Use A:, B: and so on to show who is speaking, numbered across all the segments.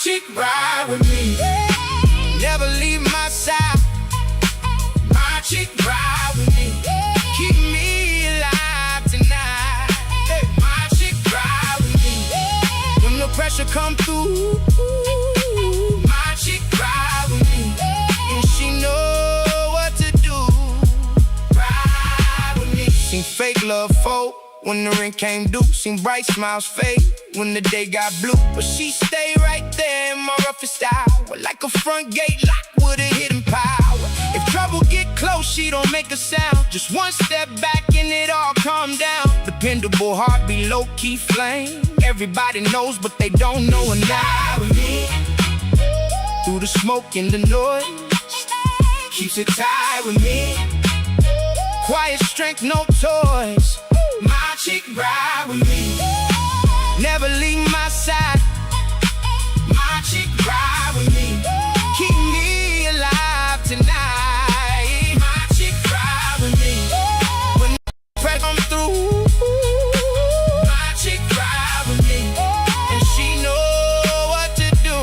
A: chick ride with me, never leave my side. My chick ride with me, keep me alive tonight. My chick ride with me, when the pressure come through. My chick ride with me, and she know what to do. Ride with me. Seen fake love folk when the ring came due. Seen bright smiles fade when the day got blue. But she stay right there in my roughest hour, like a front gate lock with a hidden power. If trouble get close, she don't make a sound. Just one step back and it all calm down. Dependable heart be low-key flame. Everybody knows but they don't know her now. Through the smoke and the noise, keeps it tight with me. Quiet strength, no toys. My chick ride with me, never leave my side. My chick ride with me, keep me alive tonight. My chick ride with me, when the pressure come through. My chick ride with me, and she know what to do.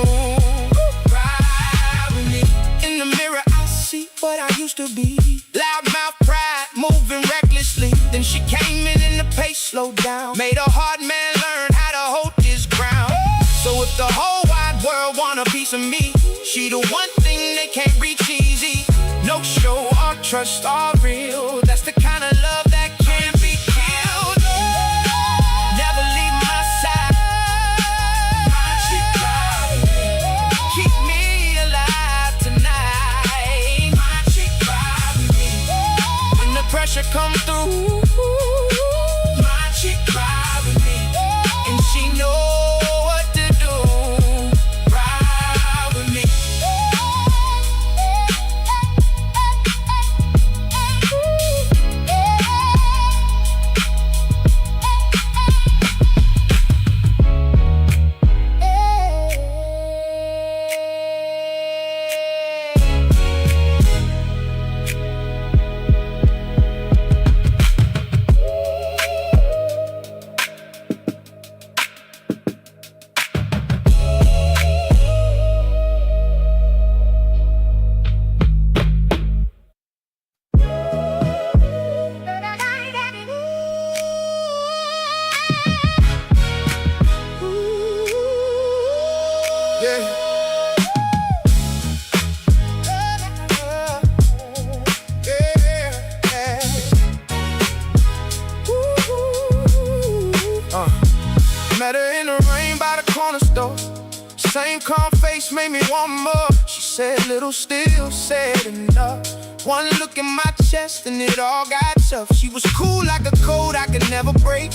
A: Ride with me. In the mirror I see what I used to be. Loudmouth pride, moving recklessly. Then she came in and the pace slowed down. Made a hard man learn how to hold his ground. So if the whole wide world want a piece of me, she the one thing they can't reach easy. No show or trust or real. That's the kind of love that can't be killed. Never leave my side. My chick ride with me, keep me alive tonight. My chick ride with me, when the pressure come through. My chick ride with me, and she know what to do. Ride with me. Met her in the rain by the corner store. Same calm face made me want more. She said little still, said enough. One look in my chest and it all got tough. She was cool like a code I could never break.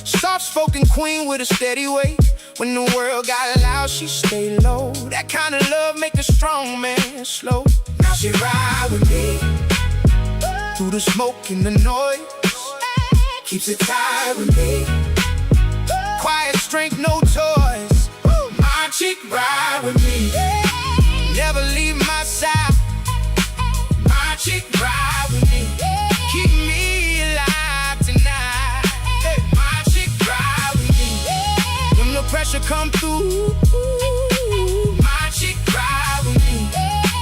A: Soft-spoken queen with a steady weight. When the world got loud, she stayed low. That kind of love make a strong man slow. Now she ride with me, through the smoke and the noise, keeps it tight with me. Quiet strength, no toys. My chick ride with me, never leave my side. My chick ride with me, keep me alive tonight. My chick ride with me, when the pressure come through. My chick ride with me,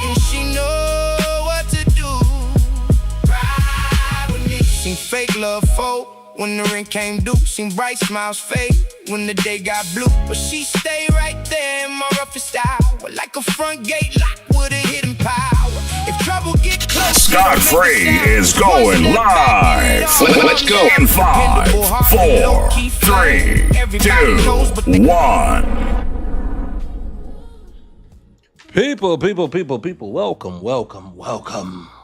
A: and she know what to do. Ride with me. Seen fake love folk when the ring came due. Seen bright smiles fade when the day got blue. But she stay right there in my roughest hour, like a front gate lock with a hidden power. If trouble get close,
B: Scott Free is going live. Let's go in 5, 4, 3, 2, 1.
C: People,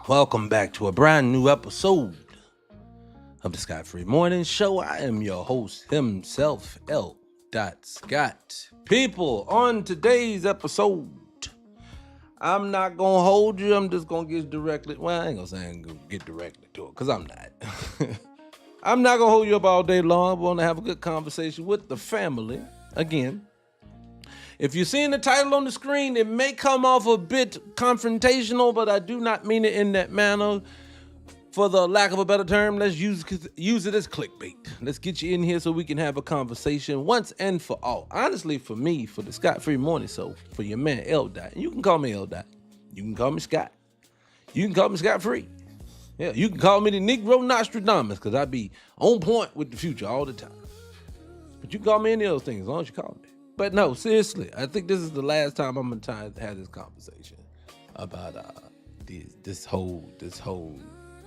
C: welcome back to a brand new episode of the Scott Free Morning Show. I am your host himself, L. Scott. People, on today's episode, I'm not gonna hold you. I'm just gonna get directly. Well, I ain't gonna say I'm gonna get directly to it, because I'm not. I'm not gonna hold you up all day long. I want to have a good conversation with the family. Again, if you're seeing the title on the screen, it may come off a bit confrontational, but I do not mean it in that manner. for the lack of a better term, let's use it as clickbait. Let's get you in here so we can have a conversation once and for all. Honestly, for me, for the Scott Free Morning Show, for your man L. Dot, and you can call me L. Dot. You can call me Scott. You can call me Scott Free. Yeah, you can call me the Negro Nostradamus, because I be on point with the future all the time. But you can call me any of those things as long as you call me. But no, seriously, I think this is the last time I'm gonna have this conversation about this whole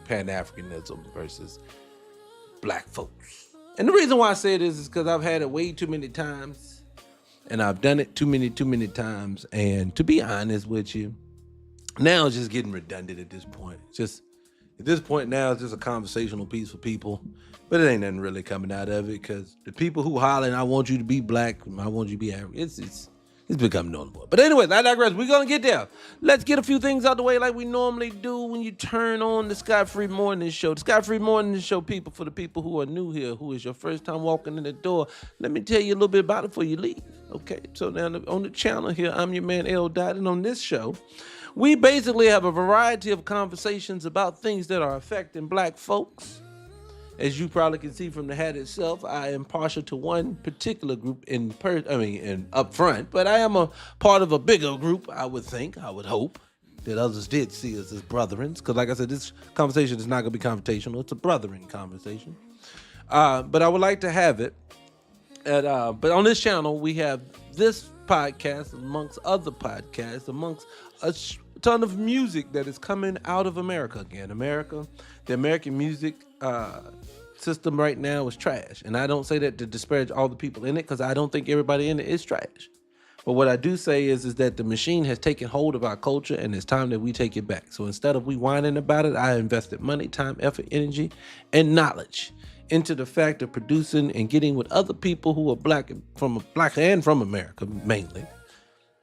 C: Pan-Africanism versus black folks. And the reason why I say this is because I've had it way too many times, and I've done it too many times. And to be honest with you, now it's just getting redundant at this point. At this point now, it's just a conversational piece for people, but it ain't nothing really coming out of it, because the people who hollering, I want you to be black, I want you to be African, it's become normal. But anyways, I digress. We're going to get there. Let's get a few things out the way like we normally do when you turn on the Scott Free Morning Show. The Scott Free Morning Show, people, for the people who are new here, who is your first time walking in the door, let me tell you a little bit about it before you leave. Okay, so now on the channel here, I'm your man L. Dot, and on this show, we basically have a variety of conversations about things that are affecting black folks. As you probably can see from the hat itself, I am partial to one particular group up front, but I am a part of a bigger group, I would hope, that others did see us as brethren. Because like I said, this conversation is not going to be confrontational. It's a brethren conversation. But I would like to have it. But on this channel, we have this podcast amongst other podcasts, amongst a ton of music that is coming out of America again. The American music system right now is trash. And I don't say that to disparage all the people in it, because I don't think everybody in it is trash. But what I do say is that the machine has taken hold of our culture, and it's time that we take it back. So instead of we whining about it, I invested money, time, effort, energy, and knowledge into the fact of producing and getting with other people who are black and from America mainly,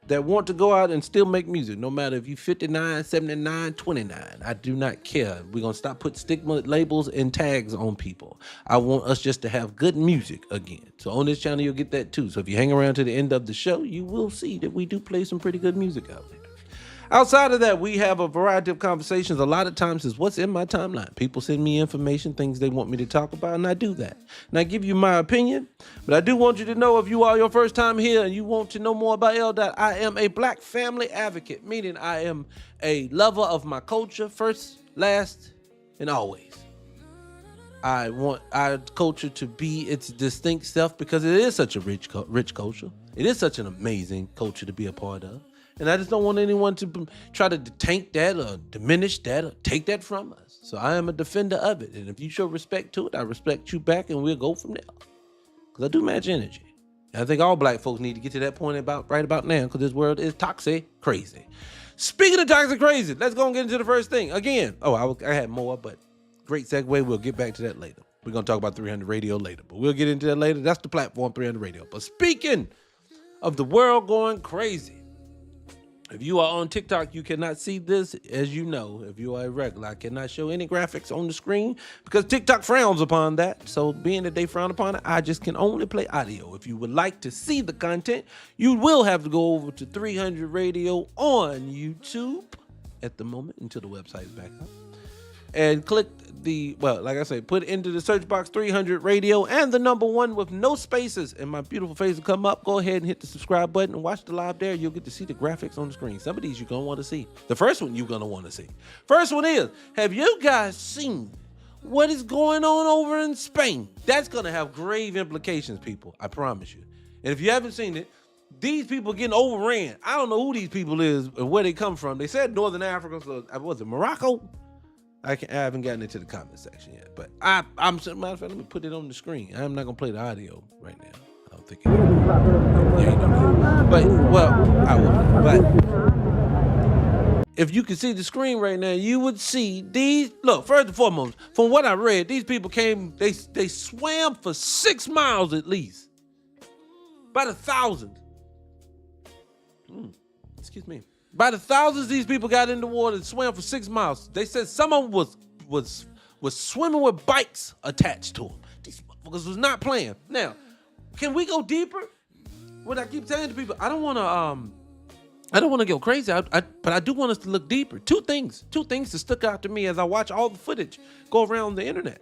C: that want to go out and still make music, no matter if you 59, 79, 29. I do not care. We're going to stop putting stigma labels and tags on people. I want us just to have good music again. So on this channel, you'll get that too. So if you hang around to the end of the show, you will see that we do play some pretty good music out there. Outside of that, we have a variety of conversations. A lot of times is what's in my timeline. People send me information, things they want me to talk about, and I do that. And I give you my opinion, but I do want you to know, if you are your first time here and you want to know more about L. Dot, I am a black family advocate, meaning I am a lover of my culture, first, last, and always. I want our culture to be its distinct self, because it is such a rich culture. It is such an amazing culture to be a part of. And I just don't want anyone to try to taint that or diminish that or take that from us. So I am a defender of it. And if you show respect to it, I respect you back, and we'll go from there. Because I do match energy. And I think all black folks need to get to that point right about now, because this world is toxic crazy. Speaking of toxic crazy, let's go and get into the first thing. Again, I had more, but great segue. We'll get back to that later. We're going to talk about 300 Radio later, but we'll get into that later. That's the platform, 300 Radio. But speaking of the world going crazy, if you are on TikTok, you cannot see this, as you know. If you are a regular, I cannot show any graphics on the screen because TikTok frowns upon that. So being that they frown upon it, I just can only play audio. If you would like to see the content, you will have to go over to 300 Radio on YouTube at the moment until the website is back up. And click put into the search box 300 Radio and the number 1 with no spaces, and my beautiful face will come up. Go ahead and hit the subscribe button and watch the live there. You'll get to see the graphics on the screen. Some of these you're going to want to see. The first one you're going to want to see. First one is, have you guys seen what is going on over in Spain? That's going to have grave implications, people. I promise you. And if you haven't seen it, these people getting overran. I don't know who these people is and where they come from. They said Northern Africa, so was it Morocco? I haven't gotten into the comment section yet, but matter of fact, let me put it on the screen. I'm not gonna play the audio right now. I don't think it. I will. But if you can see the screen right now, you would see these. Look, first and foremost, from what I read, these people came. They swam for 6 miles at least, about 1,000. Excuse me. By the thousands, these people got in the water and swam for 6 miles. They said some of them was swimming with bikes attached to them. These motherfuckers was not playing. Now, can we go deeper? What I keep saying to people, I don't want to I don't want to go crazy, but I do want us to look deeper. Two things that stuck out to me as I watch all the footage go around the internet.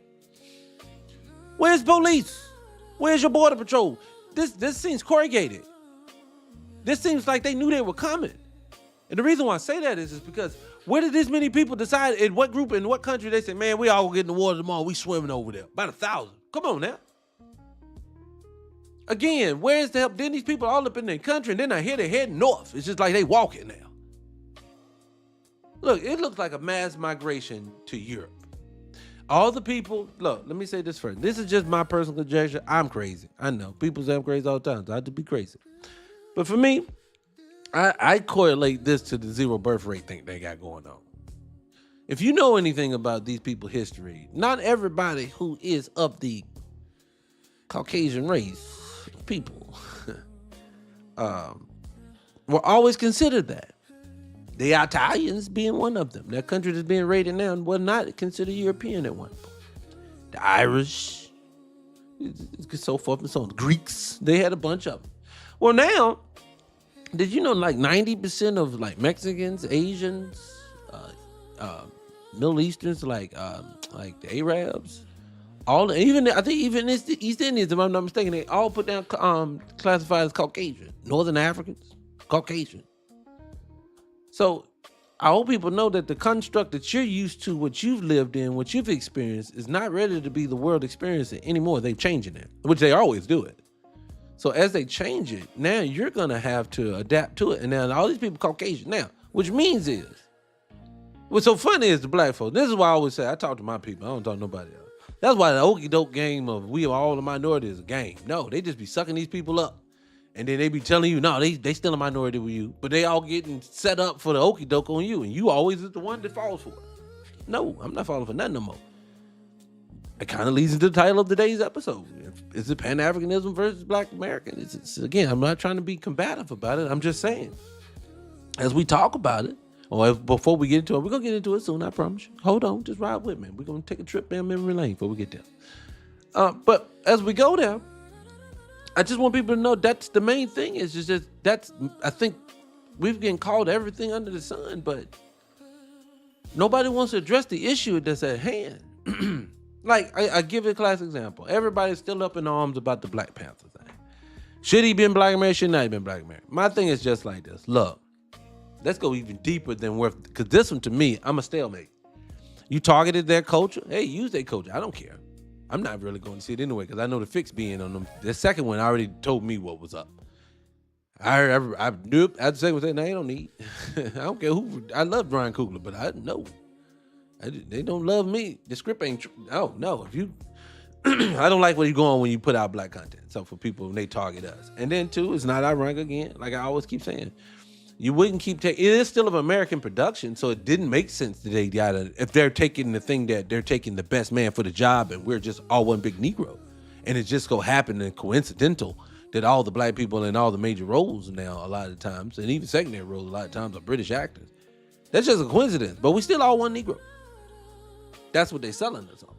C: Where's police? Where's your border patrol? This seems corrugated. This seems like they knew they were coming. And the reason why I say that is because where did this many people decide, in what group, in what country, they say, man, we all get in the water tomorrow, we swimming over there. About 1,000. Come on now. Again, where's the help? Then these people all up in their country, and then I hear they're heading north. It's just like they walking now. Look, it looks like a mass migration to Europe. All the people, look, let me say this first. This is just my personal conjecture. I'm crazy. I know. People say I'm crazy all the time, so I have to be crazy. But for me, I correlate this to the zero birth rate thing they got going on. If you know anything about these people's history, not everybody who is of the Caucasian race, people, were always considered that. The Italians being one of them. That country that's being raided now was not considered European at one point. The Irish, so forth and so on. The Greeks, they had a bunch of them. Well, now, did you know like 90% of like Mexicans, Asians, Middle Easterns, like the Arabs, I think even the East Indians, if I'm not mistaken, they all put down classified as Caucasian. Northern Africans, Caucasian. So I hope people know that the construct that you're used to, what you've lived in, what you've experienced, is not ready to be the world experience anymore. They're changing it, which they always do it. So as they change it, now you're gonna have to adapt to it. And now all these people Caucasian now, which means is, what's so funny is the black folks. This is why I always say I talk to my people. I don't talk to nobody else. That's why the okey doke game of we are all the minority is a game. No, they just be sucking these people up. And then they be telling you, no, they still a minority with you, but they all getting set up for the okey doke on you, and you always is the one that falls for it. No, I'm not falling for nothing no more. It kind of leads into the title of today's episode. Is it Pan-Africanism versus Black American? It's again, I'm not trying to be combative about it. I'm just saying, as we talk about it, or before we get into it, we're gonna get into it soon. I promise you. Hold on, just ride with me. We're gonna take a trip down memory lane before we get there. But as we go there, I just want people to know that's the main thing. Is just I think we've getting called everything under the sun, but nobody wants to address the issue that's at hand. Like I give you a classic example. Everybody's still up in arms about the Black Panther thing. Should he been Black American? Should not have been Black American? My thing is just like this. Look, let's go even deeper than because this one to me, I'm a stalemate. You targeted their culture. Hey, use their culture. I don't care. I'm not really going to see it anyway because I know the fix being on them. The second one already told me what was up. I knew it. The second one said, no, they don't need. I don't care who. I love Brian Coogler, but I know. They don't love me. The script ain't true. Oh, no. If you, I don't like where you going when you put out black content. So for people, when they target us. And then two, it's not ironic again. Like I always keep saying. You wouldn't keep taking, it is still an American production, so it didn't make sense that they gotta, if they're taking the thing that they're taking the best man for the job and we're just all one big Negro. And it just go happen and coincidental that all the black people in all the major roles now, a lot of times, and even secondary roles, a lot of times are British actors. That's just a coincidence, but we still all one Negro. That's what they're selling us on.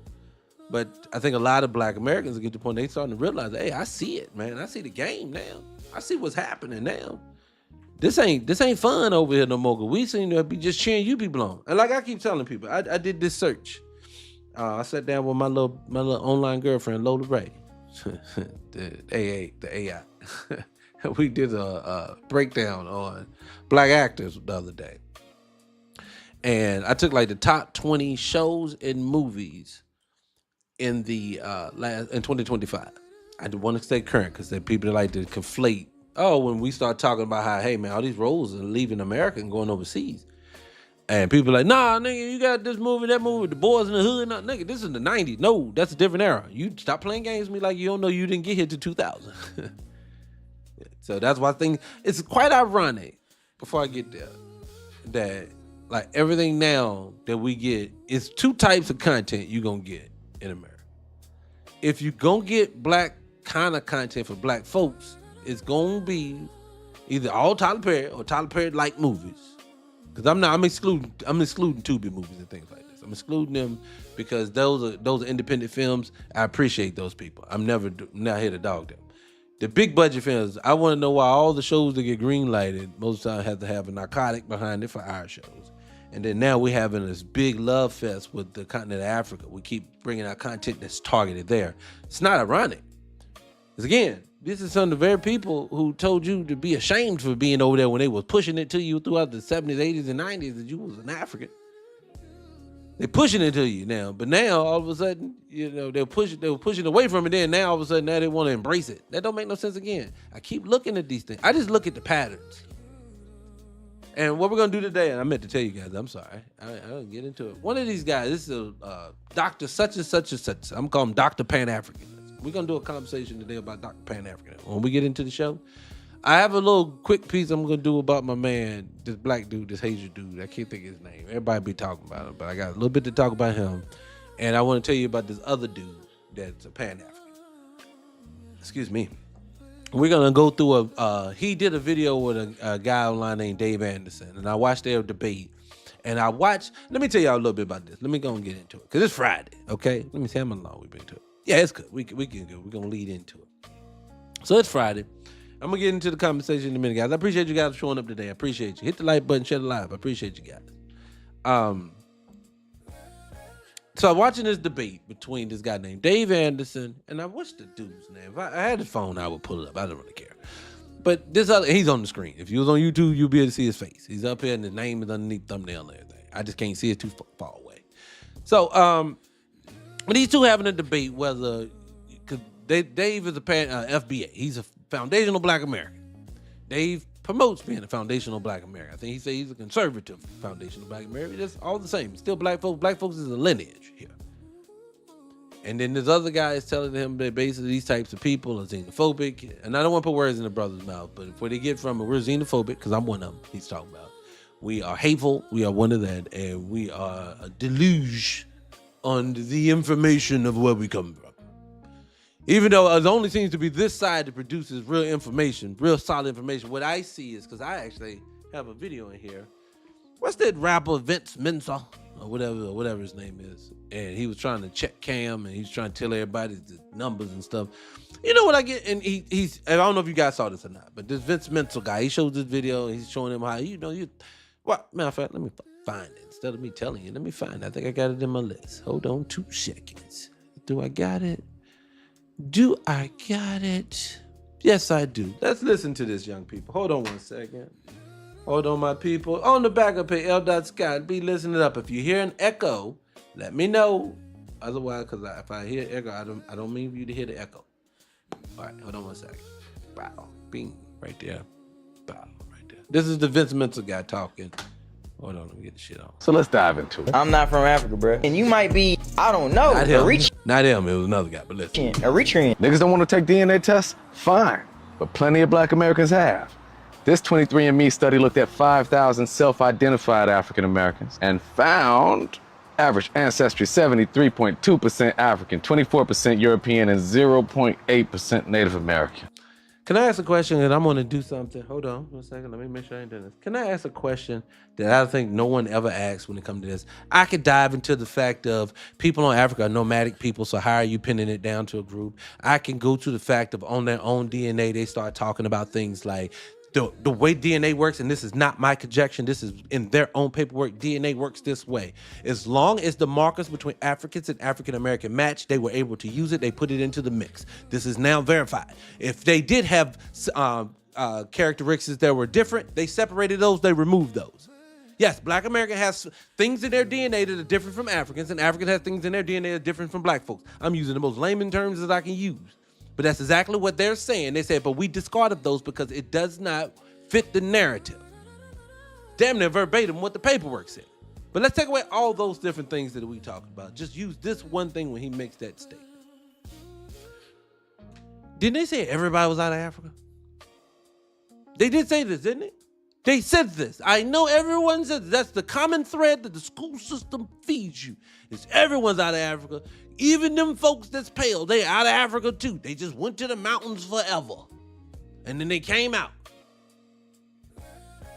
C: But I think a lot of black Americans get to the point they starting to realize, hey, I see it, man. I see the game now. I see what's happening now. This ain't fun over here no more. We seem to be just cheering you people on. And like I keep telling people, I did this search. I sat down with my little online girlfriend, Lola Ray, the AI. We did a breakdown on black actors the other day. And I took like the top 20 shows and movies in the in 2025. I want to stay current because there are people that like to conflate. Oh, when we start talking about how, hey man, all these roles are leaving America and going overseas. And people are like, nah, nigga, you got this movie, that movie, The Boys in the Hood. Nah, nigga, this is the 90s. No, that's a different era. You stop playing games with me like you don't know you didn't get here to 2000. So that's why I think it's quite ironic, before I get there, that like everything now that we get is two types of content you're going to get in America. If you're going to get black kind of content for black folks, it's going to be either all Tyler Perry or Tyler Perry-like movies. Because I'm excluding Tubi movies and things like this. I'm excluding them because those are independent films. I appreciate those people. I'm not here to dog them. The big budget films, I want to know why all the shows that get green lighted most of the time have to have a narcotic behind it for our shows. And then now we're having this big love fest with the continent of Africa. We keep bringing out content that's targeted there. It's not ironic. Because again, this is some of the very people who told you to be ashamed for being over there when they was pushing it to you throughout the 70s, 80s, and 90s that you was an African. They're pushing it to you now. But now, all of a sudden, they were pushing away from it then. Now, all of a sudden, now they want to embrace it. That don't make no sense again. I keep looking at these things. I just look at the patterns. And what we're going to do today, and I meant to tell you guys, I'm sorry. I'll get into it. One of these guys, this is a Dr. such and such and such. I'm calling him Dr. Pan-Africanism. We're going to do a conversation today about Dr. Pan-Africanism. When we get into the show, I have a little quick piece I'm going to do about my man, this black dude, this Haitian dude. I can't think of his name. Everybody be talking about him, but I got a little bit to talk about him. And I want to tell you about this other dude that's a Pan-African. Excuse me. We're going to go through he did a video with a guy online named Dave Anderson, and I watched their debate. And let me tell y'all a little bit about this. Let me go and get into it, because it's Friday, okay? Let me see how long we've been to it. Yeah, it's good. We can go. We're going to lead into it. So it's Friday. I'm going to get into the conversation in a minute, guys. I appreciate you guys showing up today. I appreciate you. Hit the like button, share the live. I appreciate you guys. So I'm watching this debate between this guy named Dave Anderson, and what's the dude's name? If I had his phone, I would pull it up. I don't really care. But he's on the screen. If you was on YouTube, you'll be able to see his face. He's up here, and his name is underneath the thumbnail and everything. I just can't see it too far away. So, but these two having a debate whether, because Dave is a FBA. He's a foundational Black American. Dave promotes being a foundational Black American. I think he says he's a conservative foundational Black American. It's all the same. Still black folks. Black folks is a lineage here. And then this other guy is telling him that basically these types of people are xenophobic. And I don't want to put words in the brother's mouth, but where they get from it, we're xenophobic, because I'm one of them he's talking about. We are hateful. We are one of that. And we are a deluge on the information of where we come from. Even though it only seems to be this side that produces real information, real solid information. What I see is, because I actually have a video in here. What's that rapper, Vince Mensa, or whatever his name is? And he was trying to check Cam, and he's trying to tell everybody the numbers and stuff. You know what I get? And he's I don't know if you guys saw this or not, but this Vince Mensa guy, he shows this video, and he's showing him how, matter of fact, let me find it. Instead of me telling you, let me find it. I think I got it in my list. Hold on 2 seconds. Do I got it? Yes, I do. Let's listen to this, young people. Hold on 1 second. Hold on, my people. On the back of page, L.Scott, be listening up. If you hear an echo, let me know. Otherwise, because if I hear echo, I don't mean for you to hear the echo. All right, hold on 1 second. Bow. Bing. Right there. Bow. Right there. This is the Vince Mensa guy talking. Hold on, let me get the shit on.
D: So let's dive into it.
E: I'm not from Africa, bro. And you might be, I don't know,
C: Not him. It was another guy, but listen.
E: Eritrean.
D: Niggas don't want to take DNA tests? Fine. But plenty of Black Americans have. This 23andMe study looked at 5,000 self-identified African Americans and found average ancestry 73.2% African, 24% European, and 0.8% Native American.
C: Can I ask a question? And I'm going to do something. Hold on 1 second. Let me make sure I ain't done this. Can I ask a question that I think no one ever asks when it comes to this? I could dive into the fact of people in Africa are nomadic people, so how are you pinning it down to a group? I can go to the fact of on their own DNA, they start talking about things like the way DNA works, and this is not my conjecture, this is in their own paperwork, DNA works this way. As long as the markers between Africans and African American match, they were able to use it, they put it into the mix. This is now verified. If they did have characteristics that were different, they separated those, they removed those. Yes, Black American has things in their DNA that are different from Africans, and Africans have things in their DNA that are different from Black folks. I'm using the most layman terms that I can use. But that's exactly what they're saying. They said, but we discarded those because it does not fit the narrative. Damn near verbatim what the paperwork said. But let's take away all those different things that we talked about. Just use this one thing when he makes that statement. Didn't they say everybody was out of Africa? They did say this, didn't they? They said this. I know everyone said this. That's the common thread that the school system feeds you. Is everyone's out of Africa. Even them folks that's pale, they out of Africa too. They just went to the mountains forever. And then they came out.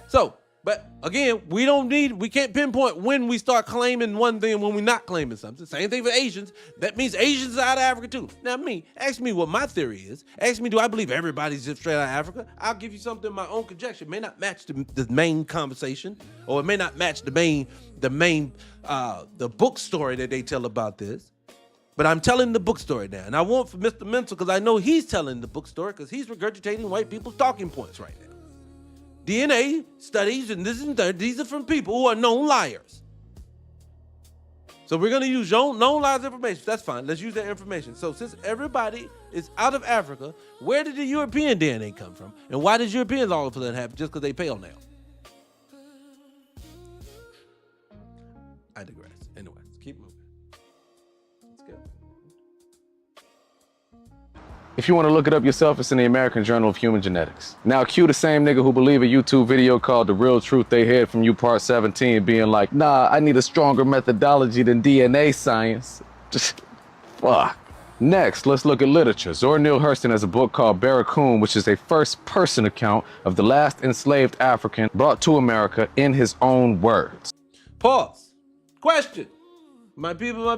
C: So, But again, we can't pinpoint when we start claiming one thing and when we're not claiming something. Same thing for Asians. That means Asians are out of Africa too. Now ask me what my theory is. Ask me, do I believe everybody's just straight out of Africa? I'll give you something, my own conjecture. It may not match the main conversation, or it may not match the book story that they tell about this. But I'm telling the book story now. And I want for Mr. Mental, because I know he's telling the book story, because he's regurgitating white people's talking points right now. DNA studies, and this and that, these are from people who are known liars. So we're going to use known liars information. That's fine. Let's use that information. So since everybody is out of Africa, where did the European DNA come from? And why did Europeans all of a sudden have just because they pale now? I digress. Anyway, let's keep moving. Let's go.
D: If you want to look it up yourself, it's in the American Journal of Human Genetics. Now, cue the same nigga who believe a YouTube video called The Real Truth They Hid From You Part 17 being like, nah, I need a stronger methodology than DNA science. Just, fuck. Next, let's look at literature. Zora Neale Hurston has a book called Barracoon, which is a first-person account of the last enslaved African brought to America in his own words.
C: Pause. Question. My people.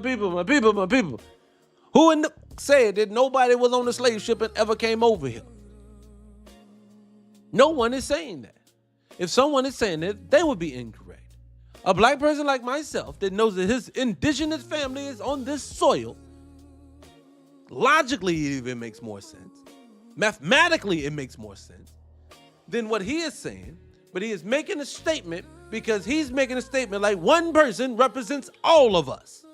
C: Who said that nobody was on the slave ship and ever came over here? No one is saying that. If someone is saying that, they would be incorrect. A black person like myself that knows that his indigenous family is on this soil, logically it even makes more sense. Mathematically it makes more sense than what he is saying, but he is making a statement because he's making a statement like one person represents all of us.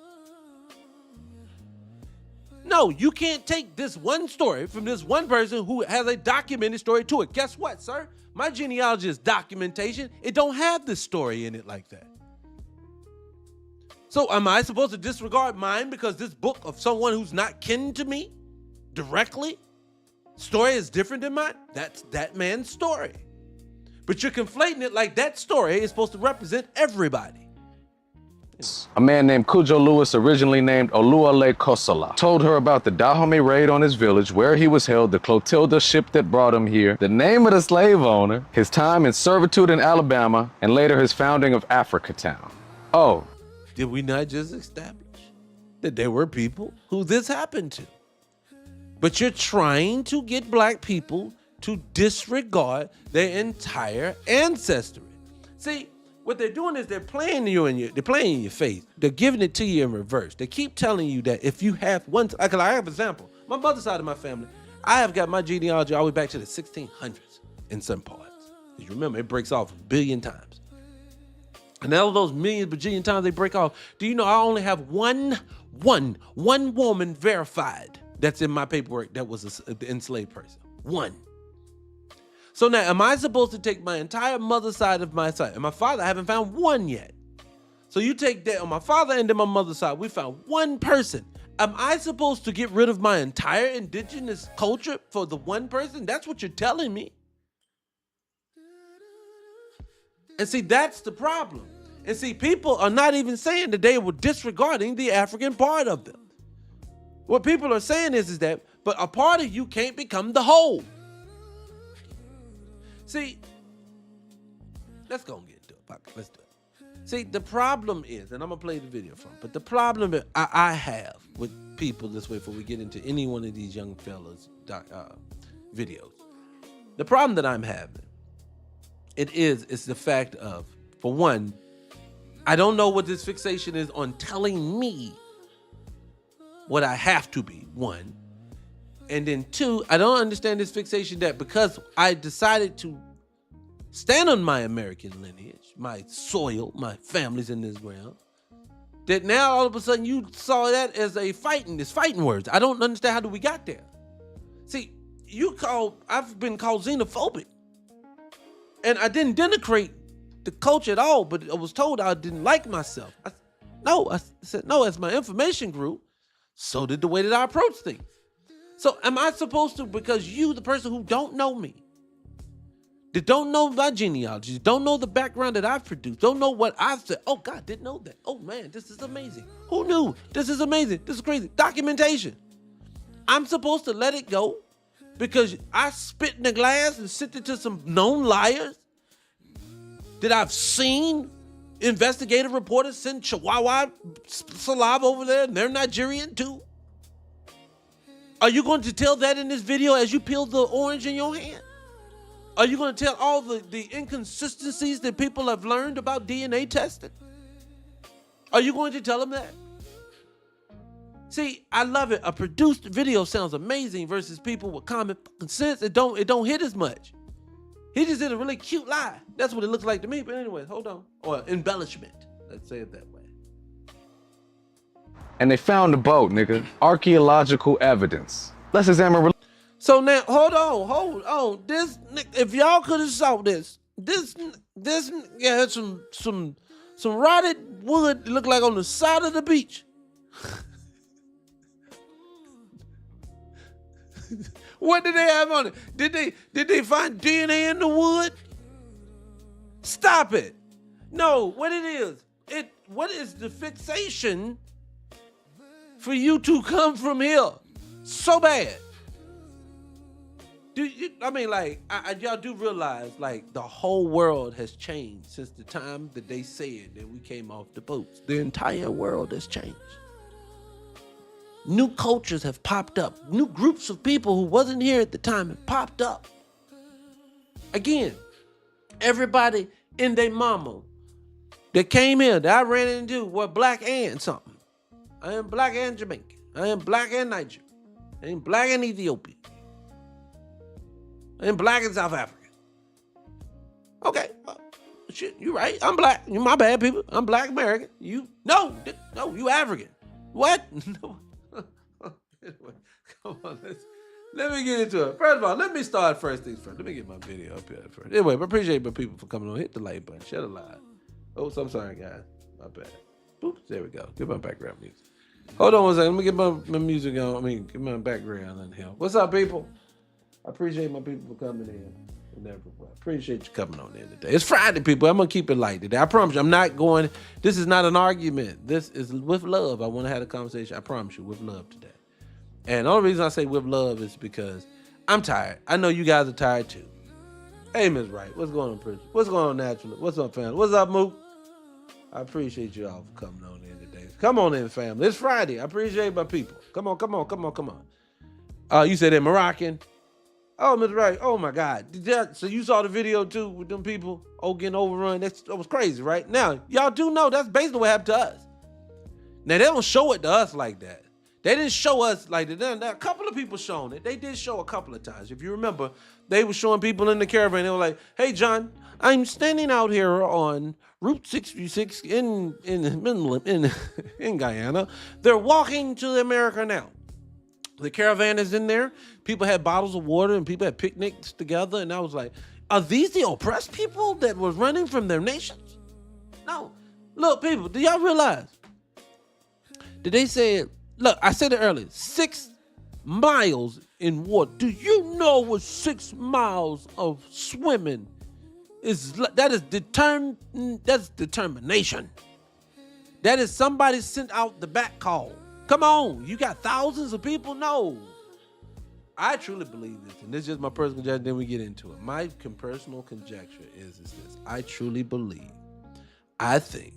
C: No, you can't take this one story from this one person who has a documented story to it. Guess what, sir? My genealogy is documentation. It don't have this story in it like that. So am I supposed to disregard mine because this book of someone who's not kin to me directly story is different than mine? That's that man's story. But you're conflating it like that story is supposed to represent everybody.
D: A man named Cujo Lewis, originally named Oluwale Kosola, told her about the Dahomey raid on his village, where he was held, the Clotilda ship that brought him here, the name of the slave owner, his time in servitude in Alabama, and later his founding of Africatown. Oh.
C: Did we not just establish that there were people who this happened to? But you're trying to get black people to disregard their entire ancestry. See, what they're doing is they're playing they're playing in your face. They're giving it to you in reverse. They keep telling you that if you have one, I have an example. My mother's side of my family, I have got my genealogy all the way back to the 1600s in some parts. You remember, it breaks off a billion times. And all of those million bajillion times they break off, do you know I only have one woman verified that's in my paperwork that was an enslaved person? One. So now, am I supposed to take my entire mother's side of my side? And my father, I haven't found one yet. So you take that on my father and then my mother's side, we found one person. Am I supposed to get rid of my entire indigenous culture for the one person? That's what you're telling me. And see, that's the problem. And see, people are not even saying that they were disregarding the African part of them. What people are saying is that, but a part of you can't become the whole. See, let's go and get into it. Let's do it. See, the problem is, and I'm going to play the video from, but the problem that I have with people this way before we get into any one of these young fellas' videos, the problem that I'm having, it's the fact of, for one, I don't know what this fixation is on telling me what I have to be, one. And then two, I don't understand this fixation that because I decided to stand on my American lineage, my soil, my family's in this ground, that now all of a sudden you saw that as it's fighting words. I don't understand how we got there. See, I've been called xenophobic. And I didn't denigrate the culture at all, but I was told I didn't like myself. I said, no, as my information grew, so did the way that I approach things. So am I supposed to, because you, the person who don't know me, that don't know my genealogy, don't know the background that I've produced, don't know what I've said, oh God, didn't know that. Oh man, this is amazing. Who knew? This is amazing. This is crazy. Documentation. I'm supposed to let it go because I spit in the glass and sent it to some known liars that I've seen investigative reporters send Chihuahua saliva over there and they're Nigerian too? Are you going to tell that in this video as you peel the orange in your hand? Are you going to tell all the inconsistencies that people have learned about DNA testing? Are you going to tell them that? See, I love it. A produced video sounds amazing versus people with common fucking sense. It don't hit as much. He just did a really cute lie. That's what it looks like to me. But anyway, hold on. Or embellishment. Let's say it that way.
D: And they found the boat, nigga. Archaeological evidence. Let's examine.
C: So now, hold on. This, if y'all could have saw this had some rotted wood that looked like on the side of the beach. What did they have on it? Did they find DNA in the wood? Stop it. No, what is the fixation for you to come from here so bad? Y'all do realize, like, the whole world has changed since the time that they said that we came off the boats. The entire world has changed. New cultures have popped up. New groups of people who wasn't here at the time have popped up. Again, everybody and their mama that came here that I ran into were black and something. I am black and Jamaican. I am black and Niger. I am black and Ethiopian. I am black and South African. Okay, shit, you right. I'm black. You my bad, people. I'm black American. You African. What? No. Anyway, come on, let me get into it. First of all, let me start first things first. Let me get my video up here first. Anyway, I appreciate my people for coming on. Hit the like button. Share the live. Oh, I'm sorry, guys. My bad. Oops, there we go. Get my background music. Hold on one second. Let me get my music on. Get my background in here. What's up, people? I appreciate my people for coming in. And everyone. I appreciate you coming on in today. It's Friday, people. I'm going to keep it light today. I promise you, I'm not going. This is not an argument. This is with love. I want to have a conversation. I promise you, with love today. And the only reason I say with love is because I'm tired. I know you guys are tired too. Hey, Ms. Wright, what's going on, Prince? What's going on, Naturally? What's up, family? What's up, Mook? I appreciate you all for coming on in today. Come on in, family. It's Friday. I appreciate my people. Come on. You said they're Moroccan. Oh, Ms. Wright. Oh, my God. So you saw the video too with them people getting overrun? That was crazy, right? Now, y'all do know that's basically what happened to us. Now, they don't show it to us like that. They didn't show us like that. A couple of people shown it. They did show a couple of times. If you remember, they were showing people in the caravan. They were like, "Hey, John, I'm standing out here on Route 66 in Guyana. They're walking to America now. The caravan is in there. People had bottles of water and people had picnics together. And I was like, are these the oppressed people that were running from their nations? No. Look, people, do y'all realize? Did they say it? Look, I said it earlier, 6 miles in water. Do you know what 6 miles of swimming is? That's determination. That is somebody sent out the back call. Come on, you got thousands of people? No. I truly believe this, and this is just my personal conjecture, then we get into it. My personal conjecture is this. I truly believe, I think,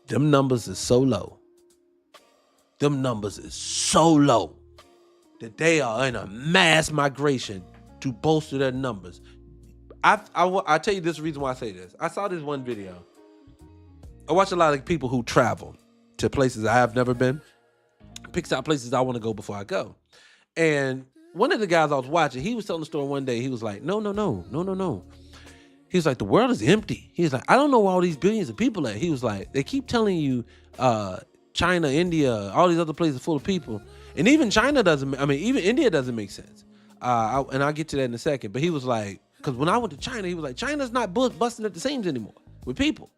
C: them numbers is so low. Them numbers is so low that they are in a mass migration to bolster their numbers. I'll tell you this reason why I say this. I saw this one video. I watch a lot of people who travel to places I have never been, picks out places I want to go before I go. And one of the guys I was watching, he was telling the story one day. He was like, no. He was like, the world is empty. He was like, I don't know where all these billions of people at. He was like, they keep telling you China, India, all these other places full of people. And even China even India doesn't make sense. And I'll get to that in a second. But he was like, because when I went to China, he was like, China's not busting at the seams anymore with people.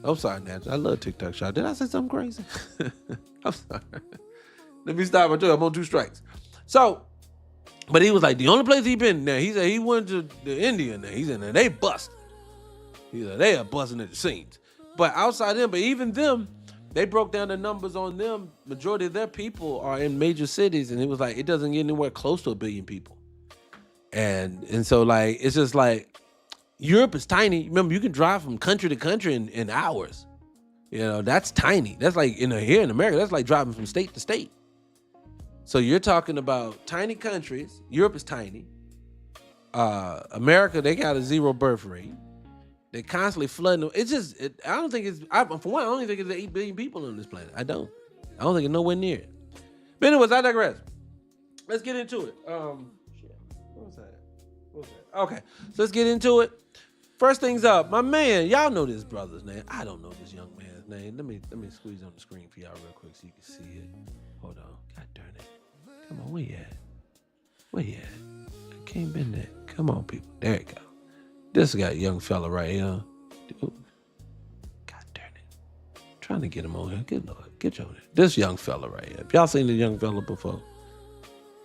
C: I'm sorry, Nat. I love TikTok shop. Did I say something crazy? I'm sorry. Let me stop right there. I'm on 2 strikes. So, but he was like, the only place he been now, he said he went to the India now. He said, now they busted. He said, they are busting at the seams. But outside them, but even them, they broke down the numbers on them. Majority of their people are in major cities. And it was like, it doesn't get anywhere close to 1 billion people. And so like, it's just like, Europe is tiny. Remember, you can drive from country to country in hours. You know, that's tiny. That's like here in America, that's like driving from state to state. So you're talking about tiny countries. Europe is tiny. America, they got a 0 birth rate. They're constantly flooding. It's just, I don't think it's, for one, I don't even think it's 8 billion people on this planet. I don't think it's nowhere near it. But anyways, I digress. Let's get into it. What was that? Okay, so let's get into it. First things up, my man, y'all know this brother's name. I don't know this young man's name. Let me squeeze on the screen for y'all real quick so you can see it. Hold on. God darn it. Come on, where you at? I can't bend that. Come on, people. There you go. This guy, young fella right here. Dude. God darn it. Trying to get him on here. Good Lord. Get you on here. This young fella right here. If y'all seen the young fella before,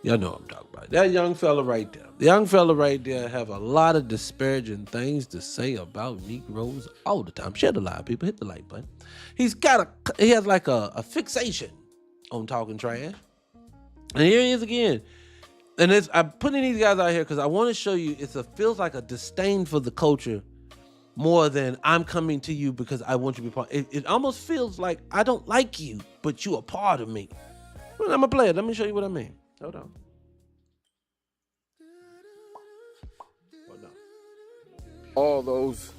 C: y'all know what I'm talking about. That young fella right there. The young fella right there have a lot of disparaging things to say about Negroes all the time. Shed a lot, people. Hit the like button. He has like a fixation on talking trash. And here he is again. And I'm putting these guys out here because I want to show you feels like a disdain for the culture more than I'm coming to you because I want you to be part. It almost feels like I don't like you, but you a part of me. Well, I'm a player. Let me show you what I mean. Hold on.
F: All those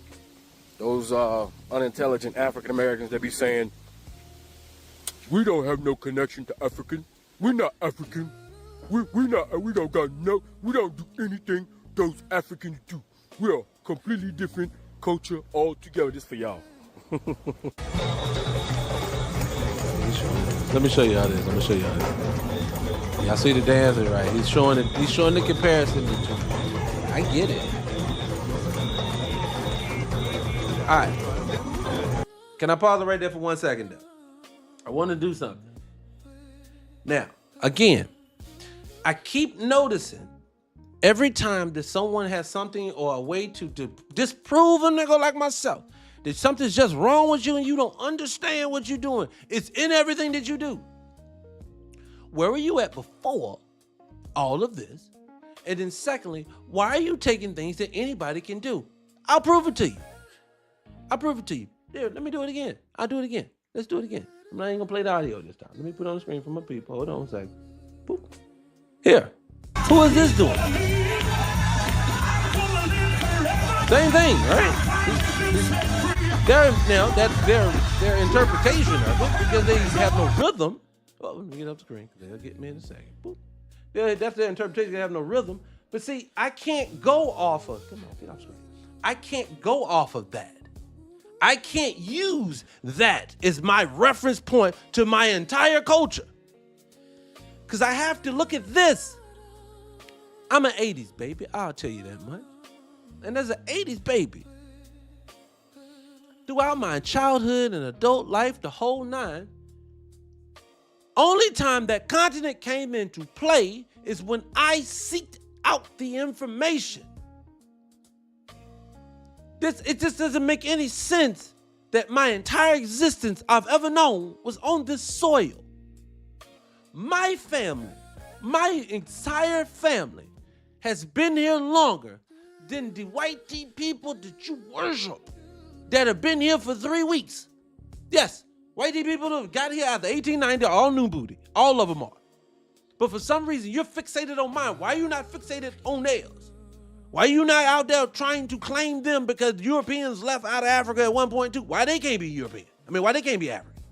F: unintelligent African Americans that be saying, we don't have no connection to African. We're not African. We don't do anything those Africans do. We're a completely different culture altogether. Just for y'all.
C: Let me show you how this. Y'all see the dancer, right? He's showing the comparison between. I get it. All right. Can I pause it right there for 1 second, though? I want to do something. Now, again, I keep noticing every time that someone has something or a way to disprove a nigga like myself, that something's just wrong with you and you don't understand what you're doing. It's in everything that you do. Where were you at before all of this? And then secondly, why are you taking things that anybody can do? I'll prove it to you. There, let me do it again. I'll do it again. Let's do it again. I'm not even gonna play the audio this time. Let me put it on the screen for my people. Hold on a second. Boop. Here. Who is this doing? Same thing, right? That's their interpretation of it because they have no rhythm. Oh, let me get up the screen because they'll get me in a second. Boop. Yeah, that's their interpretation. They have no rhythm. But see, I can't go off of. Come on, get off the screen. I can't go off of that. I can't use that as my reference point to my entire culture. Because I have to look at this. I'm an 80s baby. I'll tell you that much. And as an 80s baby, throughout my childhood and adult life, the whole nine, only time that continent came into play is when I seeked out the information. It just doesn't make any sense that my entire existence I've ever known was on this soil. My family, my entire family has been here longer than the white people that you worship that have been here for 3 weeks. Yes, white people that have got here after 1890 are all new booty. All of them are. But for some reason, you're fixated on mine. Why are you not fixated on theirs? Why are you not out there trying to claim them because Europeans left out of Africa at one point too? Why they can't be European? Why they can't be African?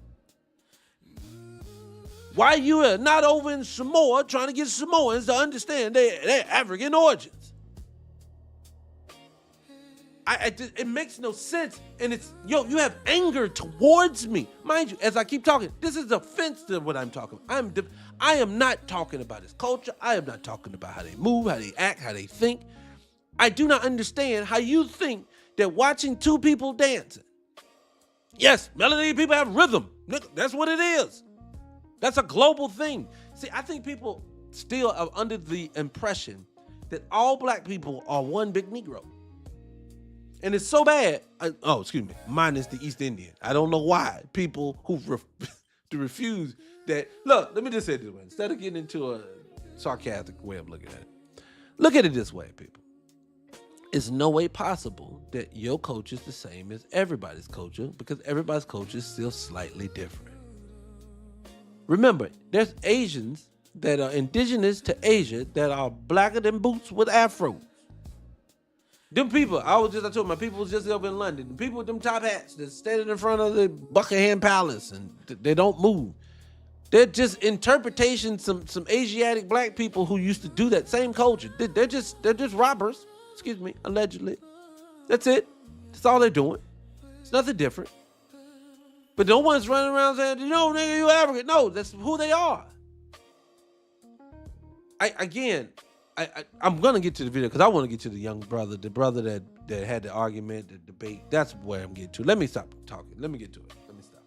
C: Why you are not over in Samoa trying to get Samoans to understand their African origins? It makes no sense, and you have anger towards me. Mind you, as I keep talking, this is offense to what I'm talking about. I am not talking about his culture. I am not talking about how they move, how they act, how they think. I do not understand how you think that watching two people dancing. Yes, melanated people have rhythm. That's what it is. That's a global thing. See, I think people still are under the impression that all black people are one big Negro. And it's so bad. Minus the East Indian. I don't know why people who refuse that. Look, let me just say it this way. Instead of getting into a sarcastic way of looking at it, look at it this way, people. it's no way possible that your culture is the same as everybody's culture because everybody's culture is still slightly different. Remember, there's Asians that are indigenous to Asia that are blacker than boots with afros. Them people, I told my people was just over in London. The people with them top hats that standing in front of the Buckingham Palace and they don't move. They're just interpretation, some Asiatic black people who used to do that same culture. They're just robbers, excuse me, allegedly. That's it. That's all they're doing. It's nothing different. But no one's running around saying, nigga, you African. No, that's who they are. I'm going to get to the video because I want to get to the young brother, the brother that had the argument, the debate. That's where I'm getting to. Let me stop talking. Let me get to it. Let me stop.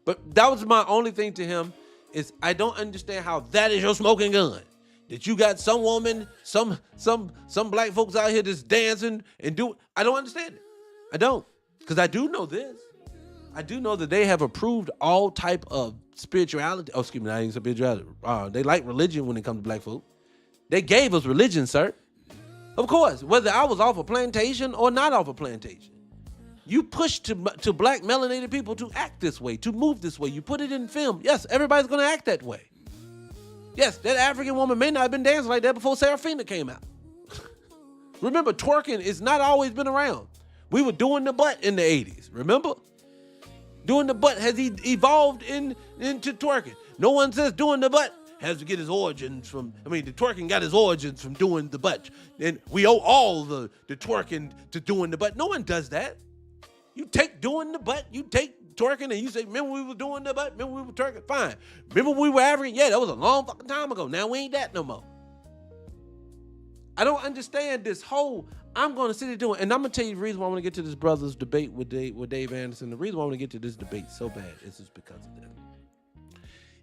C: But that was my only thing to him is I don't understand how that is your smoking gun. That you got some woman, some black folks out here that's dancing and do. I don't understand it. I don't. Because I do know this. I do know that they have approved all type of spirituality. Oh, excuse me, not even spirituality. They like religion when it comes to black folk. They gave us religion, sir. Of course, whether I was off a plantation or not off a plantation. You push to black melanated people to act this way, to move this way. You put it in film. Yes, everybody's going to act that way. Yes, that African woman may not have been dancing like that before Serafina came out. Remember, twerking has not always been around. We were doing the butt in the 80s, remember? Doing the butt has evolved into twerking. No one says doing the butt has to get his origins from, the twerking got his origins from doing the butt. And we owe all the twerking to doing the butt. No one does that. You take doing the butt, you take twerking, and you say, remember we were doing the butt? Remember we were twerking? Fine. Remember we were African? Yeah, that was a long fucking time ago. Now we ain't that no more. I don't understand this whole, I'm going to sit here doing, and I'm going to tell you the reason why I want to get to this brother's debate with Dave Anderson. The reason why I want to get to this debate so bad is just because of that.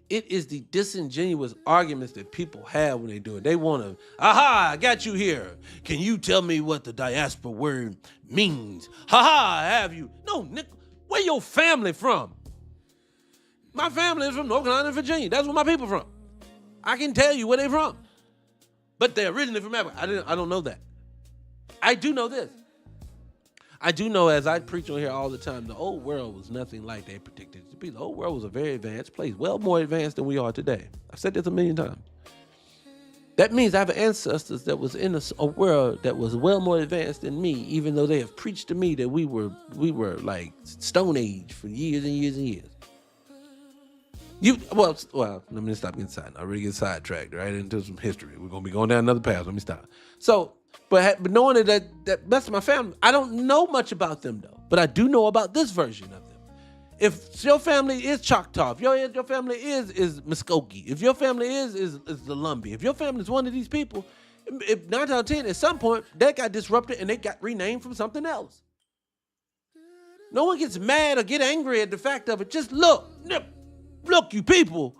C: It is the disingenuous arguments that people have when they do it. They want to, I got you here. Can you tell me what the diaspora word means? I have you. No, Nick, where your family from? My family is from North Carolina and Virginia. That's where my people from. I can tell you where they're from. But they're originally from Africa. I don't know that. I do know this. I do know, as I preach on here all the time, the old world was nothing like they predicted it to be. The old world was a very advanced place, well more advanced than we are today. I've said this a million times. That means I have ancestors that was in a world that was well more advanced than me, even though they have preached to me that we were like Stone Age for years and years and years. Well, let me stop getting I already get sidetracked right into some history. We're gonna be going down another path. Let me stop. So, but knowing that's my family, I don't know much about them though. But I do know about this version of them. If your family is Choctaw, if your family is Muskogee, if your family is the Lumbee, if your family is one of these people, if 9 out of 10 at some point that got disrupted and they got renamed from something else. No one gets mad or get angry at the fact of it. Just look, you people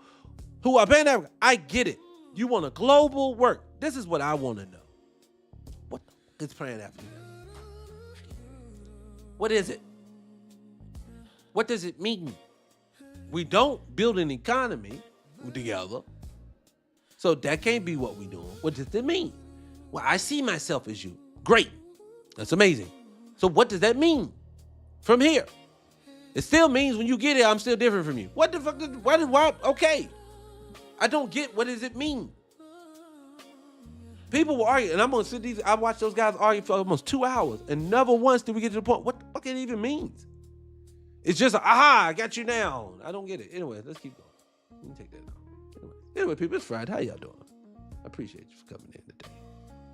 C: who are Pan-African, I get it. You want a global work. This is what I want to know. What is Pan-Africanism? What is it? What does it mean? We don't build an economy together. So that can't be what we're doing. What does it mean? Well, I see myself as you. Great. That's amazing. So what does that mean from here? It still means when you get here, I'm still different from you. What the fuck? Why? Okay. I don't get what does it mean. People will argue, and I'm going to sit I watched those guys argue for almost 2 hours, and never once did we get to the point, what the fuck it even means? It's just, I got you now. I don't get it. Anyway, let's keep going. Let me take that out. Anyway, people, it's Friday. How y'all doing? I appreciate you for coming in today.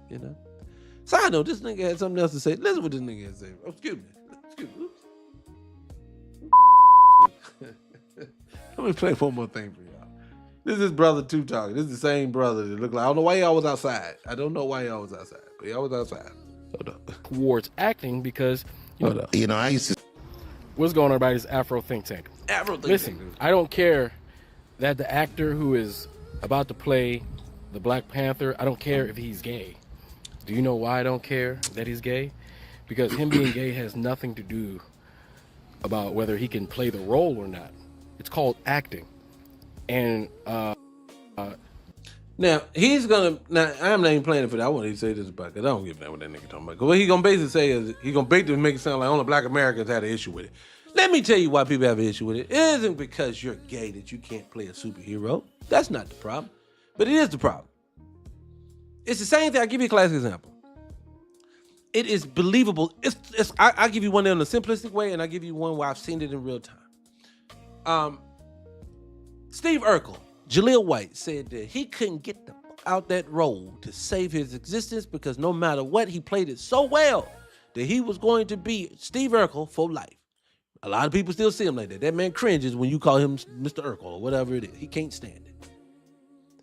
C: You know? So I know this nigga had something else to say. Listen what this nigga had to say. Oh, excuse me. Oops. Let me play one more thing for y'all. This is brother two talking. This is the same brother that looked like, I don't know why y'all was outside. I don't know why y'all was outside, but y'all was outside. Hold up.
G: Towards acting because,
H: I used to.
G: What's going on, everybody? It's Afro Think Tank. Listen, I don't care that the actor who is about to play the Black Panther, I don't care if he's gay. Do you know why I don't care that he's gay? Because him being gay has nothing to do about whether he can play the role or not. It's called acting. And
C: Now, he's going to, now, I'm not even planning for that. I won't even say this about, because I don't give a damn what that nigga talking about. Because what he's going to basically say is, he's going to basically make it sound like only black Americans had an issue with it. Let me tell you why people have an issue with it. It isn't because you're gay that you can't play a superhero. That's not the problem. But it is the problem. It's the same thing. I'll give you a classic example. It is believable. I'll give you one in a simplistic way, and I'll give you one where I've seen it in real time. Steve Urkel, Jaleel White, said that he couldn't get the fuck out that role to save his existence because no matter what, he played it so well that he was going to be Steve Urkel for life. A lot of people still see him like that. That man cringes when you call him Mr. Urkel or whatever it is. He can't stand it.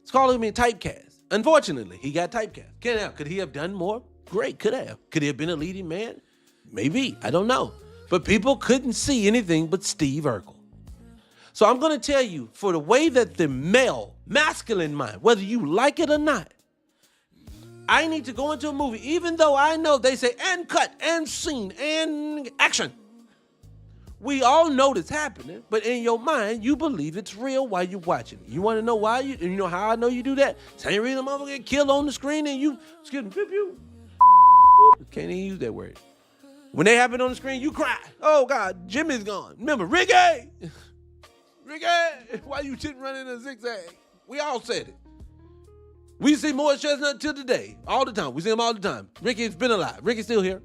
C: It's calling him typecast. Unfortunately, he got typecast. Could he have done more? Great, could have. Could he have been a leading man? Maybe, I don't know. But people couldn't see anything but Steve Urkel. So I'm going to tell you, for the way that the male, masculine mind, whether you like it or not, I need to go into a movie, even though I know they say, and cut, and scene, and action. We all know this happening, but in your mind, you believe it's real while you're watching it. You want to know why? You know how I know you do that? Same reason motherfucker get killed on the screen and you, excuse me, pew. Can't even use that word. When they happen on the screen, you cry. Oh, God, Jimmy's gone. Remember, Ricky, why you shouldn't run in a zigzag? We all said it. We see Morris Chestnut till today, all the time. We see him all the time. Ricky's been alive. Ricky's still here.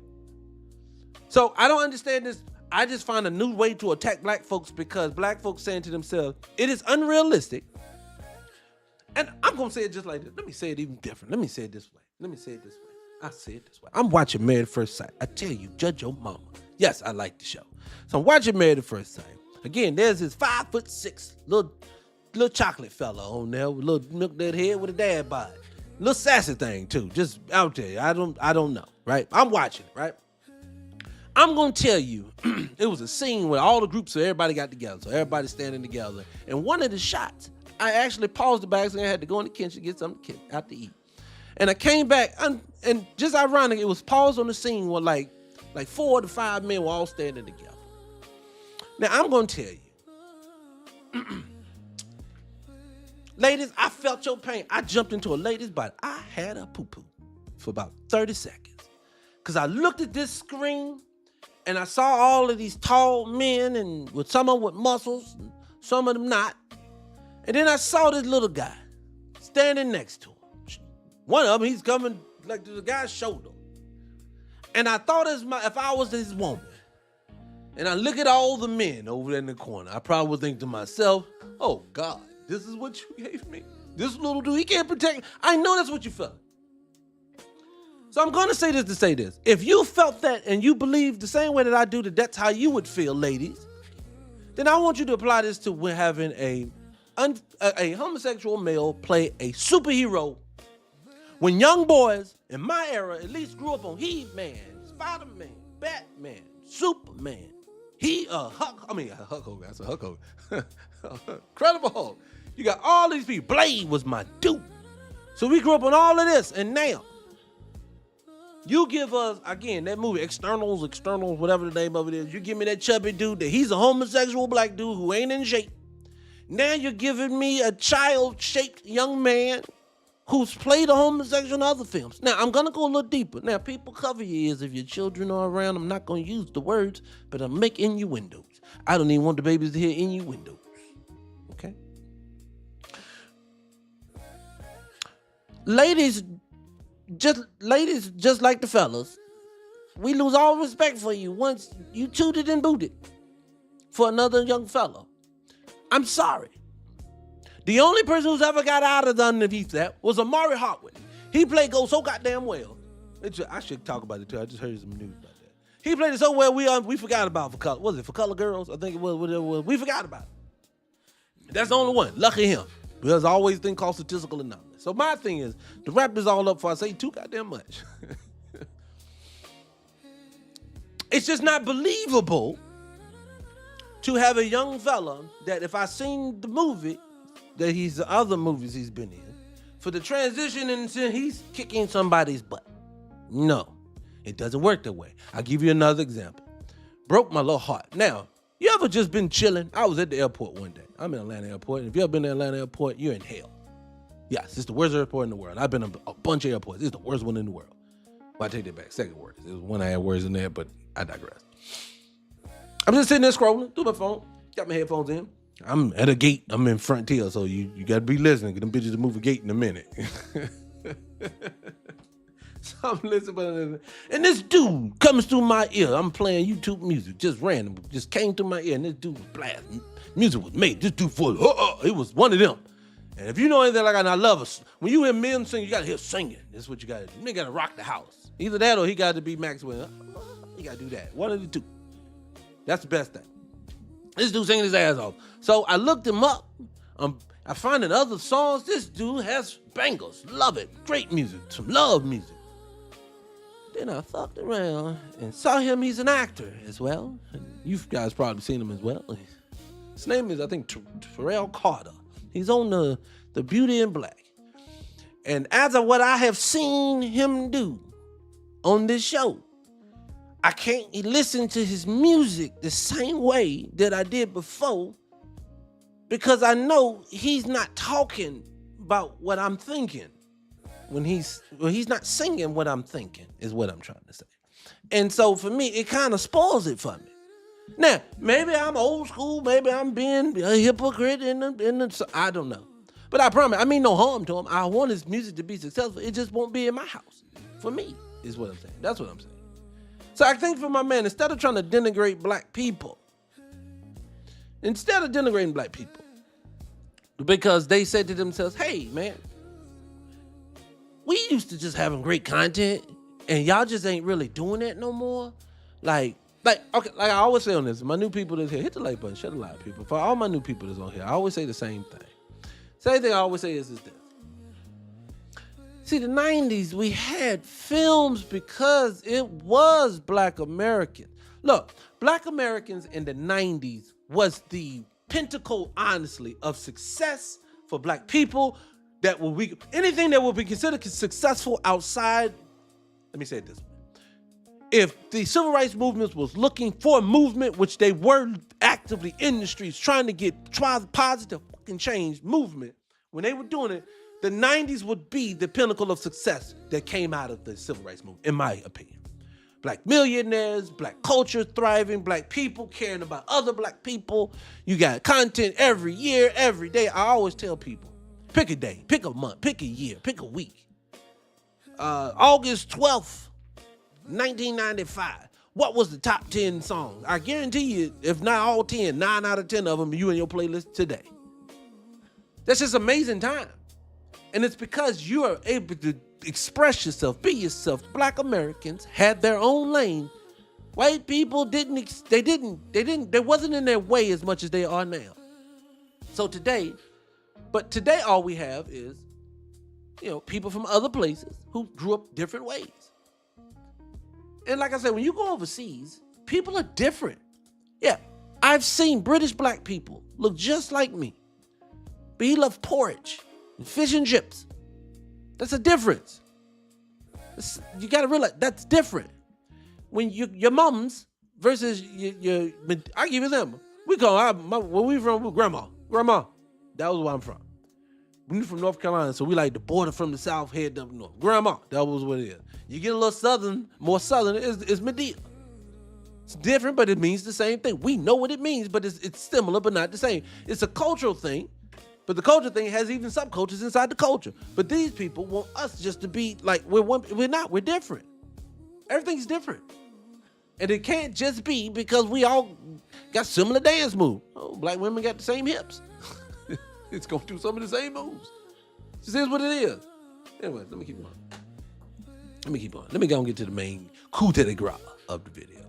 C: So I don't understand this. I just find a new way to attack black folks because black folks saying to themselves, it is unrealistic. And I'm going to say it just like this. Let me say it even different. Let me say it this way. I say it this way. I'm watching Married at First Sight. I tell you, judge your mama. Yes, I like the show. So I'm watching Married at First Sight. Again, there's this 5'6" little chocolate fella on there with a little milk that head with a dad bod. Little sassy thing too. Just out there. I don't know, right? I'm watching it, right? I'm going to tell you, it was a scene where all the groups of everybody got together. So everybody's standing together. And one of the shots, I actually paused the back and I had to go in the kitchen to get something out to eat. And I came back, and just ironic, it was paused on the scene where like 4 to 5 men were all standing together. Now, I'm going to tell you, ladies, I felt your pain. I jumped into a lady's body. I had a poo-poo for about 30 seconds. Because I looked at this screen, and I saw all of these tall men, and with some of them with muscles, and some of them not. And then I saw this little guy standing next to him. One of them, he's coming like to the guy's shoulder. And I thought if I was his woman, and I look at all the men over there in the corner, I probably would think to myself, oh God, this is what you gave me? This little dude, he can't protect me. I know that's what you felt. So I'm going to say this to say this. If you felt that and you believe the same way that I do that that's how you would feel, ladies, then I want you to apply this to when having a homosexual male play a superhero. When young boys in my era at least grew up on He-Man, Spider-Man, Batman, Superman, Hulk Hogan. That's a Hulk Hogan. Incredible Hulk. You got all these people. Blade was my dude. So we grew up on all of this, and now you give us, again, that movie, Externals, whatever the name of it is. You give me that chubby dude that he's a homosexual black dude who ain't in shape. Now you're giving me a child-shaped young man who's played a homosexual in other films. Now, I'm going to go a little deeper. Now, people cover your ears if your children are around. I'm not going to use the words, but I'm making innuendos. I don't even want the babies to hear innuendos. Okay? Ladies, just like the fellas, we lose all respect for you once you tooted and booted for another young fella. I'm sorry. The only person who's ever got out of the underneath that was Amari Hartwood. He played Ghost so goddamn well. I should talk about it too. I just heard some news about that. He played it so well we forgot about For Color. Was it For Color Girls? I think it was. Whatever it was. We forgot about it. That's the only one. Lucky him. There's always a thing called statistical anomaly. So my thing is, to wrap this all up before I say too goddamn much. It's just not believable to have a young fella that if I seen the movie, that he's the other movies he's been in, for the transition into he's kicking somebody's butt. No, it doesn't work that way. I'll give you another example. Broke my little heart. Now, you ever just been chilling? I was at the airport one day. I'm in Atlanta airport, and if you ever been to Atlanta airport, you're in hell. Yes, it's the worst airport in the world. I've been to a bunch of airports. It's the worst one in the world. Well, I take that back. Second worst. There was one I had words in there, but I digress. I'm just sitting there scrolling through my phone. Got my headphones in. I'm at a gate. I'm in Frontier, so you got to be listening, because them bitches will move a gate in a minute. So I'm listening, and this dude comes through my ear. I'm playing YouTube music, just random, just came through my ear, and this dude was blasting. Music was made. This dude it was one of them. And if you know anything like I love us. When you hear men sing, you gotta hear singing. That's what you gotta do. You gotta rock the house. Either that or he got to be Maxwell. You gotta do that. One of the two. That's the best thing. This dude singing his ass off. So I looked him up. I find in other songs, this dude has bangers. Love it. Great music. Some love music. Then I fucked around and saw him. He's an actor as well. And you guys probably seen him as well. His name is, I think, Terrell Carter. He's on the Beauty in Black. And as of what I have seen him do on this show, I can't listen to his music the same way that I did before, because I know he's not talking about what I'm thinking. He's not singing what I'm thinking, is what I'm trying to say. And so for me, it kind of spoils it for me. Now, maybe I'm old school, maybe I'm being a hypocrite I don't know. But I promise, I mean no harm to him. I want his music to be successful. It just won't be in my house. For me, is what I'm saying. That's what I'm saying. So I think for my man, instead of trying to denigrate black people, because they said to themselves, hey, man, we used to just having great content, and y'all just ain't really doing that no more. Like I always say on this, my new people that's here, hit the like button, shut a lot of people. For all my new people that's on here, I always say the same thing. Same thing I always say is this. See, the 90s, we had films because it was Black Americans. Look, Black Americans in the 90s was the pinnacle, honestly, of success for black people. Anything that would be considered successful outside, let me say it this way. If the civil rights movement was looking for a movement, which they were actively in the streets trying to get positive fucking change movement, when they were doing it, the 90s would be the pinnacle of success that came out of the civil rights movement, in my opinion. Black millionaires, black culture thriving, black people caring about other black people. You got content every year, every day. I always tell people, pick a day, pick a month, pick a year, pick a week. August 12th, 1995. What was the top 10 songs? I guarantee you, if not all 10, 9 out of 10 of them are you in your playlist today. That's just amazing time. And it's because you are able to express yourself, be yourself. Black Americans had their own lane. White people they wasn't in their way as much as they are now. So today all we have is, people from other places who grew up different ways. And like I said, when you go overseas, people are different. Yeah, I've seen British black people look just like me, but he loved porridge and fish and chips. That's a difference. You got to realize that's different. When your mums versus your I give you an example. We call where we from, grandma. That was where I'm from. We from North Carolina, so we like the border from the south, head up north. Grandma, that was what it is. You get a little more southern, it's Medea. It's different, but it means the same thing. We know what it means, but it's similar, but not the same. It's a cultural thing, but the culture thing has even subcultures inside the culture. But these people want us just to be like, we're not, we're different. Everything's different. And it can't just be because we all got similar dance moves. Oh, black women got the same hips. It's going to do some of the same moves. This is what it is. Anyway, let me keep on. Let me go and get to the main coup de grace of the video.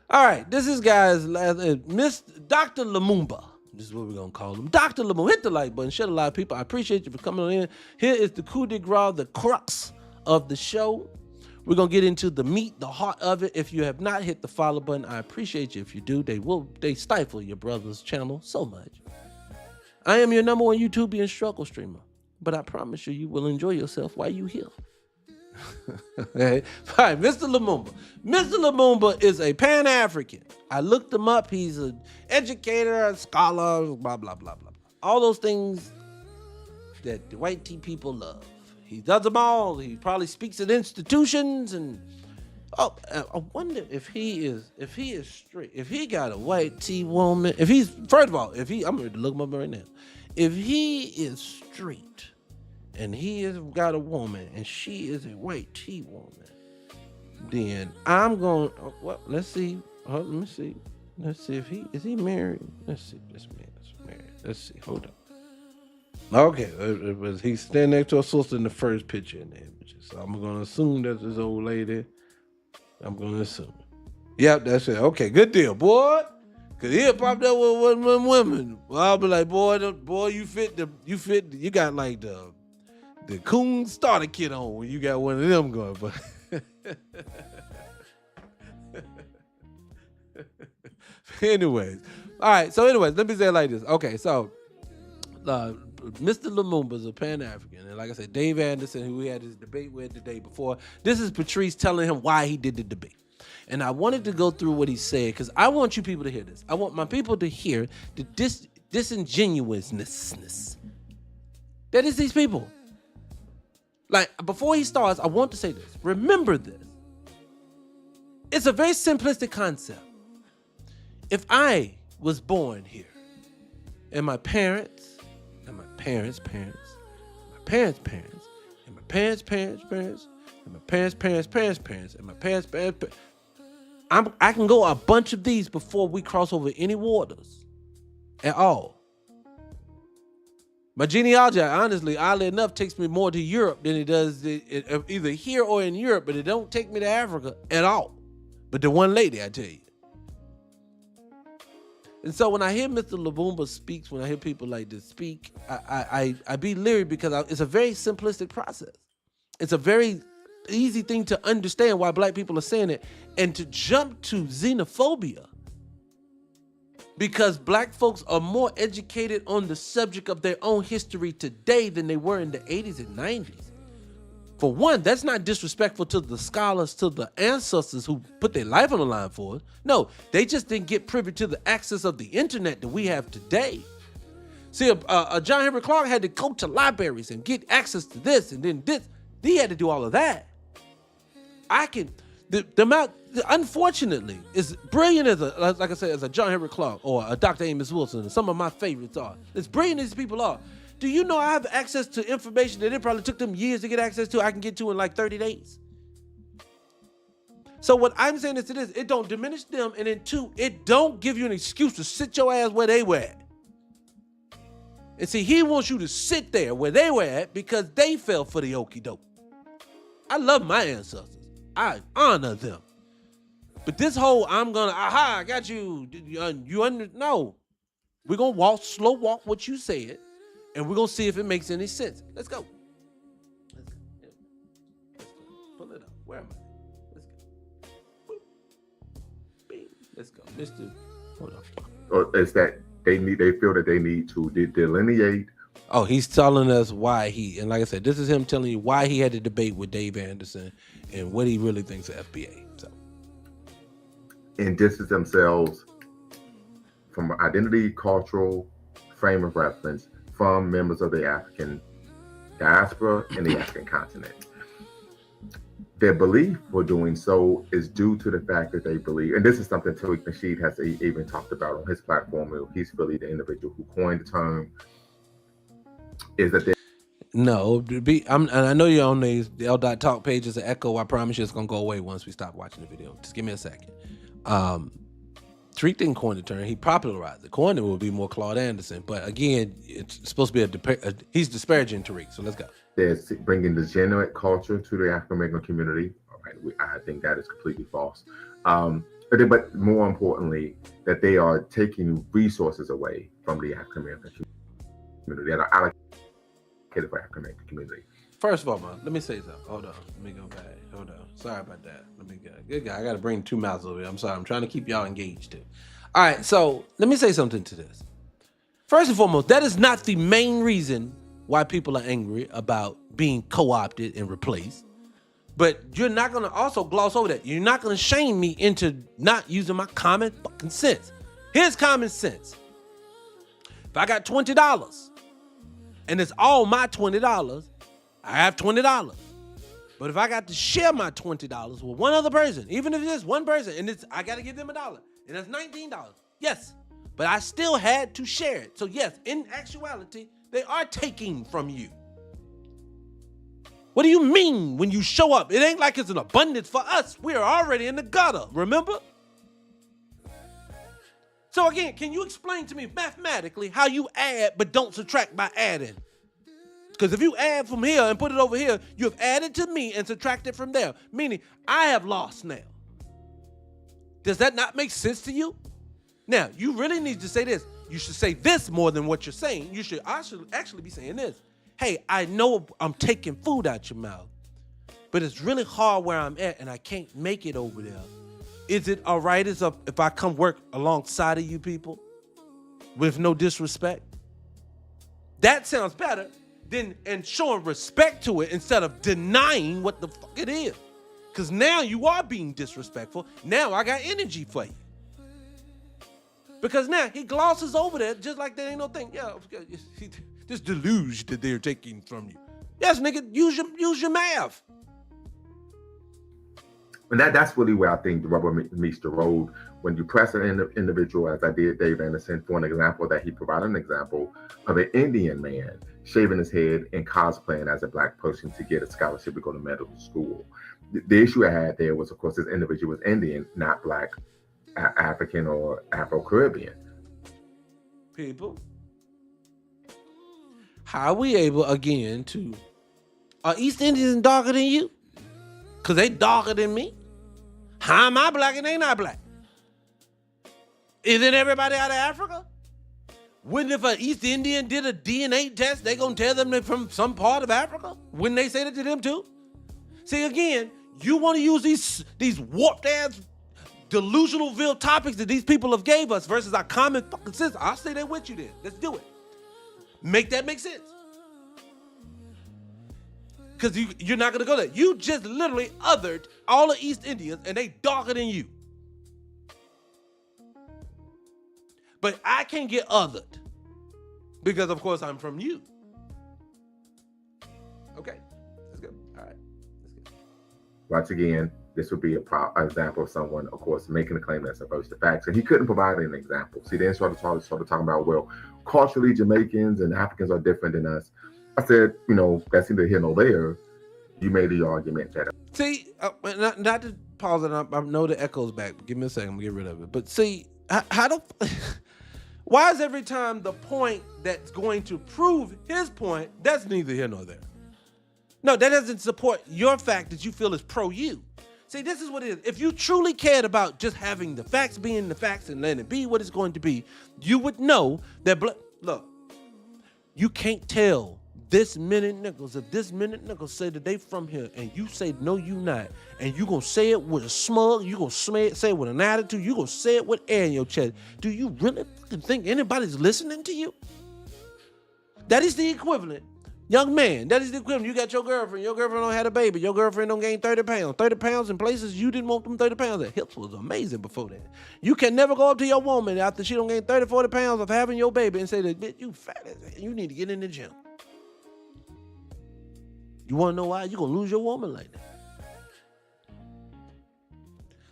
C: All right, this is guys, Miss Dr. Lumumba. This is what we're going to call him. Dr. Lumumba. Hit the like button. Share a lot of people. I appreciate you for coming on in. Here is the coup de grace, the crux of the show. We're going to get into the meat, the heart of it. If you have not hit the follow button, I appreciate you. If you do, they stifle your brother's channel so much. I am your number one YouTuber struggle streamer, but I promise you will enjoy yourself while you here. Right, Mr. Lumumba. Mr. Lumumba is a Pan-African. I looked him up. He's an educator, a scholar, blah, blah, blah, blah, blah. All those things that the white people love. He does them all. He probably speaks at institutions and I wonder if he is straight. If he got a white tea woman, I'm ready to look him up right now. If he is straight and he has got a woman and she is a white tea woman, then I'm going. Let's see. Let me see. Let's see if he married. Let's see. This man's married. Let's see. Hold on. Okay, he's standing next to a sister in the first picture in the images. So I'm gonna assume that's this old lady. I'm gonna assume. Yep, that's it. Okay, good deal, boy. Cause he'll pop up with one women. Well, I'll be like, boy, you got like the coon starter kit on when you got one of them going, but anyways. All right, so let me say it like this. Okay, so Mr. Lumumba is a Pan-African, and like I said, Dave Anderson, who we had this debate with the day before, this is Patrice telling him why he did the debate. And I wanted to go through what he said because I want you people to hear this. I want my people to hear the disingenuousness that is these people. Like, before he starts, I want to say this. Remember this. It's a very simplistic concept. If I was born here, and my parents, and my parents' parents, my parents' parents, and my parents' parents' parents, and my parents' parents' parents' parents, and my parents' parents' parents, I can go a bunch of these before we cross over any waters at all. My genealogy, honestly, oddly enough, takes me more to Europe than it does either here or in Europe, but it don't take me to Africa at all. But the one lady, I tell you. And so when I hear Mr. Lumumba speaks, when I hear people like this speak, I be leery because it's a very simplistic process. It's a very easy thing to understand why black people are saying it, and to jump to xenophobia because black folks are more educated on the subject of their own history today than they were in the 80s and 90s. For one, that's not disrespectful to the scholars, to the ancestors who put their life on the line for us. No, they just didn't get privy to the access of the internet that we have today. See, John Henry Clark had to go to libraries and get access to this and then this. He had to do all of that. Unfortunately, as brilliant as like I said, as a John Henry Clark or a Dr. Amos Wilson, and some of my favorites are, as brilliant as these people are, do you know I have access to information that it probably took them years to get access to, I can get to in like 30 days? So what I'm saying is to this, it don't diminish them, and then two, it don't give you an excuse to sit your ass where they were at. And see, he wants you to sit there where they were at because they fell for the okie doke. I love my ancestors. I honor them. But this whole I got you, no. We're going to slow walk what you said, and we're going to see if it makes any sense. Let's go. Pull it up. Where am I? Let's go. Mr. Hold on.
H: Is that they feel that they need to delineate.
C: Oh, he's telling us why and like I said, this is him telling you why he had to debate with Dave Anderson and what he really thinks of FBA. So,
H: and distance themselves from identity, cultural frame of reference from members of the African diaspora and the African continent. Their belief for doing so is due to the fact that they believe, and this is something Tariq Nasheed has even talked about on his platform. He's really the individual who coined the term. Is that
C: and I know you're on the L.Talk page as an echo. I promise you it's going to go away once we stop watching the video. Just give me a second. Tariq didn't coin the term. He popularized it. Coined it would be more Claude Anderson. But again, it's supposed to be he's disparaging Tariq. So let's go.
H: They're bringing degenerate culture to the African American community. All right, I think that is completely false. But more importantly, that they are taking resources away from the African American community that are allocated for African American community.
C: First of all, man, let me say something. Hold on. Let me go back. Hold on. Sorry about that. Let me go. Good guy. I got to bring two mouths over here. I'm sorry. I'm trying to keep y'all engaged too. All right. So let me say something to this. First and foremost, that is not the main reason why people are angry about being co-opted and replaced. But you're not going to also gloss over that. You're not going to shame me into not using my common fucking sense. Here's common sense. If I got $20 and it's all my $20, I have $20. But if I got to share my $20 with one other person, even if it's one person, and I got to give them $1, and that's $19. Yes, but I still had to share it. So yes, in actuality, they are taking from you. What do you mean when you show up? It ain't like it's an abundance for us. We are already in the gutter, remember? So again, can you explain to me mathematically how you add but don't subtract by adding? Because if you add from here and put it over here, you have added to me and subtracted from there, meaning I have lost now. Does that not make sense to you? Now, you really need to say this. You should say this more than what you're saying. I should actually be saying this. Hey, I know I'm taking food out your mouth, but it's really hard where I'm at and I can't make it over there. Is it all right if I come work alongside of you people with no disrespect? That sounds better than and showing respect to it instead of denying what the fuck it is. Because now you are being disrespectful. Now I got energy for you. Because now he glosses over that just like there ain't no thing. Yeah, this deluge that they're taking from you. Yes, nigga, use your math.
H: And that's really where I think the rubber meets the road. When you press an individual, as I did Dave Anderson, for an example that he provided an example of an Indian man shaving his head and cosplaying as a black person to get a scholarship to go to medical school. The issue I had there was, of course, this individual was Indian, not black, African, or Afro-Caribbean.
C: People, how are we able, again, are East Indians darker than you? Because they darker than me. How am I black and they not black? Isn't everybody out of Africa? Wouldn't if an East Indian did a DNA test, they gonna tell them they're from some part of Africa? Wouldn't they say that to them too? See, again, you want to use these warped ass delusional topics that these people have gave us versus our common fucking sense. I'll stay there with you then. Let's do it. Make that make sense. Because you're not going to go there. You just literally othered all the East Indians and they darker than you. But I can't get othered because, of course, I'm from you. Okay, let's go. All right, let's go.
H: Once again, this would be an example of someone, of course, making a claim that's opposed to facts. And he couldn't provide an example. See, then started talking about, well, culturally, Jamaicans and Africans are different than us. I said, that's neither here nor there. You made the argument that.
C: See, not to pause it. I know the echo's back. But give me a second. I'm going to get rid of it. But see, why is every time the point that's going to prove his point, that's neither here nor there? No, that doesn't support your fact that you feel is pro-you. See, this is what it is. If you truly cared about just having the facts being the facts and letting it be what it's going to be, you would know that, look, you can't tell this minute nickels, if this minute nickels say that they from here and you say no you not, and you gonna say it with a smug, you gonna say it with an attitude, you gonna say it with air in your chest, do you really fucking think anybody's listening to you? That is the equivalent. Young man, that is the equivalent. You got your girlfriend don't have a baby, your girlfriend don't gain 30 pounds. 30 pounds in places you didn't want them 30 pounds. That hips was amazing before that. You can never go up to your woman after she don't gain 30, 40 pounds of having your baby and say that, bitch, you fat as hell. You need to get in the gym. You want to know why? You're going to lose your woman like that.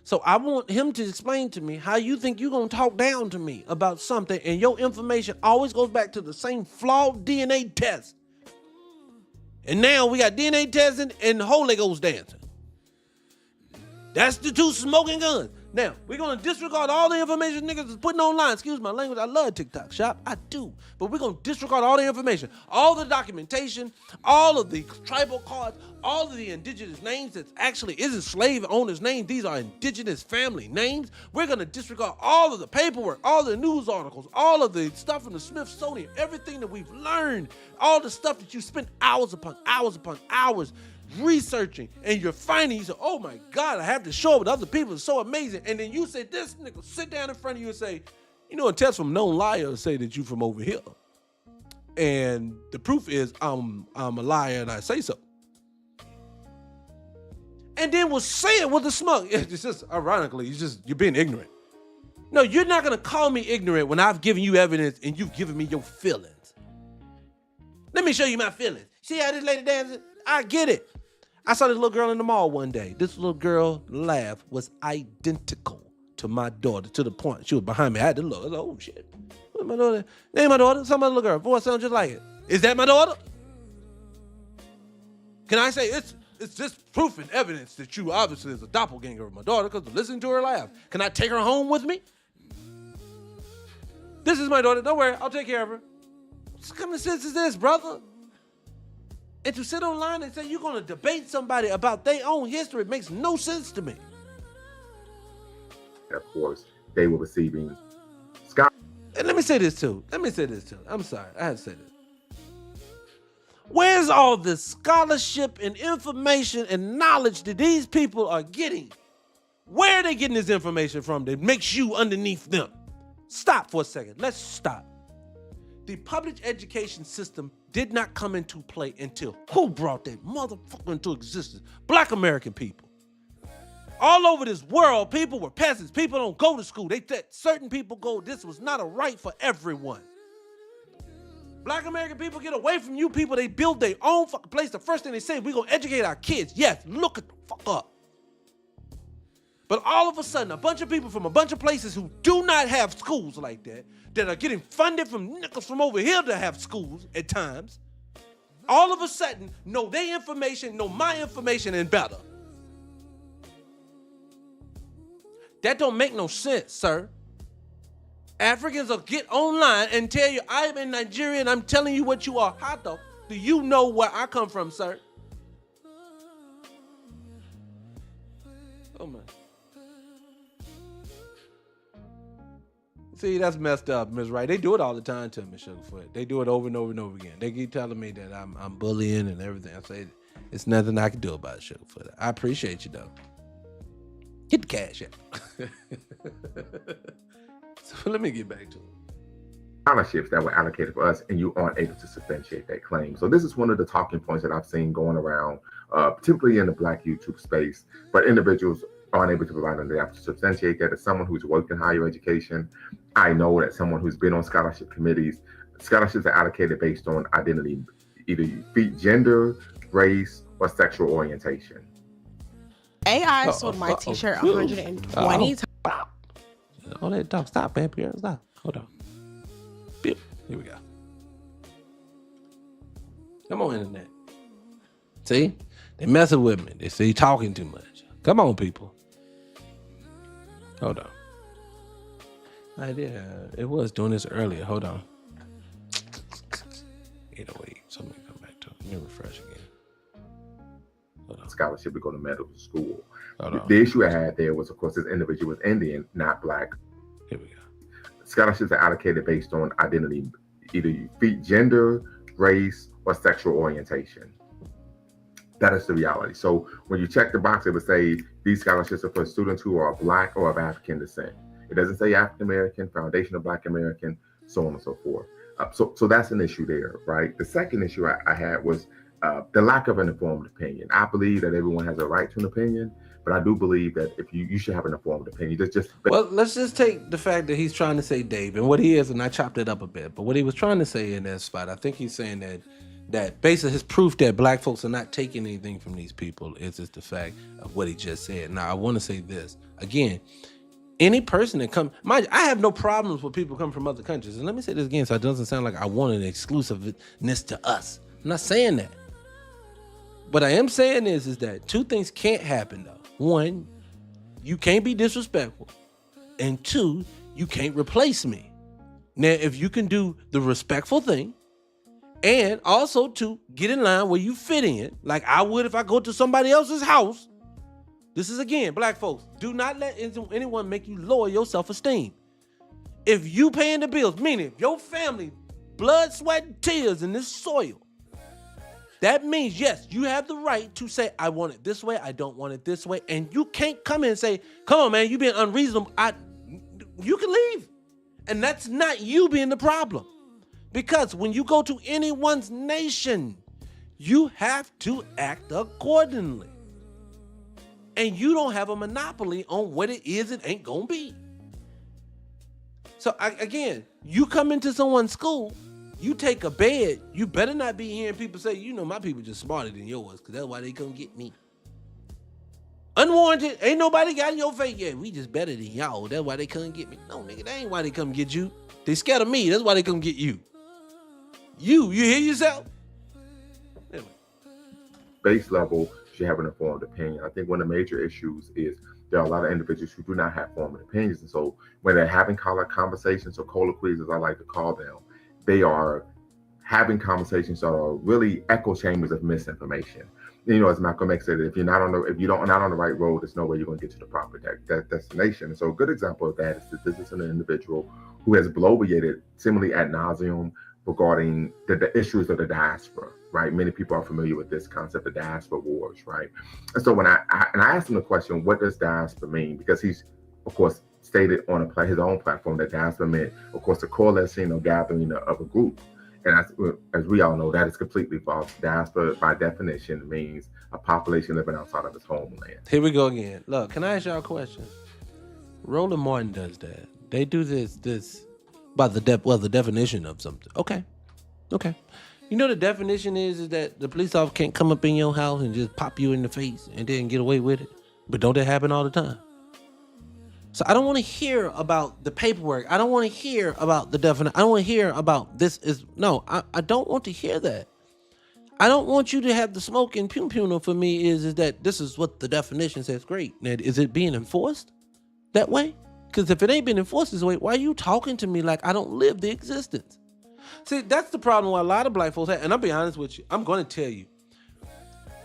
C: So I want him to explain to me how you think you're going to talk down to me about something and your information always goes back to the same flawed DNA test. And now we got DNA testing and the Holy Ghost dancing. That's the two smoking guns. Now, we're going to disregard all the information niggas is putting online. Excuse my language. I love TikTok shop. I do. But we're going to disregard all the information, all the documentation, all of the tribal cards, all of the indigenous names that actually isn't slave owners' names. These are indigenous family names. We're going to disregard all of the paperwork, all the news articles, all of the stuff from the Smithsonian, everything that we've learned, all the stuff that you spent hours upon hours researching, and you're finding, you say, oh my God, I have to show it with other people. It's so amazing. And then you say, this nigga sit down in front of you and say, a test from known liars say that you from over here. And the proof is I'm a liar and I say so. And then we'll say it with a smug. It's just, ironically, you're being ignorant. No, you're not going to call me ignorant when I've given you evidence and you've given me your feelings. Let me show you my feelings. See how this lady dancing? I get it. I saw this little girl in the mall one day. This little girl laugh was identical to my daughter, to the point she was behind me. I had to look. I was like, oh shit. What's my daughter? Name my daughter. Some other little girl. Voice sounds just like it. Is that my daughter? Can I say it's just proof and evidence that you obviously is a doppelganger of my daughter because of listening to her laugh. Can I take her home with me? This is my daughter. Don't worry. I'll take care of her. What kind of sense is this, brother? And to sit online and say you're going to debate somebody about their own history makes no sense to me.
H: Of course, they were receiving
C: And let me say this too. I'm sorry. I had to say this. Where's all the scholarship and information and knowledge that these people are getting? Where are they getting this information from that makes you underneath them? Stop for a second. Let's stop. The public education system did not come into play until who brought that motherfucker into existence? Black American people. All over this world, people were peasants. People don't go to school. They said certain people go. This was not a right for everyone. Black American people get away from you people. They build their own fucking place. The first thing they say, we're going to educate our kids. Yes, look at the fuck up. But all of a sudden, a bunch of people from a bunch of places who do not have schools like that are getting funded from nickels from over here to have schools at times, all of a sudden know their information, know my information, and better. That don't make no sense, sir. Africans will get online and tell you, I'm in Nigeria and I'm telling you what you are. How the do you know where I come from, sir? Oh, man. See, that's messed up, Ms. Wright. They do it all the time to me, Sugarfoot. They do it over and over and over again. They keep telling me that I'm bullying and everything. I say, it's nothing I can do about it, Sugarfoot. I appreciate you, though. Get the cash out. So let me get back to it.
H: Scholarships that were allocated for us, and you aren't able to substantiate that claim. So this is one of the talking points that I've seen going around, particularly in the Black YouTube space, but individuals aren't able to provide them. They have to substantiate that. As someone who's worked in higher education, I know that someone who's been on scholarship committees, scholarships are allocated based on identity, either you fit gender, race, or sexual orientation.
I: AI sold my t-shirt 120 times.
C: Oh, that dog, stop, baby girl, stop. Hold on. Here we go. Come on, internet. See? They messing with me. They say you talking too much. Come on, people. Hold on. I did. It was doing this earlier. Hold on. 808. Somebody come back to it. Let me refresh again.
H: Scholarship to go to medical school. The issue I had there was, of course, this individual was Indian, not Black.
C: Here we go.
H: Scholarships are allocated based on identity, either you fit gender, race, or sexual orientation. That is the reality. So when you check the box, it would say these scholarships are for students who are Black or of African descent. It doesn't say African American, Foundation of Black American, so on and so forth. So that's an issue there, right? The second issue I had was the lack of an informed opinion. I believe that everyone has a right to an opinion, but I do believe that if you should have an informed opinion.
C: Well, let's just take the fact that he's trying to say Dave, and what he is, and I chopped it up a bit, but what he was trying to say in that spot, I think he's saying that basically his proof that Black folks are not taking anything from these people is just the fact of what he just said. Now, I want to say this again. Any person that comes, mind you, I have no problems with people coming from other countries. And let me say this again so it doesn't sound like I want an exclusiveness to us. I'm not saying that. What I am saying is that two things can't happen, though. One, you can't be disrespectful. And two, you can't replace me. Now, if you can do the respectful thing, and also to get in line where you fit in, like I would if I go to somebody else's house. This is, again, Black folks, do not let anyone make you lower your self-esteem. If you paying the bills, meaning if your family, blood, sweat, and tears in this soil, that means, yes, you have the right to say, I want it this way, I don't want it this way, and you can't come in and say, come on, man, you being unreasonable. You can leave. And that's not you being the problem. Because when you go to anyone's nation, you have to act accordingly. And you don't have a monopoly on what it is it ain't gonna be. So again, you come into someone's school, You take a bed, you better not be hearing people say, you know, my people just smarter than yours, because that's why they come get me. Unwarranted, ain't nobody got in your face yet. We just better than y'all. That's why they couldn't get me. No, nigga, that ain't why they come get you. They scared of me. That's why they come get you. You hear yourself? Anyway.
H: Base level, should have an informed opinion. I think one of the major issues is there are a lot of individuals who do not have formed opinions. And so when they're having conversations or colloquies, as I like to call them, they are having conversations that are really echo chambers of misinformation. You know, as Malcolm X said, if you're not on the right road, there's no way you're going to get to the proper destination. And so a good example of that is that this is an individual who has bloviated similarly ad nauseum regarding the issues of the diaspora, right? Many people are familiar with this concept of diaspora wars, right? And so when I asked him the question, what does diaspora mean? Because he's, of course, stated on his own platform that diaspora meant, of course, the coalescing or gathering of a group. And as we all know, that is completely false. Diaspora, by definition, means a population living outside of its homeland.
C: Here we go again. Look, can I ask y'all a question? Roland Martin does that. They do this by the definition of something. Okay. You know the definition is that the police officer can't come up in your house and just pop you in the face and then get away with it. But don't that happen all the time? So I don't want to hear about the paperwork. I don't want to hear about the definition. I don't want to hear about this I don't want to hear that. I don't want you to have the smoke and pum for me is that this is what the definition says. Great. Now, is it being enforced that way? Because if it ain't been enforced this way, why are you talking to me like I don't live the existence? See, that's the problem with a lot of black folks have. And I'll be honest with you. I'm going to tell you,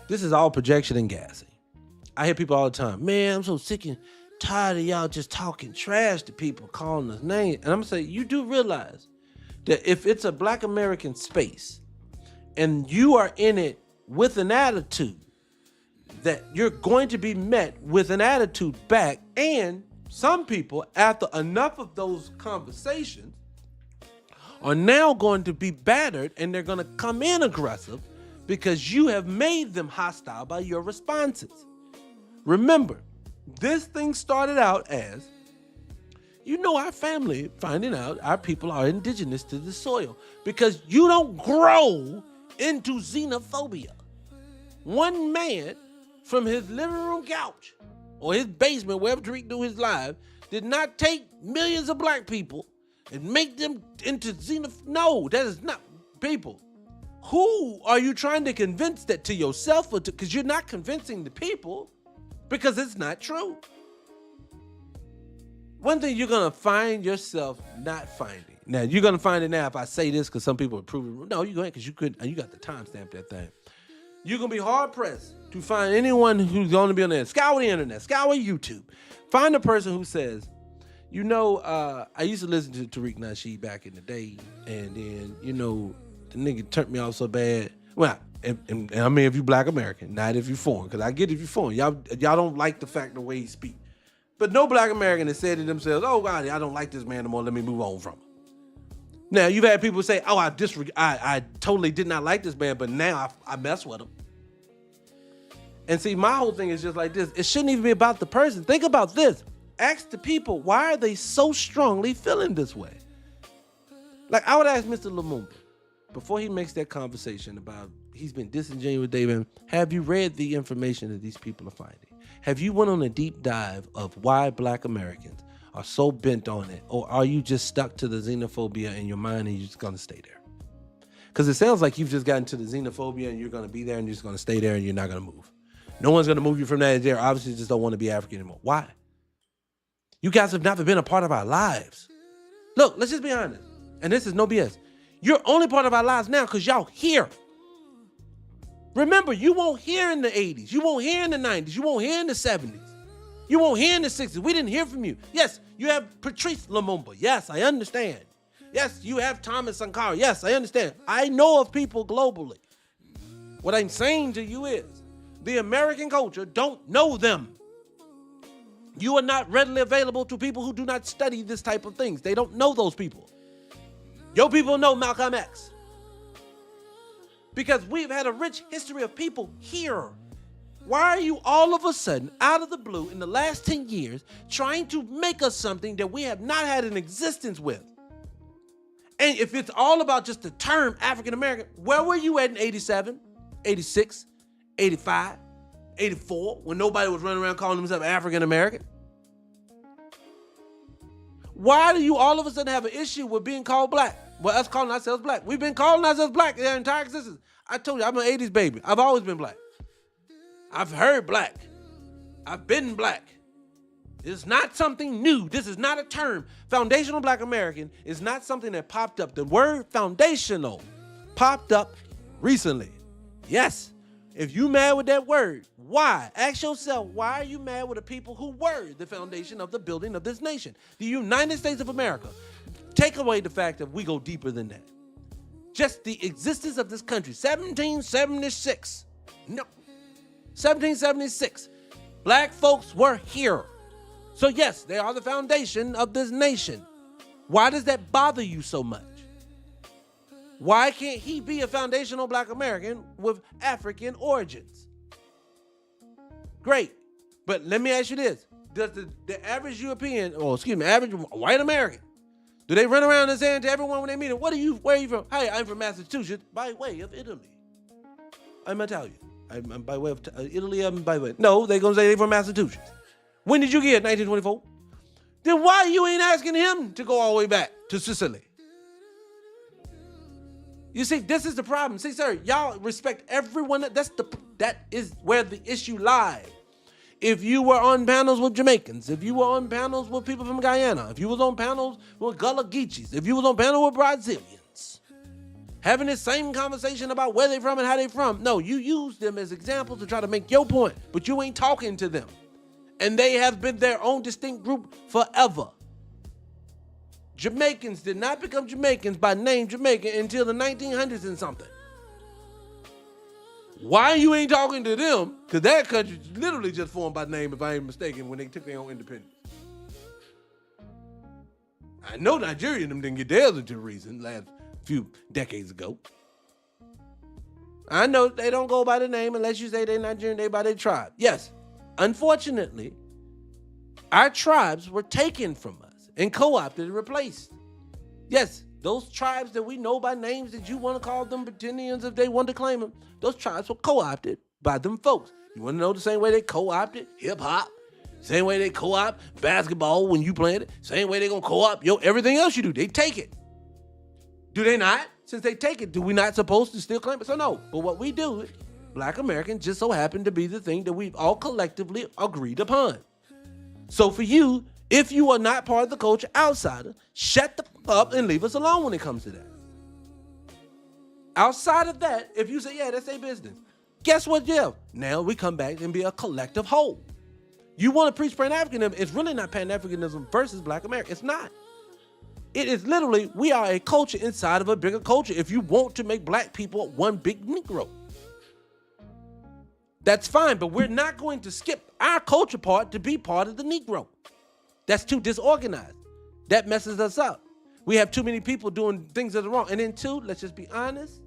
C: this is all projection and gassing. I hear people all the time, man, I'm so sick and tired of y'all just talking trash to people, calling us names. And I'm going to say, you do realize that if it's a Black American space and you are in it with an attitude, that you're going to be met with an attitude back. And some people, after enough of those conversations, are now going to be battered and they're going to come in aggressive because you have made them hostile by your responses. Remember, this thing started out as, our family finding out our people are indigenous to the soil because you don't grow into xenophobia. One man from his living room couch or his basement, wherever Tariq do his live, did not take millions of black people and make them into xenophobe. No, that is not people. Who are you trying to convince that to yourself or to? Because you're not convincing the people because it's not true. One thing you're going to find yourself not finding. Now, you're going to find it now if I say this because some people are proving. No, you go ahead because you got the timestamp that thing. You're going to be hard-pressed to find anyone who's going to be on there. Scour the internet. Scour YouTube. Find a person who says, I used to listen to Tariq Nasheed back in the day, and then, the nigga turned me off so bad. Well, and I mean if you Black American, not if you foreign, because I get if you foreign. Y'all don't like the fact the way he speak. But no Black American has said to themselves, oh, God, I don't like this man no more. Let me move on from him. Now, you've had people say, oh, I totally did not like this man, but now I mess with him. And see, my whole thing is just like this. It shouldn't even be about the person. Think about this. Ask the people, why are they so strongly feeling this way? Like, I would ask Mr. Lumumba, before he makes that conversation about he's been disingenuous with David, have you read the information that these people are finding? Have you went on a deep dive of why Black Americans are so bent on it? Or are you just stuck to the xenophobia in your mind and you're just going to stay there? Because it sounds like you've just gotten to the xenophobia and you're going to be there and you're just going to stay there and you're not going to move. No one's going to move you from that. They obviously just don't want to be African anymore. Why? You guys have never been a part of our lives. Look, let's just be honest. And this is no BS. You're only part of our lives now because y'all here. Remember, you won't hear in the 80s. You won't hear in the 90s. You won't hear in the 70s. You won't hear in the 60s. We didn't hear from you. Yes, you have Patrice Lumumba. Yes, I understand. Yes, you have Thomas Sankara. Yes, I understand. I know of people globally. What I'm saying to you is the American culture don't know them. You are not readily available to people who do not study this type of things. They don't know those people. Your people know Malcolm X. Because we've had a rich history of people here. Why are you all of a sudden, out of the blue, in the last 10 years, trying to make us something that we have not had an existence with? And if it's all about just the term African American, where were you at in 87, 86, 85, 84, when nobody was running around calling themselves African American? Why do you all of a sudden have an issue with being called black? Well, us calling ourselves black. We've been calling ourselves black their entire existence. I told you, I'm an 80s baby. I've always been black. I've heard black. I've been black. It's not something new. This is not a term. Foundational Black American is not something that popped up. The word foundational popped up recently. Yes. If you mad with that word, why? Ask yourself, why are you mad with the people who were the foundation of the building of this nation? The United States of America. Take away the fact that we go deeper than that. Just the existence of this country. 1776. No. 1776. Black folks were here. So yes, they are the foundation of this nation. Why does that bother you so much? Why can't he be a foundational Black American with African origins? Great. But let me ask you this. Does the average European, average white American, do they run around and saying to everyone when they meet him, where are you from? Hey, I'm from Massachusetts by way of Italy. I'm Italian. I'm by way of Italy. No, they're going to say they're from Massachusetts. When did you get 1924? Then why you ain't asking him to go all the way back to Sicily? You see, this is the problem. See, sir, y'all respect everyone. That is where the issue lies. If you were on panels with Jamaicans, if you were on panels with people from Guyana, if you was on panels with Gullah Geechees, if you was on panel with Brazilians, having the same conversation about where they from and how they from. No, you use them as examples to try to make your point, but you ain't talking to them. And they have been their own distinct group forever. Jamaicans did not become Jamaicans by name Jamaican until the 1900s and something. Why you ain't talking to them? Because that country literally just formed by name, if I ain't mistaken, when they took their own independence. I know Nigeria and them didn't get theirs until recent, last few decades ago. I know they don't go by the name unless you say they're Nigerian, they by their tribe. Yes. Unfortunately, our tribes were taken from us and co-opted and replaced. Yes, those tribes that we know by names that you want to call them Britannians if they want to claim them, those tribes were co-opted by them folks. You want to know the same way they co-opted hip-hop? Same way they co-opt basketball when you playing it? Same way they going to co-opt everything else you do. They take it. Do they not? Since they take it, do we not supposed to still claim it? So no, but what we do, Black Americans just so happen to be the thing that we've all collectively agreed upon. So for you, if you are not part of the culture, outsider, shut the fuck up and leave us alone when it comes to that. Outside of that, if you say, yeah, that's their business, guess what, Jeff? Now we come back and be a collective whole. You want to preach Pan-Africanism, it's really not Pan-Africanism versus Black America. It's not. It is literally, we are a culture inside of a bigger culture if you want to make black people one big Negro. That's fine, but we're not going to skip our culture part to be part of the Negro. That's too disorganized. That messes us up. We have too many people doing things that are wrong. And then two, let's just be honest.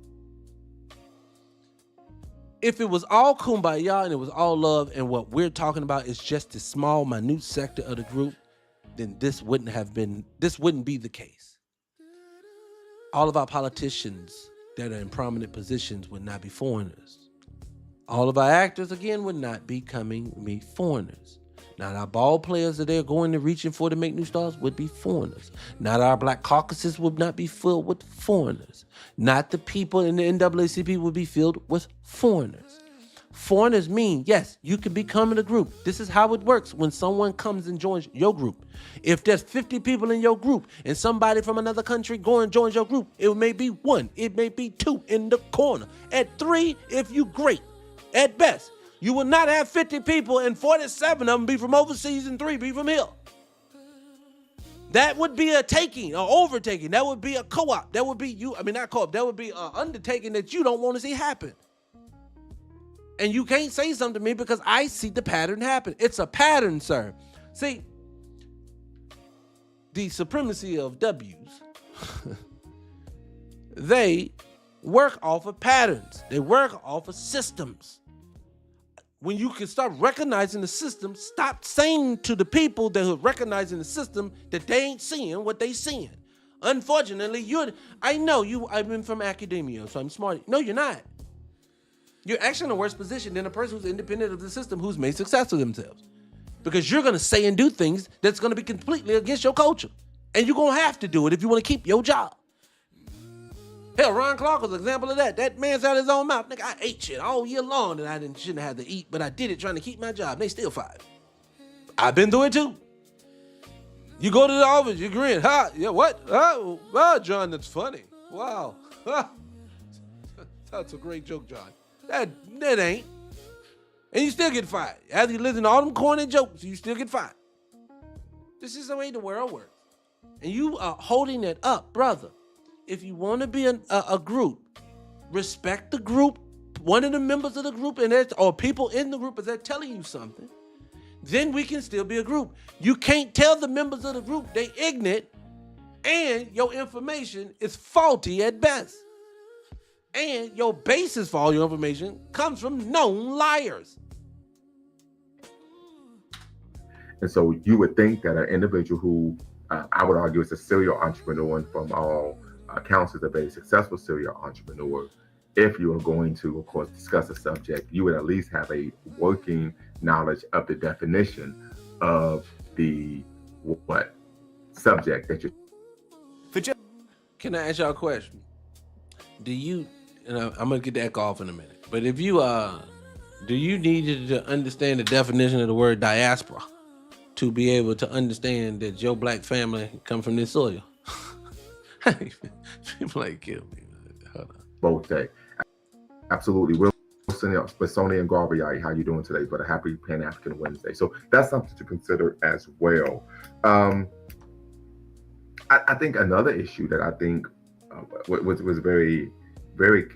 C: If it was all kumbaya and it was all love and what we're talking about is just a small, minute sector of the group, then this wouldn't be the case. All of our politicians that are in prominent positions would not be foreigners. All of our actors, again, would not be foreigners. Not our ball players that they're going to reaching for to make new stars would be foreigners. Not our black caucuses would not be filled with foreigners. Not the people in the NAACP would be filled with foreigners. Foreigners mean, yes, you can become in a group. This is how it works when someone comes and joins your group. If there's 50 people in your group and somebody from another country joins your group, it may be 1, it may be 2 in the corner. At 3, if you great. At best, you will not have 50 people and 47 of them be from overseas and 3 be from here. That would be a taking, or overtaking. That would be a co-op. That would be not co-op. That would be an undertaking that you don't want to see happen. And you can't say something to me because I see the pattern happen. It's a pattern, sir. See, the supremacy of W's, they work off of patterns. They work off of systems. When you can start recognizing the system, stop saying to the people that are recognizing the system that they ain't seeing what they seeing. Unfortunately, I've been from academia, so I'm smart. No, you're not. You're actually in a worse position than a person who's independent of the system who's made success of themselves. Because you're going to say and do things that's going to be completely against your culture. And you're going to have to do it if you want to keep your job. Hell, Ron Clark was an example of that. That man's out his own mouth. Nigga, I ate shit all year long that shouldn't have to eat, but I did it trying to keep my job. They still fired. I've been through it too. You go to the office, you grin. Ha, yeah, what? Oh, wow, John, that's funny. Wow. That's a great joke, John. That ain't. And you still get fired. After you listen to all them corny jokes, you still get fired. This is the way the world works. And you are holding it up, brother. If you want to be a group, respect the group, one of the members of the group, or people in the group, if they're telling you something, then we can still be a group. You can't tell the members of the group they ignorant and your information is faulty at best. And your basis for all your information comes from known liars.
H: And so you would think that an individual who I would argue is a serial entrepreneur, and from all accounts is a very successful serial entrepreneur, if you are going to, of course, discuss a subject, you would at least have a working knowledge of the definition of the subject that you're.
C: Can I ask y'all a question? Do you, and I'm gonna get that echo off in a minute, but if you do you need to understand the definition of the word diaspora to be able to understand that your black family come from this soil? People like kill me. Hold on.
H: Both day. Absolutely. Wilson and Garvey, how you doing today? But a happy Pan-African Wednesday. So that's something to consider as well. I think another issue that I think was very, very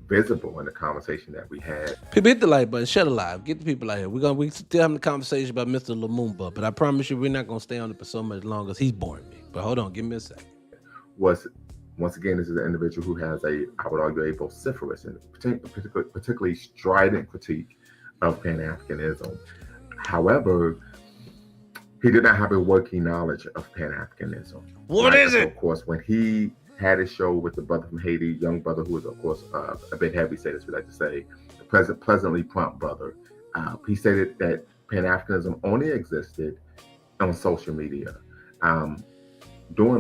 H: visible in the conversation that we had.
C: People, hit the like button, shut alive, get the people out here. We still having a conversation about Mr. Lumumba, but I promise you we're not gonna stay on it for so much longer. He's boring me. But hold on, give me a second.
H: Was once again, this is an individual who has I would argue, a vociferous and particularly strident critique of Pan-Africanism. However, he did not have a working knowledge of Pan-Africanism.
C: What is it?
H: Of course, when he had a show with the brother from Haiti, young brother who was, of course, a bit heavy set, as we like to say, the pleasantly prompt brother, he stated that Pan-Africanism only existed on social media. On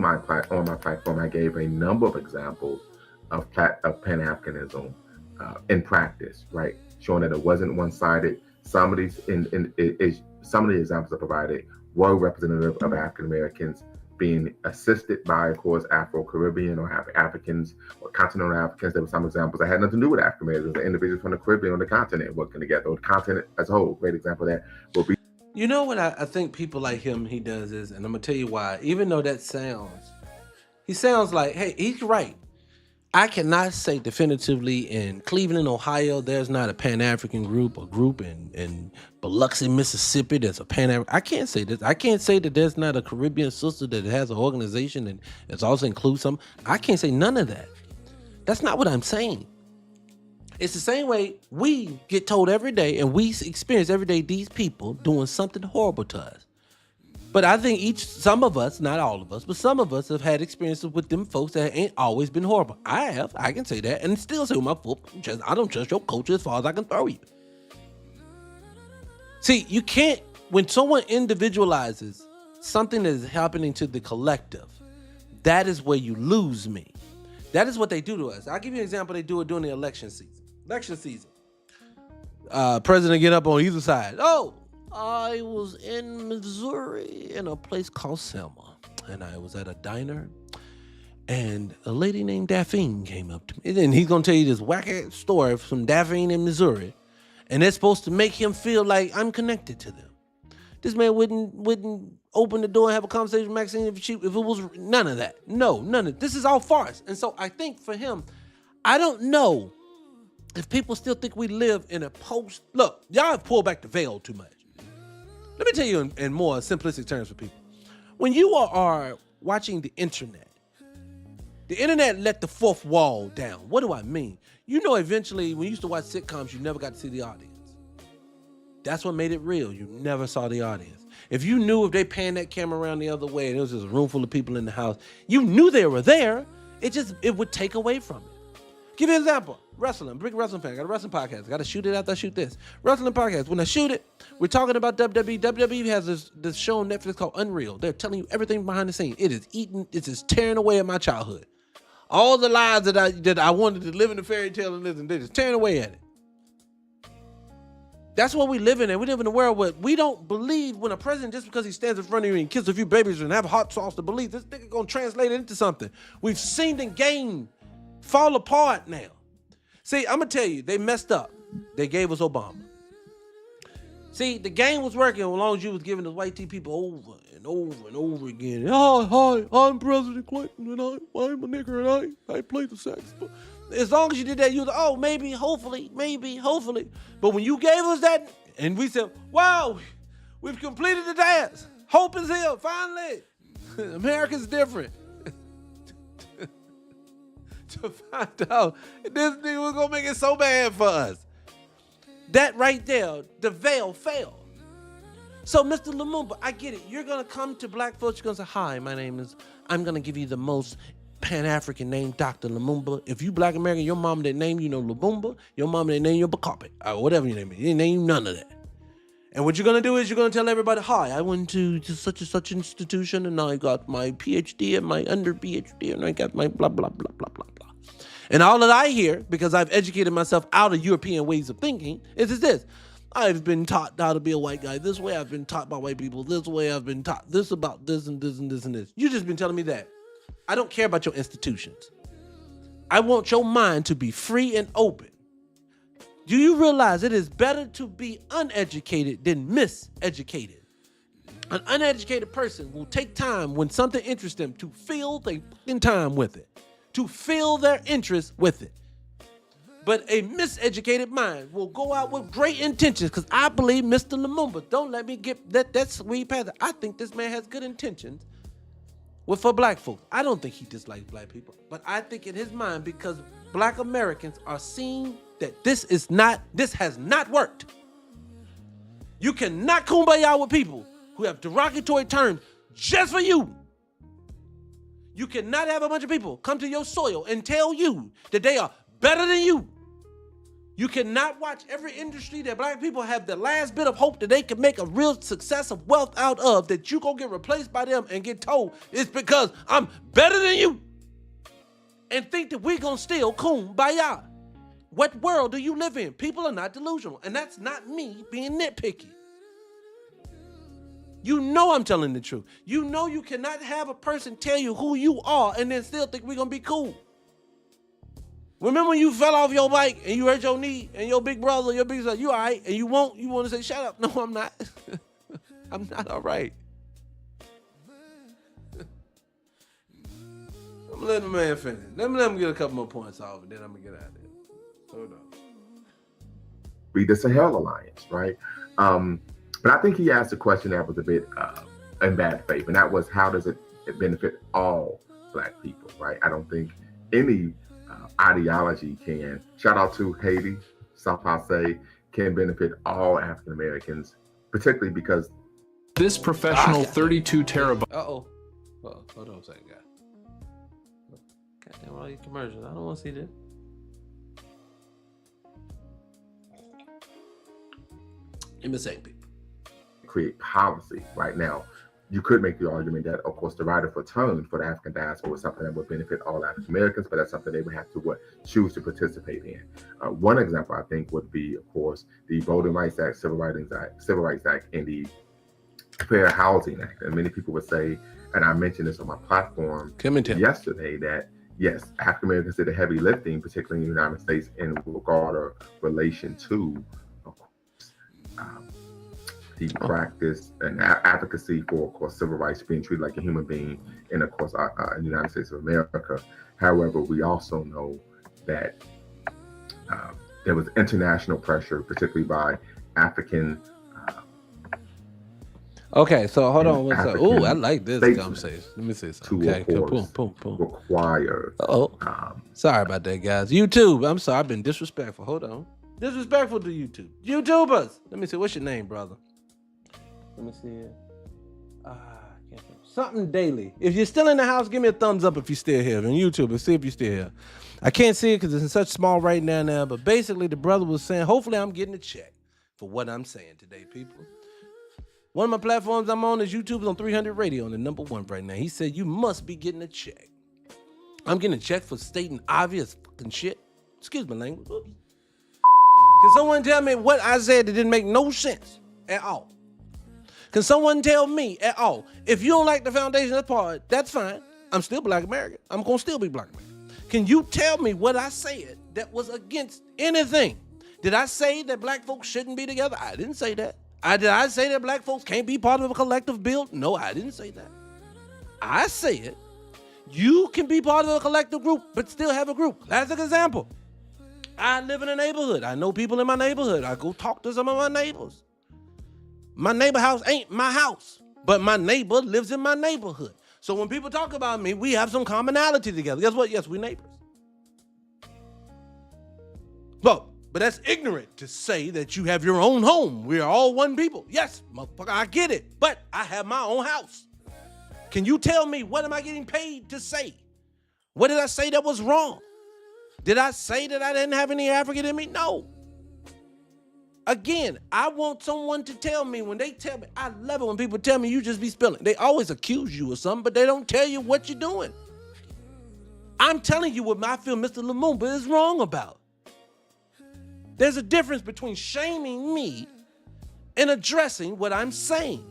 H: my platform, I gave a number of examples of Pan-Africanism in practice, right? Showing that it wasn't one-sided. Some of the examples I provided were representative of African Americans being assisted by, of course, Afro-Caribbean or Africans or continental Africans. There were some examples that had nothing to do with African Americans. The individuals from the Caribbean or the continent working together, or the continent as a whole. Great example of that will be.
C: You know what I think people like him, he does is, and I'm going to tell you why, even though he sounds like, hey, he's right. I cannot say definitively in Cleveland, Ohio, there's not a Pan-African group in Biloxi, Mississippi, there's a Pan-African. I can't say this. I can't say that there's not a Caribbean sister that has an organization and it's also includes some. I can't say none of that. That's not what I'm saying. It's the same way we get told every day and we experience every day these people doing something horrible to us. But I think some of us, not all of us, but some of us have had experiences with them folks that ain't always been horrible. I have, I can say that, and still say with my foot, I don't trust your culture as far as I can throw you. See, you can't, when someone individualizes something that is happening to the collective, that is where you lose me. That is what they do to us. I'll give you an example. They do it during the election season. President get up on either side. Oh, I was in Missouri in a place called Selma, and I was at a diner, and a lady named Daphne came up to me. And then he's gonna tell you this wacky story from Daphne in Missouri, and it's supposed to make him feel like I'm connected to them. This man wouldn't open the door and have a conversation with Maxine if it was none of that. No, none of this is all farce. And so I think for him, I don't know if people still think we live in a post. Look, y'all have pulled back the veil too much. Let me tell you in more simplistic terms for people. When you are watching the internet let the fourth wall down. What do I mean? You know, eventually, when you used to watch sitcoms, you never got to see the audience. That's what made it real. You never saw the audience. If you knew if they panned that camera around the other way and it was just a room full of people in the house, you knew they were there. It would take away from it. Give you an example. Wrestling. Big wrestling fan. Got a wrestling podcast. Got to shoot it after I shoot this. Wrestling podcast. When I shoot it, we're talking about WWE. WWE has this show on Netflix called Unreal. They're telling you everything behind the scenes. It is tearing away at my childhood. All the lies that I wanted to live in the fairy tale and listen, they're just tearing away at it. That's what we live in. We live in a world where we don't believe when a president, just because he stands in front of you and kisses a few babies and have hot sauce to believe, this nigga gonna translate it into something. We've seen the game fall apart now. See, I'm gonna tell you, they messed up. They gave us Obama. See, the game was working as long as you was giving the white tea people over and over and over again. Hi, I'm President Clinton and I'm a nigger and I play the sax. As long as you did that, you was like, oh, maybe, hopefully. But when you gave us that, and we said, wow, we've completed the dance. Hope is here, finally. America's different. To find out this nigga was gonna make it so bad for us. That right there, the veil fell. So, Mr. Lumumba, I get it. You're gonna come to black folks, you're gonna say, hi, I'm gonna give you the most Pan-African name, Dr. Lumumba. If you black American, your mom didn't name you no Lumumba, your mom didn't name you Bakape, or whatever your name is. You didn't name none of that. And what you're gonna do is you're gonna tell everybody, hi, I went to such and such institution and I got my PhD and my under PhD and I got my blah, blah, blah, blah, blah, blah. And all that I hear, because I've educated myself out of European ways of thinking, is this. I've been taught how to be a white guy this way. I've been taught by white people this way. I've been taught this about this and this and this and this. You've just been telling me that. I don't care about your institutions. I want your mind to be free and open. Do you realize it is better to be uneducated than miseducated? An uneducated person will take time when something interests them to fill their fucking time with it, to fill their interest with it. But a miseducated mind will go out with great intentions, because I believe Mr. Lumumba, don't let me get that's where he passed. I think this man has good intentions for black folks. I don't think he dislikes black people, but I think in his mind, because black Americans are seeing that this has not worked. You cannot kumbaya with people who have derogatory terms just for you. You cannot have a bunch of people come to your soil and tell you that they are better than you. You cannot watch every industry that black people have the last bit of hope that they can make a real success of wealth out of, that you gonna get replaced by them and get told it's because I'm better than you, and think that we gonna still kumbaya. What world do you live in? People are not delusional, and that's not me being nitpicky. You know I'm telling the truth. You know you cannot have a person tell you who you are and then still think we're gonna be cool. Remember when you fell off your bike and you hurt your knee and your big brother, your big sister, you all right? And you want to say, shut up. No, I'm not. I'm not all right. I'm gonna let the man finish. Let him get a couple more points off and then I'm gonna get out of there. Hold on.
H: Be the Sahel Alliance, right? But I think he asked a question that was a bit in bad faith, and that was, how does it benefit all black people, right? I don't think any ideology can, shout out to Haiti, South Passe, can benefit all African Americans, particularly because
J: this professional 32 terabyte.
C: Well, hold on a second, guys. Goddamn, all these commercials. I don't want to see this. Give me a second, people.
H: Create policy right now. You could make the argument that, of course, the right of return for the African diaspora was something that would benefit all African Americans, but that's something they would have to choose to participate in. One example, I think, would be, of course, the Voting Rights Act, Civil Rights Act, and the Fair Housing Act. And many people would say, and I mentioned this on my platform yesterday, that yes, African Americans did the heavy lifting, particularly in the United States, in regard or relation to, of course, the practice and advocacy for, of course, civil rights, being treated like a human being in, of course, in the United States of America. However, we also know that there was international pressure, particularly by African.
C: Okay, so hold on one second. Oh, I like this conversation. Let me say something.
H: To, okay, of course, boom. Require.
C: Sorry about that, guys. YouTube. I'm sorry, I've been disrespectful. Hold on. Disrespectful to YouTube. YouTubers. Let me see. What's your name, brother? Let me see it. I can't think. Something Daily. If you're still in the house, give me a thumbs up if you're still here. On YouTube, see if you're still here. I can't see it because it's in such small right now, but basically the brother was saying, hopefully I'm getting a check for what I'm saying today, people. One of my platforms I'm on is YouTube's on 300 Radio, on the number one right now. He said, you must be getting a check. I'm getting a check for stating obvious fucking shit. Excuse my language. Oops. Can someone tell me what I said that didn't make no sense at all? Can someone tell me at all? If you don't like the foundation of the part, that's fine. I'm still Black American. I'm going to still be Black American. Can you tell me what I said that was against anything? Did I say that black folks shouldn't be together? I didn't say that. Did I say that black folks can't be part of a collective build? No, I didn't say that. I said you can be part of a collective group, but still have a group. That's an example. I live in a neighborhood. I know people in my neighborhood. I go talk to some of my neighbors. My neighbor house ain't my house, but my neighbor lives in my neighborhood. So when people talk about me, we have some commonality together. Guess what? Yes, we're neighbors. But that's ignorant to say that you have your own home. We are all one people. Yes, motherfucker, I get it. But I have my own house. Can you tell me what am I getting paid to say? What did I say that was wrong? Did I say that I didn't have any African in me? No. Again, I want someone to tell me when they tell me. I love it when people tell me you just be spilling. They always accuse you of something, but they don't tell you what you're doing. I'm telling you what I feel Mr. Lumumba is wrong about. There's a difference between shaming me and addressing what I'm saying.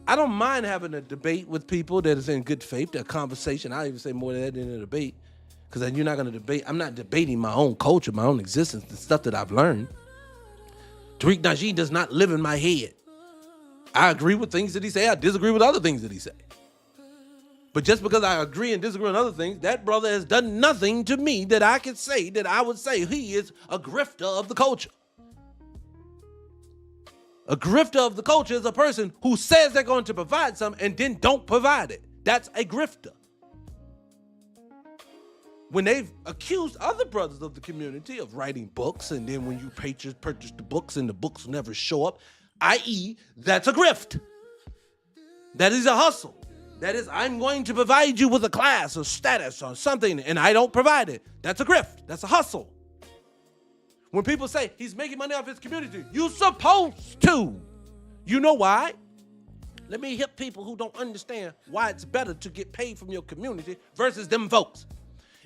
C: I don't mind having a debate with people that is in good faith, a conversation. I even say more than that in a debate, because you're not going to debate. I'm not debating my own culture, my own existence, the stuff that I've learned. Tariq Najee does not live in my head. I agree with things that he say. I disagree with other things that he say. But just because I agree and disagree on other things, that brother has done nothing to me that I could say that I would say he is a grifter of the culture. A grifter of the culture is a person who says they're going to provide something and then don't provide it. That's a grifter. When they've accused other brothers of the community of writing books, and then when you purchase the books and the books never show up, i.e., that's a grift. That is a hustle. That is, I'm going to provide you with a class or status or something, and I don't provide it. That's a grift. That's a hustle. When people say he's making money off his community, you're supposed to. You know why? Let me hit people who don't understand why it's better to get paid from your community versus them folks.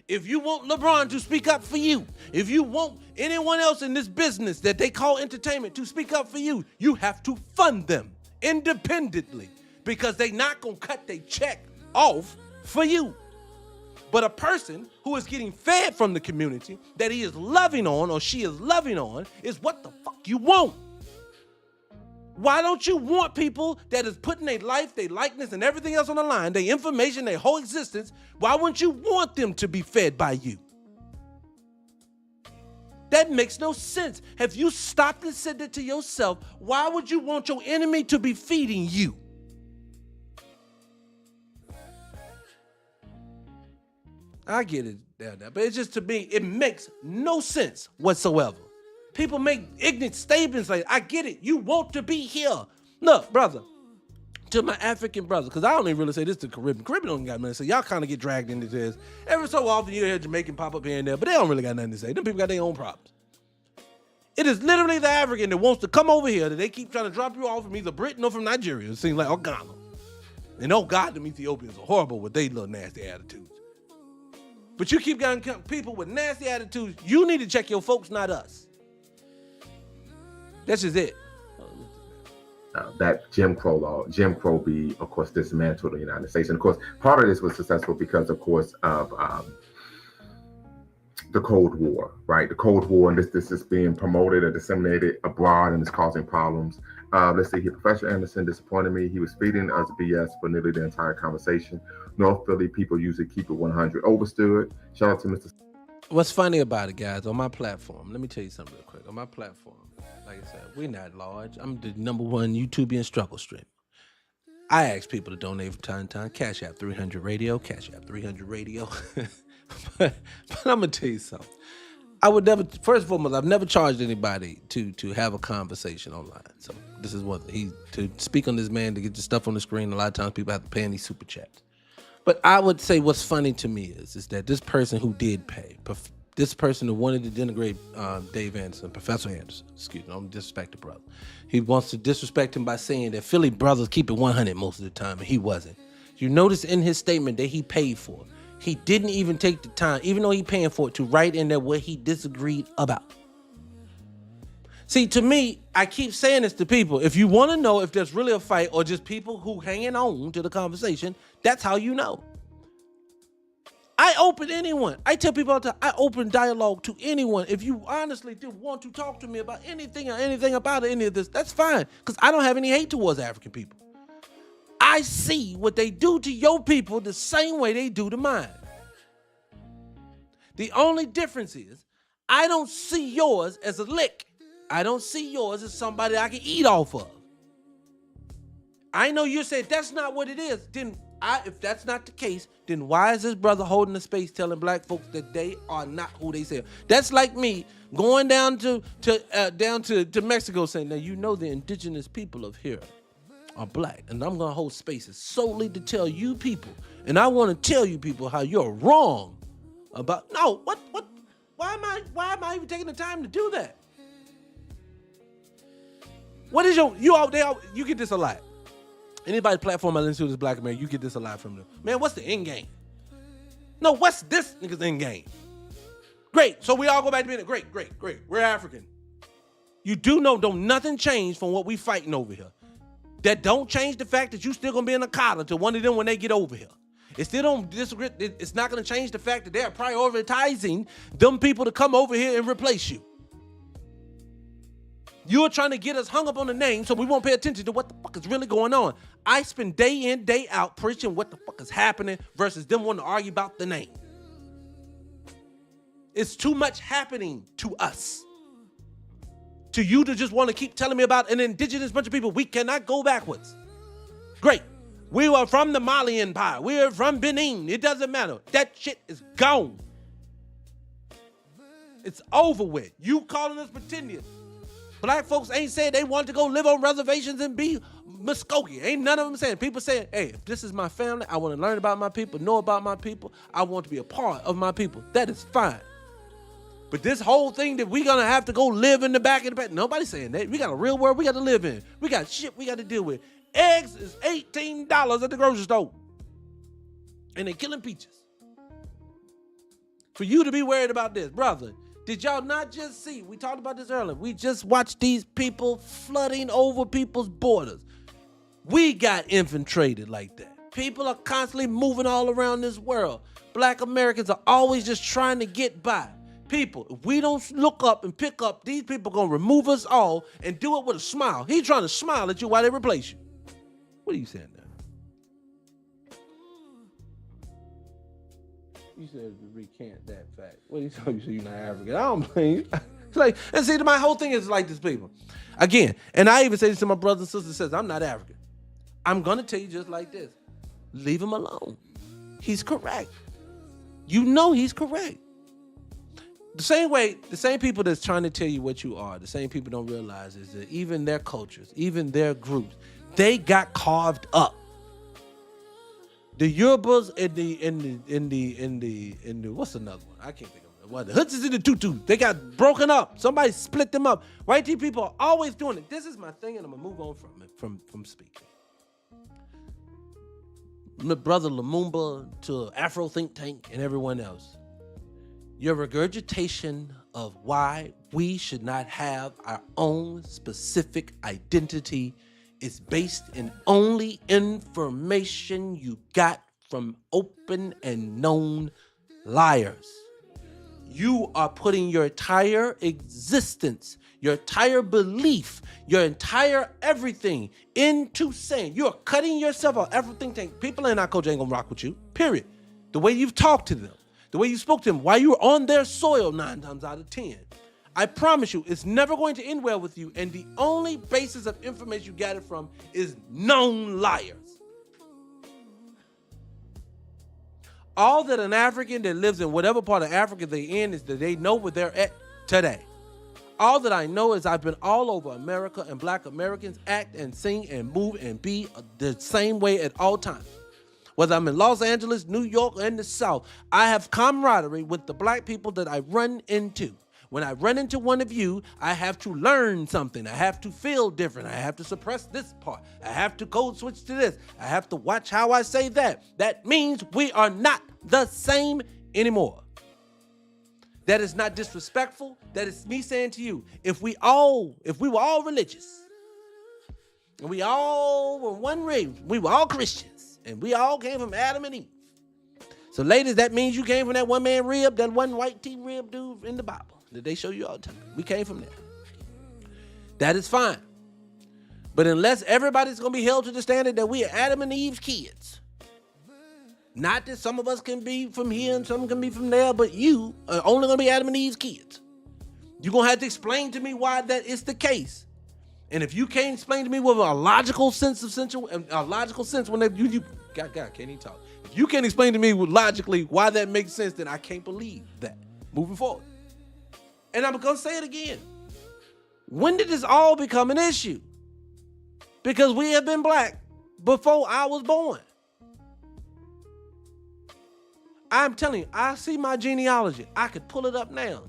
C: If you want LeBron to speak up for you, if you want anyone else in this business that they call entertainment to speak up for you, you have to fund them independently because they're not going to cut their check off for you. But a person who is getting fed from the community that he is loving on or she is loving on is what the fuck you want. Why don't you want people that is putting their life, their likeness, and everything else on the line, their information, their whole existence, why wouldn't you want them to be fed by you? That makes no sense. Have you stopped and said that to yourself? Why would you want your enemy to be feeding you? I get it, but it's just, to me, it makes no sense whatsoever. People make ignorant statements like, I get it, you want to be here. Look, brother, to my African brothers, because I don't even really say this to Caribbean. Caribbean don't got nothing to say. Y'all kind of get dragged into this. Every so often you hear Jamaican pop up here and there, but they don't really got nothing to say. Them people got their own problems. It is literally the African that wants to come over here that they keep trying to drop you off from either Britain or from Nigeria. It seems like, oh, Ghana. And oh, God, them Ethiopians are horrible with their little nasty attitudes. But you keep getting people with nasty attitudes. You need to check your folks, not us. That's just it.
H: That Jim Crow be, of course, dismantled in the United States. And of course, part of this was successful because, of course, of the Cold War, right? The Cold War, and this is being promoted and disseminated abroad, and it's causing problems. Let's see here. Professor Anderson disappointed me. He was feeding us BS for nearly the entire conversation. North Philly people usually keep it 100. Overstood. Shout out to Mr.
C: What's funny about it, guys, on my platform, let me tell you something real quick. On my platform, like I said, we're not large. I'm the number1 YouTubian struggle stream. I ask people to donate from time to time. Cash App 300 Radio, Cash App 300 Radio. but I'm going to tell you something. I would never. First and foremost, I've never charged anybody to have a conversation online. So this is one thing. To speak on this man to get your stuff on the screen. A lot of times people have to pay in these super chats. But I would say what's funny to me is that this person who did pay, this person who wanted to denigrate Dave Anderson, Professor Anderson, excuse me, I'm disrespect the brother. He wants to disrespect him by saying that Philly brothers keep it 100 most of the time, and he wasn't. You notice in his statement that he paid for, he didn't even take the time, even though he paying for it, to write in there what he disagreed about. See, to me, I keep saying this to people. If you want to know if there's really a fight or just people who hanging on to the conversation, that's how you know. I open anyone. I tell people all the time, I open dialogue to anyone. If you honestly do want to talk to me about anything or anything about any of this, that's fine. Because I don't have any hate towards African people. I see what they do to your people the same way they do to mine. The only difference is I don't see yours as a lick. I don't see yours as somebody I can eat off of. I know you said that's not what it is. Then if that's not the case, then why is this brother holding the space telling black folks that they are not who they say? That's like me going down to Mexico saying, now you know the indigenous people of here are black, and I'm gonna hold spaces solely to tell you people, and I want to tell you people how you're wrong about why am I even taking the time to do that? What is you get this a lot. Anybody platform I listen to is Black America, you get this a lot from them. Man, what's the end game? No, what's this nigga's end game? Great, so we all go back to being great. We're African. You do know, don't nothing change from what we fighting over here. That don't change the fact that you still gonna be in a collar to one of them when they get over here. It still don't disagree. It's not gonna change the fact that they're prioritizing them people to come over here and replace you. You're trying to get us hung up on the name so we won't pay attention to what the fuck is really going on. I spend day in, day out preaching what the fuck is happening versus them wanting to argue about the name. It's too much happening to us. To you to just want to keep telling me about an indigenous bunch of people. We cannot go backwards. Great. We were from the Mali Empire. We are from Benin. It doesn't matter. That shit is gone. It's over with. You calling us pretenders. Black folks ain't saying they want to go live on reservations and be Muskogee. Ain't none of them saying. People saying, hey, if this is my family, I want to learn about my people, know about my people. I want to be a part of my people. That is fine. But this whole thing that we're going to have to go live in the back, nobody's saying that. We got a real world we got to live in. We got shit we got to deal with. Eggs is $18 at the grocery store. And they killing peaches. For you to be worried about this, brother, did y'all not just see? We talked about this earlier. We just watched these people flooding over people's borders. We got infiltrated like that. People are constantly moving all around this world. Black Americans are always just trying to get by. People, if we don't look up and pick up, these people are going to remove us all and do it with a smile. He's trying to smile at you while they replace you. What are you saying now? You said to recant that fact. What are you talking? You say you're not African. I don't blame you. It's like, and see, my whole thing is like this, people. Again, and I even say this to my brothers and sisters, says I'm not African. I'm going to tell you just like this. Leave him alone. He's correct. You know he's correct. The same way, the same people that's trying to tell you what you are, the same people don't realize is that even their cultures, even their groups, they got carved up. The Yorubas and the what's another one? I can't think of it. What, the Hutsis and the Tutus, they got broken up. Somebody split them up. White people are always doing it. This is my thing, and I'm gonna move on from it, from speaking. My brother Lumumba to Afro Think Tank and everyone else. Your regurgitation of why we should not have our own specific identity is based in only information you got from open and known liars. You are putting your entire existence, your entire belief, your entire everything into saying you're cutting yourself out. Everything, people in our culture ain't gonna rock with you, period. The way you've talked to them, the way you spoke to them, while you were on their soil 9 times out of 10. I promise you, it's never going to end well with you, and the only basis of information you got it from is known liars. All that an African that lives in whatever part of Africa they're in is that they know where they're at today. All that I know is I've been all over America, and black Americans act and sing and move and be the same way at all times. Whether I'm in Los Angeles, New York, or in the South, I have camaraderie with the black people that I run into. When I run into one of you, I have to learn something. I have to feel different. I have to suppress this part. I have to code switch to this. I have to watch how I say that. That means we are not the same anymore. That is not disrespectful. That is me saying to you, if we were all religious, and we all were one race, we were all Christians, and we all came from Adam and Eve. So ladies, that means you came from that one man rib, that one white T rib dude in the Bible that they show you all the time. We came from there. That is fine. But unless everybody's going to be held to the standard that we are Adam and Eve's kids, not that some of us can be from here and some can be from there, but you are only going to be Adam and Eve's kids. You're going to have to explain to me why that is the case. And if you can't explain to me with a logical sense when God, can't even talk. If you can't explain to me logically why that makes sense, then I can't believe that moving forward. And I'm going to say it again. When did this all become an issue? Because we have been black before I was born. I'm telling you, I see my genealogy. I could pull it up now.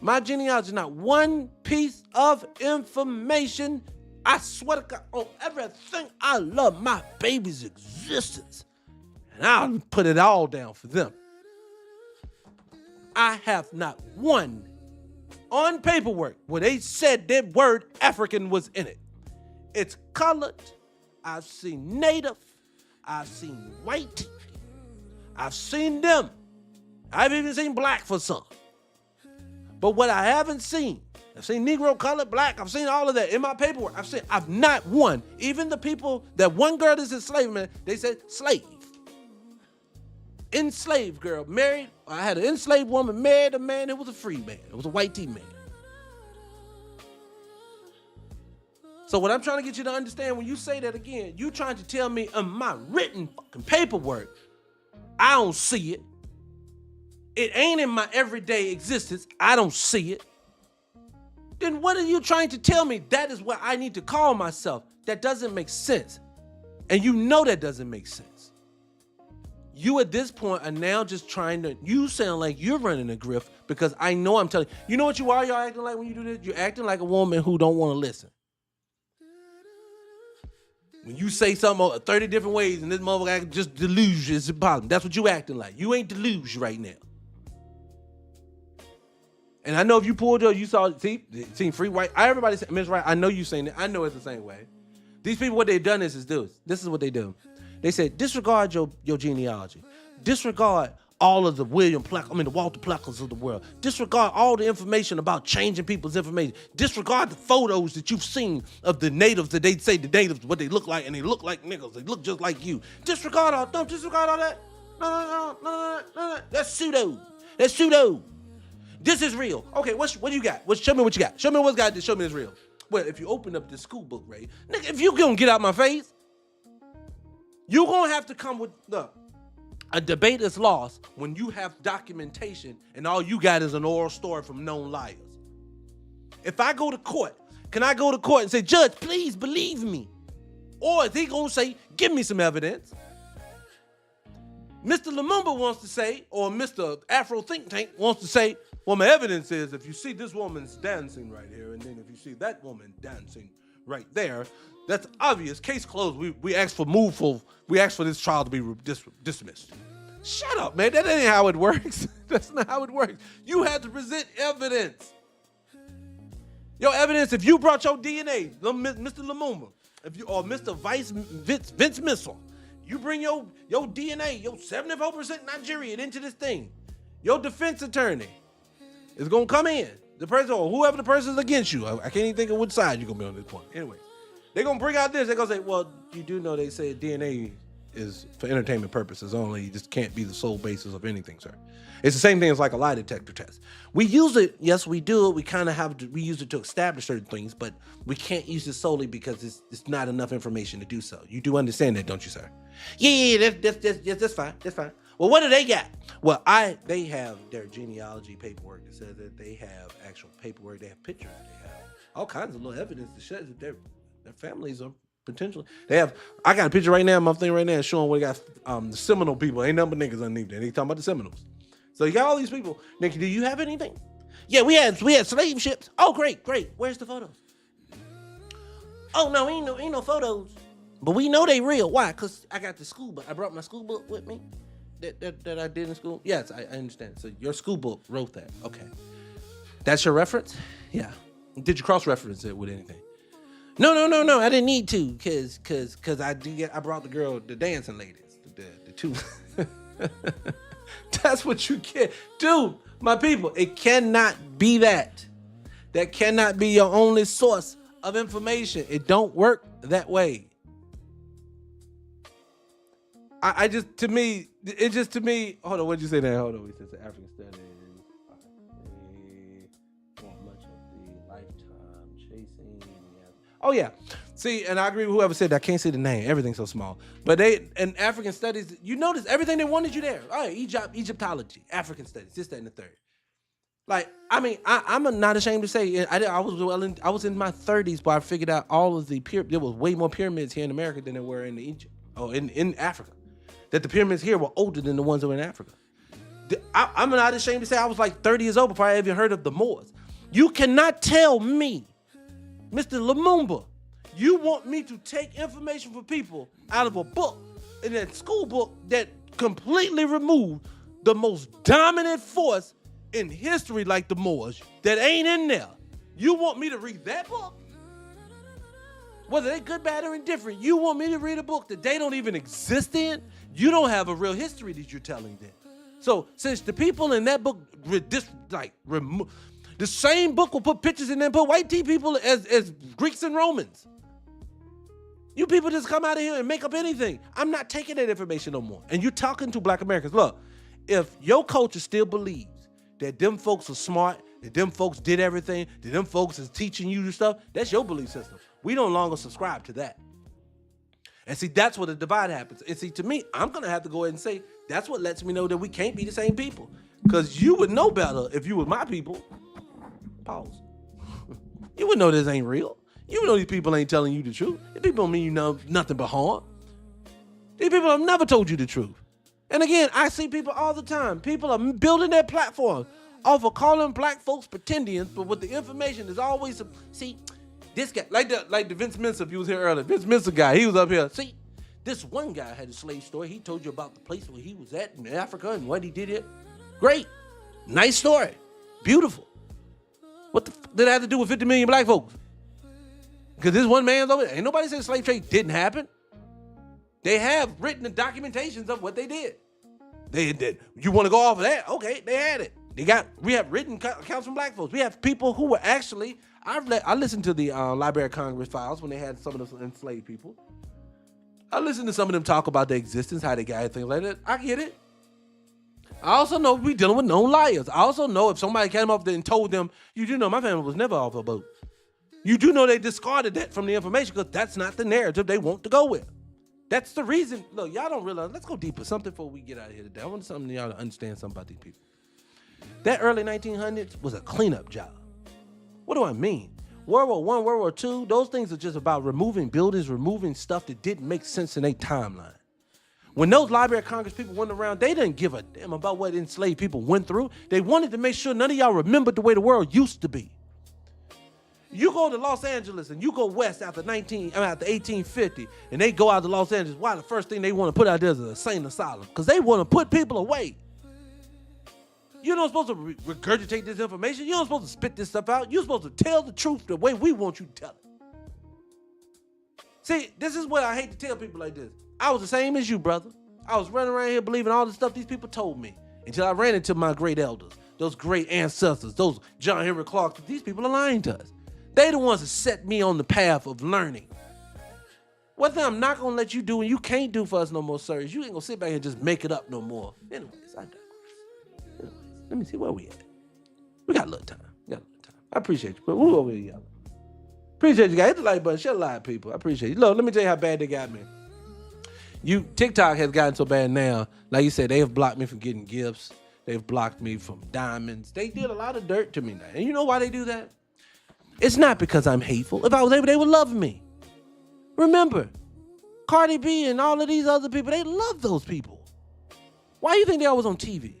C: My genealogy, not one piece of information. I swear to God, on everything I love, my baby's existence. And I'll put it all down for them. I have not one on paperwork where they said that word African was in it. It's colored. I've seen native. I've seen white. I've seen them. I've even seen black for some. But what I haven't seen, I've seen Negro, colored, black. I've seen all of that in my paperwork. I've not one. Even the people, that one girl that's enslaved, man, they said slave. Enslaved girl, married. I had an enslaved woman, married a man. It was a free man. It was a white tea man. So what I'm trying to get you to understand, when you say that again, you trying to tell me in my written fucking paperwork, I don't see it. It ain't in my everyday existence. I don't see it. Then what are you trying to tell me? That is what I need to call myself. That doesn't make sense. And you know that doesn't make sense. You at this point are now just trying to, you sound like you're running a grift because I know I'm telling you. You know what you are? Y'all acting like when you do this? You're acting like a woman who don't want to listen. When you say something 30 different ways and this motherfucker just delusion is a problem. That's what you acting like. You ain't delusion right now. And I know if you pulled your, you saw, see free white. Everybody say, Miss Right, I know you saying that. I know it's the same way. These people, what they've done is this. This is what they do. They said, disregard your genealogy. Disregard all of the the Walter Pleckers of the world. Disregard all the information about changing people's information. Disregard the photos that you've seen of the natives that they say the natives, what they look like, and they look like niggas. They look just like you. Disregard all that. No. That's pseudo. This is real. Okay, what do you got? Show me what you got. Show me what's got this. Show me it's real. Well, if you open up this school book, right? Nigga, if you gonna get out my face, you're gonna have to come with, look, a debate is lost when you have documentation and all you got is an oral story from known liars. If I go to court, can I go to court and say, Judge, please believe me? Or is he gonna say, give me some evidence? Mr. Lumumba wants to say, or Mr. Afro Think Tank wants to say, well, my evidence is if you see this woman's dancing right here, and then if you see that woman dancing right there, that's obvious. Case closed. We asked for this trial to be dismissed. Shut up, man. That ain't how it works. That's not how it works. You have to present evidence. Your evidence, if you brought your DNA, Mr. Lumumba, or Mr. Vince Missile, you bring your DNA, your 74% Nigerian into this thing. Your defense attorney is going to come in. The person, or whoever the person is against you. I can't even think of which side you're going to be on this point. Anyway, they're going to bring out this. They're going to say, well, you do know they say DNA is for entertainment purposes only. It just can't be the sole basis of anything, sir. It's the same thing as like a lie detector test. We use it, yes, we do. We kind of have to, we use it to establish certain things, but we can't use it solely because it's not enough information to do so. You do understand that, don't you, sir? Yeah, that's fine. That's fine. Well, what do they got? Well, they have their genealogy paperwork that says that they have actual paperwork. They have pictures. They have all kinds of little evidence to show that their families are potentially. I got a picture right now in my thing right now showing where they got the Seminole people. Ain't nothing but niggas underneath there. They talking about the Seminoles. So you got all these people. Nick, do you have anything? Yeah, we had slave ships. Oh, great. Where's the photos? Oh no, ain't no photos. But we know they real. Why? Because I got the school book. I brought my school book with me that I did in school. Yes, I understand. So your school book wrote that. Okay. That's your reference? Yeah. Did you cross-reference it with anything? No. I didn't need to because I brought the dancing ladies, the two. That's what you get. Dude, my people, it cannot be that. That cannot be your only source of information. It don't work that way. To me, hold on, what'd you say there? Hold on, we said African studies. Want much of the lifetime chasing. Oh yeah. See, and I agree with whoever said that. I can't say the name. Everything's so small. But in African studies, you notice everything they wanted you there. All right, Egyptology, African studies, this, that, and the third. Like, I mean, I'm not ashamed to say I was in my 30s, but I figured out all of the there was way more pyramids here in America than there were in Egypt. Oh, in Africa. That the pyramids here were older than the ones that were in Africa. I'm not ashamed to say I was like 30 years old before I ever heard of the Moors. You cannot tell me, Mr. Lumumba, you want me to take information from people out of a book, in that school book that completely removed the most dominant force in history like the Moors that ain't in there. You want me to read that book? Whether they good, bad, or indifferent, you want me to read a book that they don't even exist in? You don't have a real history that you're telling them. So since the people in that book, the same book will put pictures in there and put white people as Greeks and Romans. You people just come out of here and make up anything. I'm not taking that information no more. And you're talking to black Americans. Look, if your culture still believes that them folks are smart, that them folks did everything, that them folks is teaching you stuff, that's your belief system. We no longer subscribe to that. And see, that's where the divide happens. And see, to me, I'm going to have to go ahead and say, that's what lets me know that we can't be the same people. Because you would know better if you were my people. Pause. You would know this ain't real. You know these people ain't telling you the truth. These people don't mean you know nothing but harm. These people have never told you the truth. And again, I see people all the time. People are building their platform off of calling black folks pretendians, but with the information is always this guy, like the Vince Mensa, if you was here earlier. Vince Mensa guy, he was up here. See, this one guy had a slave story. He told you about the place where he was at in Africa and what he did here. Great. Nice story. Beautiful. What the did that have to do with 50 million black folks? Because this one man's over there. Ain't nobody said slave trade didn't happen. They have written the documentations of what they did. They did. You want to go off of that? Okay, they had it. We have written accounts from black folks. We have people who were actually, I listened to the Library of Congress files when they had some of the enslaved people. I listened to some of them talk about their existence, how they got things like that. I get it. I also know we dealing with known liars. I also know if somebody came up there and told them, you do know my family was never off a boat. You do know they discarded that from the information because that's not the narrative they want to go with. That's the reason. Look, y'all don't realize. Let's go deeper. Something before we get out of here today. I want something y'all to understand something about these people. That early 1900s was a cleanup job. What do I mean? World War I, World War II, those things are just about removing buildings, removing stuff that didn't make sense in their timeline. When those Library of Congress people went around, they didn't give a damn about what enslaved people went through. They wanted to make sure none of y'all remembered the way the world used to be. You go to Los Angeles and you go west after 1850, and they go out to Los Angeles. Why? The first thing they want to put out there is a insane asylum, because they want to put people away. You're not supposed to regurgitate this information. You're not supposed to spit this stuff out. You're supposed to tell the truth the way we want you to tell it. See, this is what I hate to tell people like this. I was the same as you, brother. I was running around here believing all the stuff these people told me until I ran into my great elders, those great ancestors, those John Henry Clark. These people are lying to us. They the ones that set me on the path of learning. One thing I'm not gonna let you do and you can't do for us no more, sir, is you ain't gonna sit back and just make it up no more. Anyways, I digress. Anyways, let me see where we at. We got a little time. I appreciate you, but we'll go over here, y'all. Appreciate you guys. Hit the like button. Share a lot, people. I appreciate you. Look, let me tell you how bad they got me. TikTok has gotten so bad now. Like you said, they have blocked me from getting gifts. They've blocked me from diamonds. They did a lot of dirt to me now. And you know why they do that? It's not because I'm hateful. If I was able, they would love me. Remember, Cardi B and all of these other people, they love those people. Why do you think they're always on TV?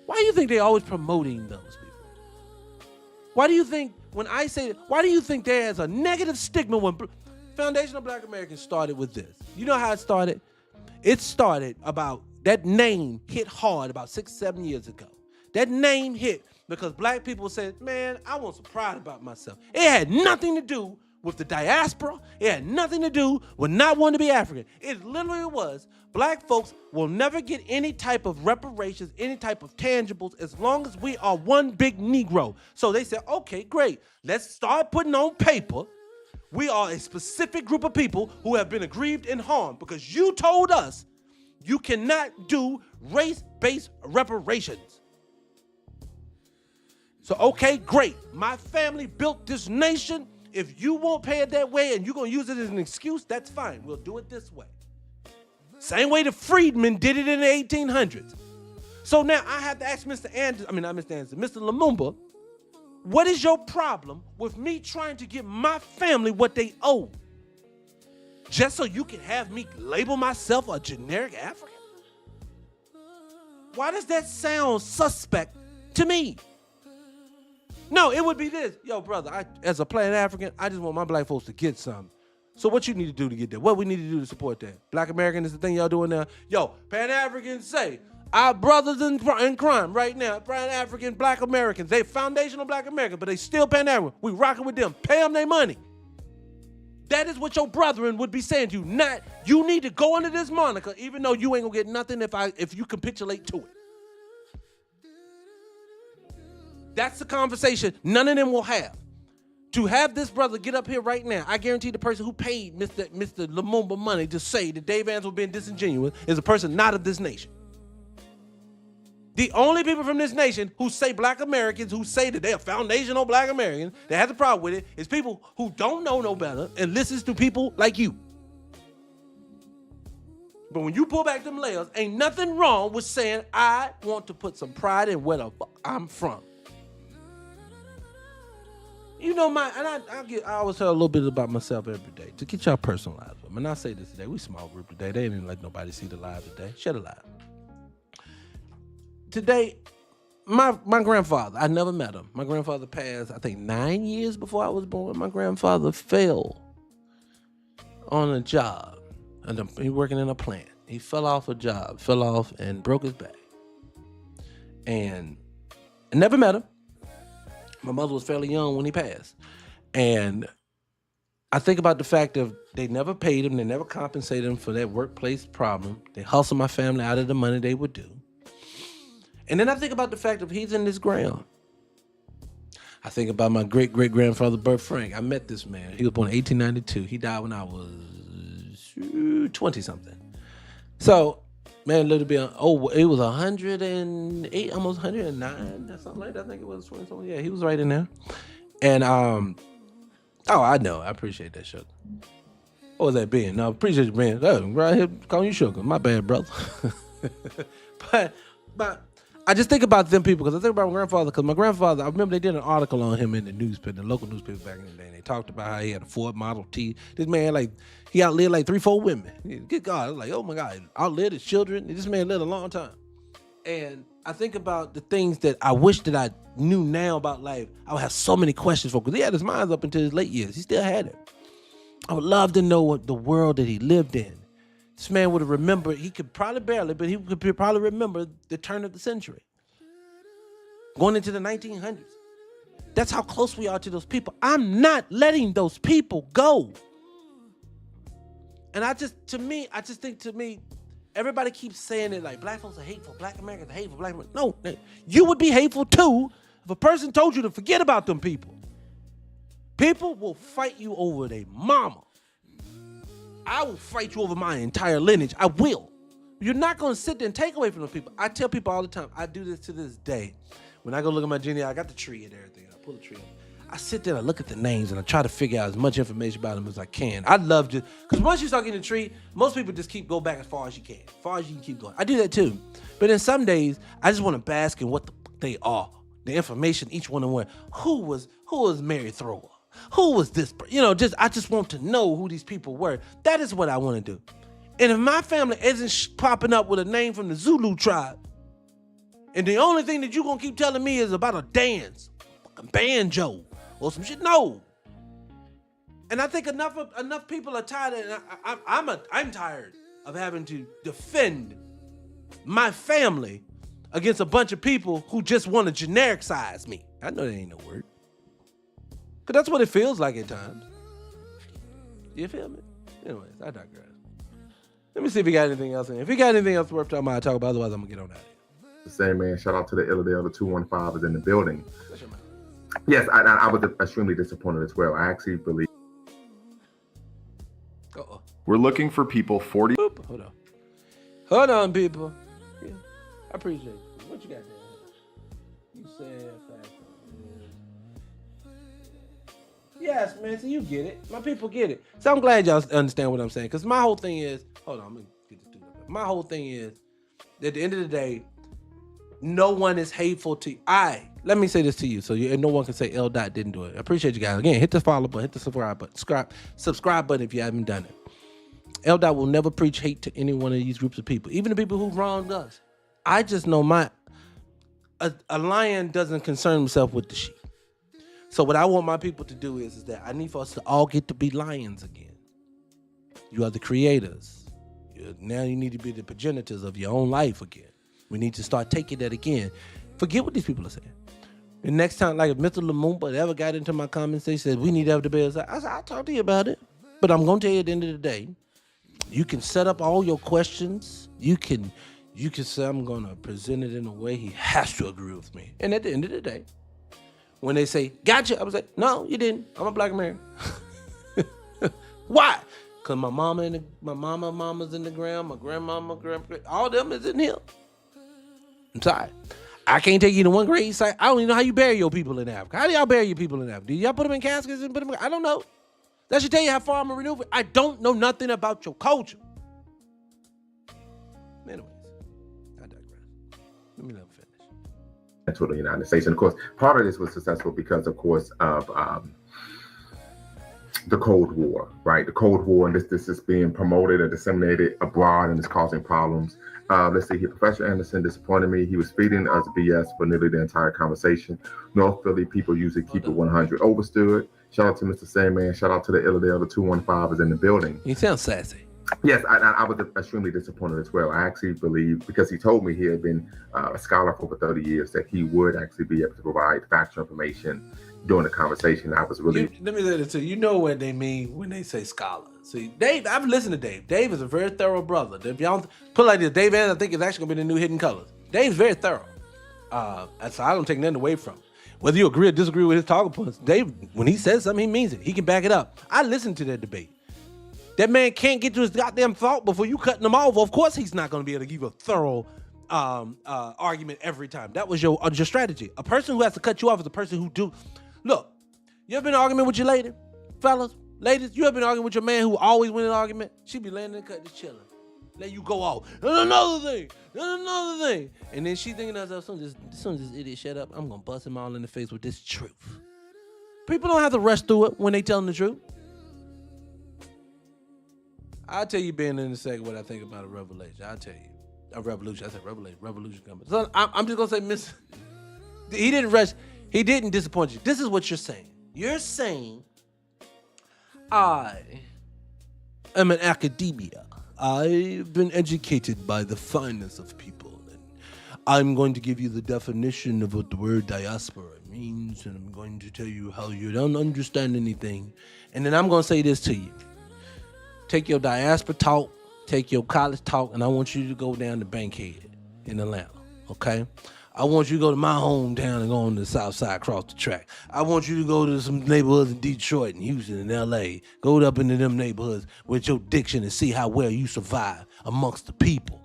C: Why do you think they're always promoting those people? Why do you think why do you think there's a negative stigma when Foundation of Black Americans started with this? You know how it started? It started about, that name hit hard about 6-7 years ago. That name hit because black people said, man, I want some pride about myself. It had nothing to do with the diaspora. It had nothing to do with not wanting to be African. It literally was, black folks will never get any type of reparations, any type of tangibles, as long as we are one big Negro. So they said, okay, great. Let's start putting on paper. We are a specific group of people who have been aggrieved and harmed because you told us you cannot do race-based reparations. So, okay, great. My family built this nation. If you won't pay it that way and you're going to use it as an excuse, that's fine. We'll do it this way. Same way the freedmen did it in the 1800s. So now I have to ask Mr. Lumumba, what is your problem with me trying to give my family what they owe? Just so you can have me label myself a generic African? Why does that sound suspect to me? No, it would be this. Yo, brother, as a plain African, I just want my black folks to get something. So what you need to do to get that? What we need to do to support that? Black American is the thing y'all doing now. Yo, Pan-Africans say, our brothers in crime right now, Pan-African Black Americans, they foundational Black Americans, but they still Pan-African. We rocking with them. Pay them their money. That is what your brethren would be saying to you. Not, you need to go under this moniker, even though you ain't gonna get nothing if you capitulate to it. That's the conversation none of them will have. To have this brother get up here right now, I guarantee the person who paid Mr. Lumumba money to say that Dave Ansel was being disingenuous is a person not of this nation. The only people from this nation who say Black Americans, who say that they are foundational Black Americans, that has a problem with it, is people who don't know no better and listens to people like you. But when you pull back them layers, ain't nothing wrong with saying, I want to put some pride in where the fuck I'm from. You know, I always tell a little bit about myself every day to get y'all personalized with them. And I say this today, we small group today. They didn't let nobody see the live today. Share the live. Today, my grandfather, I never met him. My grandfather passed, I think 9 years before I was born. My grandfather fell on a job. And he working in a plant. He fell off and broke his back. And I never met him. My mother was fairly young when he passed. And I think about the fact of they never paid him, they never compensated him for that workplace problem. They hustled my family out of the money they would do. And then I think about the fact of he's in this ground. I think about my great-great-grandfather, Bert Frank. I met this man. He was born in 1892. He died when I was 20-something. So, man, lived to be it was 108, almost 109, something like that. I think it was 20-something. Yeah, he was right in there. And, I know. I appreciate that, Sugar. What was that being? No, I appreciate you being. Right here calling you Sugar. My bad, brother. But I just think about them people because I think about my grandfather because my grandfather, I remember they did an article on him in the newspaper, the local newspaper back in the day. And they talked about how he had a Ford Model T. This man, he outlived 3-4 women. Good God. I was like, oh my God, outlived his children. This man lived a long time. And I think about the things that I wish that I knew now about life. I would have so many questions for because he had his mind up until his late years. He still had it. I would love to know what the world that he lived in. This man would have remembered, he could probably barely, but he could probably remember the turn of the century. Going into the 1900s. That's how close we are to those people. I'm not letting those people go. And I just think everybody keeps saying it like black folks are hateful, Black Americans are hateful, Black Americans. No, you would be hateful too if a person told you to forget about them people. People will fight you over their mama. I will fight you over my entire lineage. I will. You're not going to sit there and take away from those people. I tell people all the time, I do this to this day. When I go look at my genealogy, I got the tree and everything. I pull the tree up. I sit there and I look at the names and I try to figure out as much information about them as I can. I love to, because once you start getting the tree, most people just go back as far as you can. As far as you can keep going. I do that too. But then some days, I just want to bask in what they are. The information, each one of them. Who was Mary Thrower? Who was this? I just want to know who these people were. That is what I want to do. And if my family isn't popping up with a name from the Zulu tribe, and the only thing that you're going to keep telling me is about a dance, fucking banjo, or some shit, no. And I think enough people are tired, and I'm tired of having to defend my family against a bunch of people who just want to generic size me. I know that ain't no word. Because that's what it feels like at times. You feel me? Anyways, I digress. Let me see if we got anything else in here. If we got anything else worth talking about, I'll talk about. Otherwise, I'm going to get on out of here.
H: The same man. Shout out to the Illadale. The 215 is in the building. Yes, I was extremely disappointed as well. I actually believe.
C: Uh-oh.
J: We're looking for people 40.
C: Boop. Hold on, people. Yeah, I appreciate it. What you got there? You said fast. Yes, man. So you get it. My people get it. So I'm glad y'all understand what I'm saying. Because my whole thing is, hold on, I'm going to get this dude up. My whole thing is, at the end of the day, no one is hateful to you. Let me say this to you, and no one can say L. Dot didn't do it. I appreciate you guys. Again, hit the follow button, hit the subscribe button. Subscribe button if you haven't done it. L. Dot will never preach hate to any one of these groups of people, even the people who wronged us. I just know a lion doesn't concern himself with the sheep. So what I want my people to do is that I need for us to all get to be lions again. You are the creators. Now you need to be the progenitors of your own life again. We need to start taking that again. Forget what these people are saying. The next time, like if Mr. Lumumba ever got into my comments, they said, we need to have the debate. I said, I'll talk to you about it. But I'm going to tell you at the end of the day, you can set up all your questions. You can say, I'm going to present it in a way he has to agree with me. And at the end of the day, when they say, gotcha, I was like, no, you didn't. I'm a black American. Why? Because my mama's in the ground, my grandmama, all of them is in here. I'm sorry. I can't take you to one grave site. I don't even know how you bury your people in Africa. How do y'all bury your people in Africa? Do y'all put them in caskets and put them in? I don't know. That should tell you how far I'm a renewal. I don't know nothing about your culture. Anyways, I digress. Let me let him finish.
H: To the United States. And of course, part of this was successful because, of course, of the Cold War, right? The Cold War, and this is being promoted and disseminated abroad, and it's causing problems. Let's see here. Professor Anderson disappointed me. He was feeding us BS for nearly the entire conversation. North Philly people usually keep it 100. Overstood. Shout out to Mr. Sandman. Shout out to the Illadale. The 215 is in the building.
C: He sounds sassy.
H: Yes, I was extremely disappointed as well. I actually believe, because he told me he had been a scholar for over 30 years, that he would actually be able to provide factual information during the conversation. I was really...
C: Let me say this too. You know what they mean when they say scholar. See, Dave, I've listened to Dave. Dave is a very thorough brother. If y'all put it like this, Dave, I think, is actually going to be the new Hidden Colors. Dave's very thorough. So I don't take nothing away from him. Whether you agree or disagree with his talking points, Dave, when he says something, he means it. He can back it up. I listened to that debate. That man can't get to his goddamn thought before you cutting him off. Of course, he's not going to be able to give a thorough argument every time. That was your strategy. A person who has to cut you off is a person who do. Look, you ever been in an argument with your lady, fellas, ladies? You ever been arguing with your man who always win an argument? She be laying in the cut, just chilling. Let you go off. And another thing. And then she thinking to herself, as soon as this idiot shut up, I'm going to bust him all in the face with this truth. People don't have to rush through it when they telling the truth. I'll tell you, being in a second, what I think about a revelation. I'll tell you. A revolution. I said revelation. Revolution coming. So I'm just going to say, he didn't rush. He didn't disappoint you. This is what you're saying. You're saying, I am an academia. I've been educated by the finest of people. And I'm going to give you the definition of what the word diaspora means. And I'm going to tell you how you don't understand anything. And then I'm going to say this to you. Take your diaspora talk, take your college talk, and I want you to go down to Bankhead in Atlanta, okay? I want you to go to my hometown and go on the south side, across the track. I want you to go to some neighborhoods in Detroit and Houston and L.A. Go up into them neighborhoods with your diction and see how well you survive amongst the people.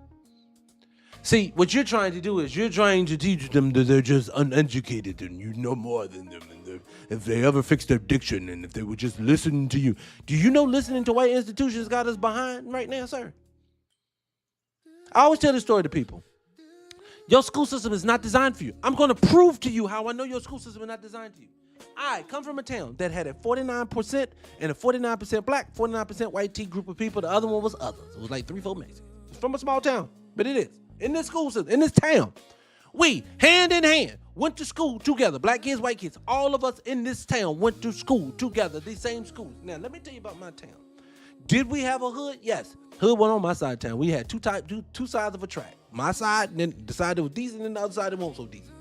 C: See, what you're trying to do is you're trying to teach them that they're just uneducated and you know more than them. And if they ever fix their diction and if they would just listen to you. Do you know listening to white institutions got us behind right now, sir? I always tell this story to people. Your school system is not designed for you. I'm going to prove to you how I know your school system is not designed for you. I come from a town that had a 49% and a 49% black, 49% white T group of people. The other one was others. It was like 3-4 Mexicans. It's from a small town, but it is. In this school system, in this town, we, hand in hand, went to school together. Black kids, white kids. All of us in this town went to school together, these same schools. Now, let me tell you about my town. Did we have a hood? Yes. Hood went on my side of town. We had two sides of a track. My side, and then the side that was decent, and the other side that wasn't so decent.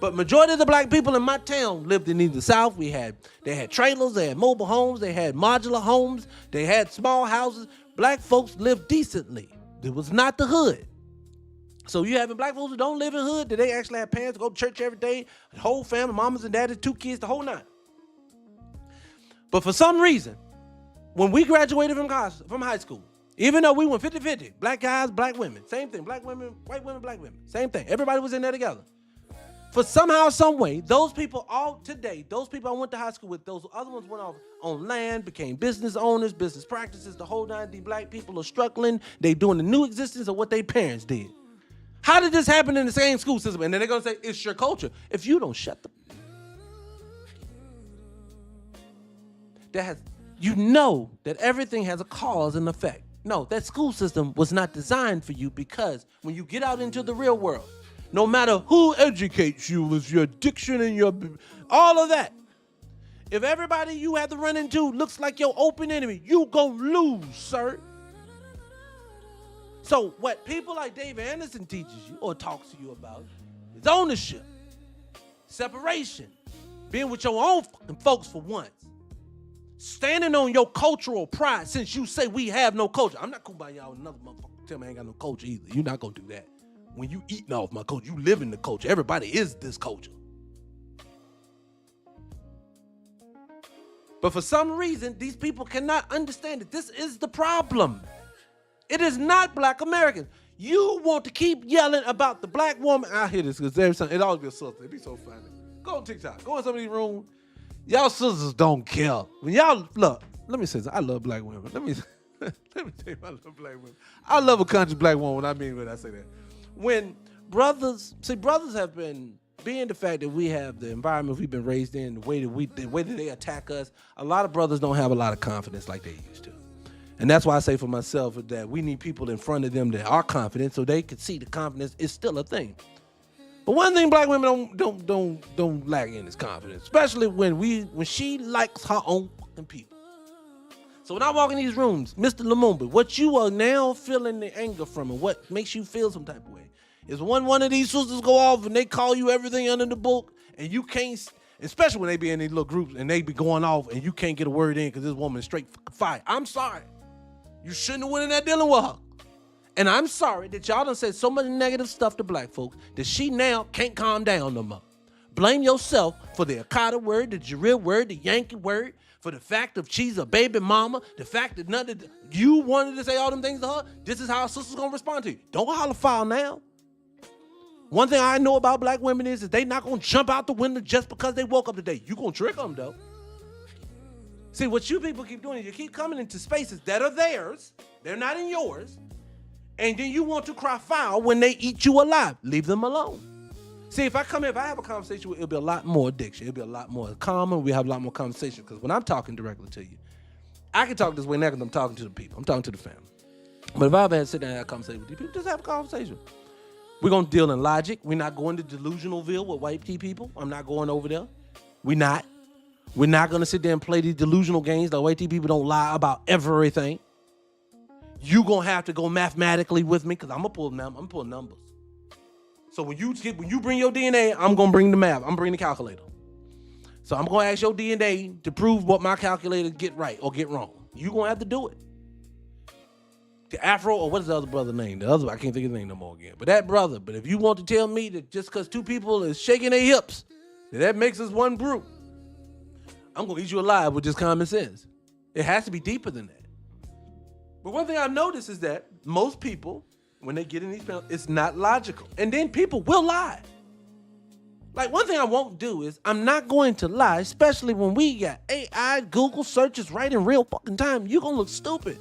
C: But majority of the black people in my town lived in the South. They had trailers, they had mobile homes, they had modular homes, they had small houses. Black folks lived decently. It was not the hood. So you having black folks who don't live in hood, that they actually have parents to go to church every day, the whole family, mamas and daddies, 2 kids, the whole nine. But for some reason, when we graduated from high school, even though we went 50-50, black guys, black women, same thing, black women, white women, black women, same thing. Everybody was in there together. For somehow, some way, those people I went to high school with, those other ones went off on land, became business owners, business practices, the whole nine. The black people are struggling. They doing the new existence of what their parents did. How did this happen in the same school system? And then they're going to say, it's your culture. If you don't shut the... You know that everything has a cause and effect. No, that school system was not designed for you, because when you get out into the real world, no matter who educates you with your diction and all of that, if everybody you have to run into looks like your open enemy, you gonna lose, sir. So what people like Dave Anderson teaches you or talks to you about is ownership, separation, being with your own fucking folks for once, standing on your cultural pride. Since you say we have no culture, I'm not kumbaya with another motherfucker tell me I ain't got no culture either. You're not gonna do that. When you eating off my culture, you live in the culture. Everybody is this culture. But for some reason, these people cannot understand that this is the problem. It is not black Americans. You want to keep yelling about the black woman. I hear this because it always be a sister. It be so funny. Go on TikTok. Go in some of these rooms. Y'all sisters don't care. When y'all, look, let me say this. I love black women. Let me tell you, I love black women. I love a conscious black woman. What I mean when I say that. When brothers have been, being the fact that we have the environment we've been raised in, the way that they attack us, a lot of brothers don't have a lot of confidence like they used to. And that's why I say for myself that we need people in front of them that are confident so they can see the confidence is still a thing. But one thing black women don't lack in is confidence, especially when she likes her own fucking people. So when I walk in these rooms, Mr. Lumumba, what you are now feeling the anger from and what makes you feel some type of way is when one of these sisters go off and they call you everything under the book and you can't, especially when they be in these little groups and they be going off and you can't get a word in because this woman is straight fire. I'm sorry. You shouldn't have went in there dealing with her. And I'm sorry that y'all done said so much negative stuff to black folks that she now can't calm down no more. Blame yourself for the Akata word, the Jarrell word, the Yankee word, for the fact of she's a baby mama, the fact that none of you wanted to say all them things to her. This is how a sister's gonna respond to you. Don't holler foul now. One thing I know about black women is that they not gonna jump out the window just because they woke up today. You gonna trick them though. See, what you people keep doing is you keep coming into spaces that are theirs, they're not in yours, and then you want to cry foul when they eat you alive. Leave them alone. See, if I have a conversation with you, it'll be a lot more addiction. It'll be a lot more calmer. We have a lot more conversation. Because when I'm talking directly to you, I can talk this way now because I'm talking to the people. I'm talking to the family. But if I ever had to sit down and have a conversation with you, people just have a conversation. We're going to deal in logic. We're not going to Delusionalville with white people. I'm not going over there. We're not. We're not going to sit there and play these delusional games. The white people don't lie about everything. You're going to have to go mathematically with me because I'm going to pull numbers. So when you bring your DNA, I'm going to bring the math. I'm going to bring the calculator. So I'm going to ask your DNA to prove what my calculator get right or get wrong. You're going to have to do it. The Afro, or what is the other brother name? The other, I can't think of his name no more again. But that brother, but if you want to tell me that just because two people is shaking their hips, that makes us one group, I'm going to eat you alive with just common sense. It has to be deeper than that. But one thing I've noticed is that most people, when they get in these panels, it's not logical. And then people will lie. Like, one thing I won't do is I'm not going to lie, especially when we got AI, Google searches right in real fucking time. You're going to look stupid.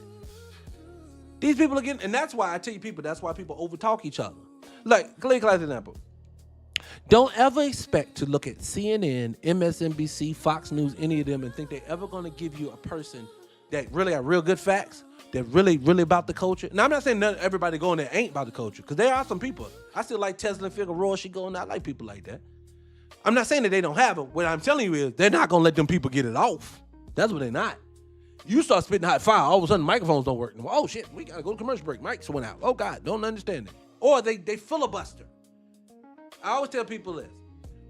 C: These people are getting, and that's why I tell you people, that's why people overtalk each other. Like, class example. Don't ever expect to look at CNN, MSNBC, Fox News, any of them, and think they're ever going to give you a person that really are real good facts, that really, really about the culture. Now, I'm not saying everybody going there ain't about the culture, because there are some people. I still like Tesla and Figueroa. She going, I like people like that. I'm not saying that they don't have it. What I'm telling you is they're not going to let them people get it off. That's what they're not. You start spitting hot fire, all of a sudden microphones don't work. Oh shit, we gotta go to commercial break. Mics went out. Oh God, don't understand it. Or they filibuster. I always tell people this.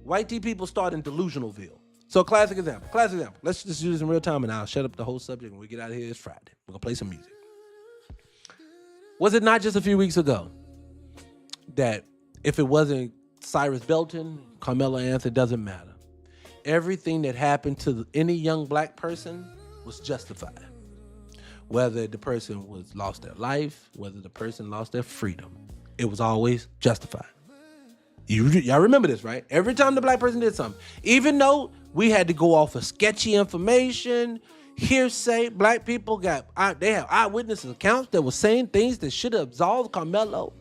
C: White people start in Delusionalville. So classic example. Let's just do this in real time and I'll shut up the whole subject when we get out of here. It's Friday. We're gonna play some music. Was it not just a few weeks ago that if it wasn't Cyrus Belton, Carmelo Anthony, doesn't matter. Everything that happened to any young black person was justified. Whether the person was lost their life, whether the person lost their freedom, it was always justified. Y'all remember this, right? Every time the black person did something, even though we had to go off of sketchy information, hearsay, black people they have eyewitness accounts that were saying things that should have absolved Carmelo.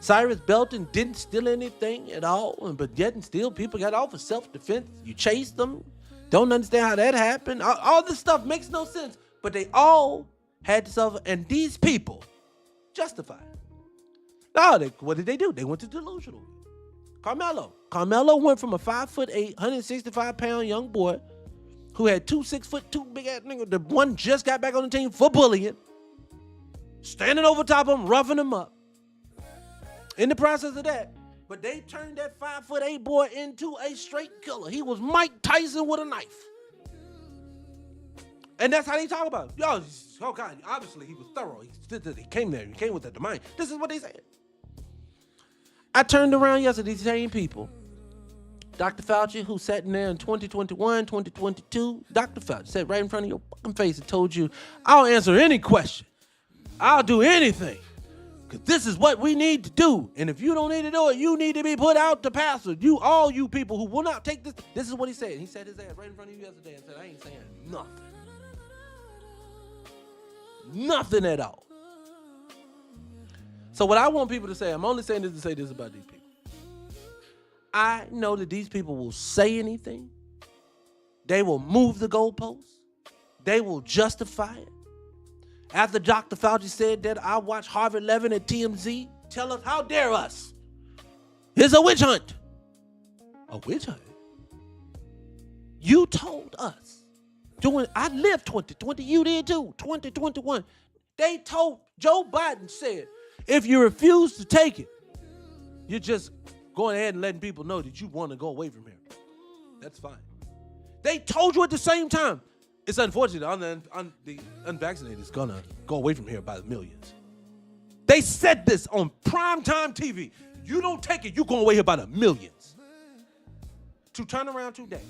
C: Cyrus Belton didn't steal anything at all, but yet and still people got off for self-defense. You chased them. Don't understand how that happened. All this stuff makes no sense, but they all had to suffer, and these people justified. Now, what did they do? They went to delusional. Carmelo went from a 5'8", 165-pound young boy who had 2 6'2" big ass nigga. The one just got back on the team for bullying, standing over top of him, roughing him up. In the process of that, but they turned that 5'8" boy into a straight killer. He was Mike Tyson with a knife. And that's how they talk about it. Yo, oh God, obviously he was thorough. He came there. He came with that to mind. This is what they said. I turned around yesterday, these same people. Dr. Fauci, who sat in there in 2021, 2022, Dr. Fauci sat right in front of your fucking face and told you, I'll answer any question. I'll do anything. Because this is what we need to do. And if you don't need to do it, you need to be put out to pastor. All you people who will not take this. This is what he said. He said his ass right in front of you yesterday and said, I ain't saying nothing. Nothing at all. So what I want people to say, I'm only saying this to say this about these people. I know that these people will say anything. They will move the goalposts. They will justify it. After Dr. Fauci said that, I watched Harvard Levin at TMZ tell us, how dare us? It's a witch hunt. A witch hunt? You told us. I lived 2020, you did too, 2021. They told, Joe Biden said, if you refuse to take it, you're just going ahead and letting people know that you want to go away from here. That's fine. They told you at the same time. It's unfortunate the unvaccinated is going to go away from here by the millions. They said this on primetime TV. You don't take it, you're going away here by the millions. To turn around today.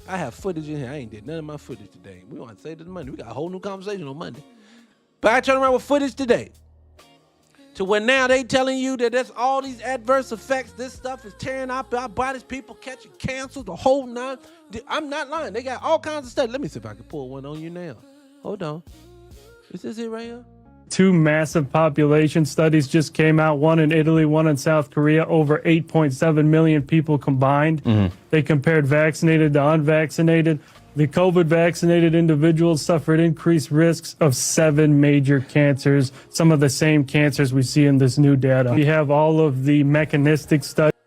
C: I have footage in here. I ain't did none of my footage today. We want to say this Monday. We got a whole new conversation on Monday. But I turn around with footage today. To where now they telling you that there's all these adverse effects. This stuff is tearing up our bodies. People catching cancer, the whole nine. I'm not lying. They got all kinds of stuff. Let me see if I can pull one on you now. Hold on. Is this it right here?
K: 2 massive population studies just came out, one in Italy, one in South Korea, over 8.7 million people combined. Mm-hmm. They compared vaccinated to unvaccinated. The COVID-vaccinated individuals suffered increased risks of 7 major cancers, some of the same cancers we see in this new data. We have all of the mechanistic studies.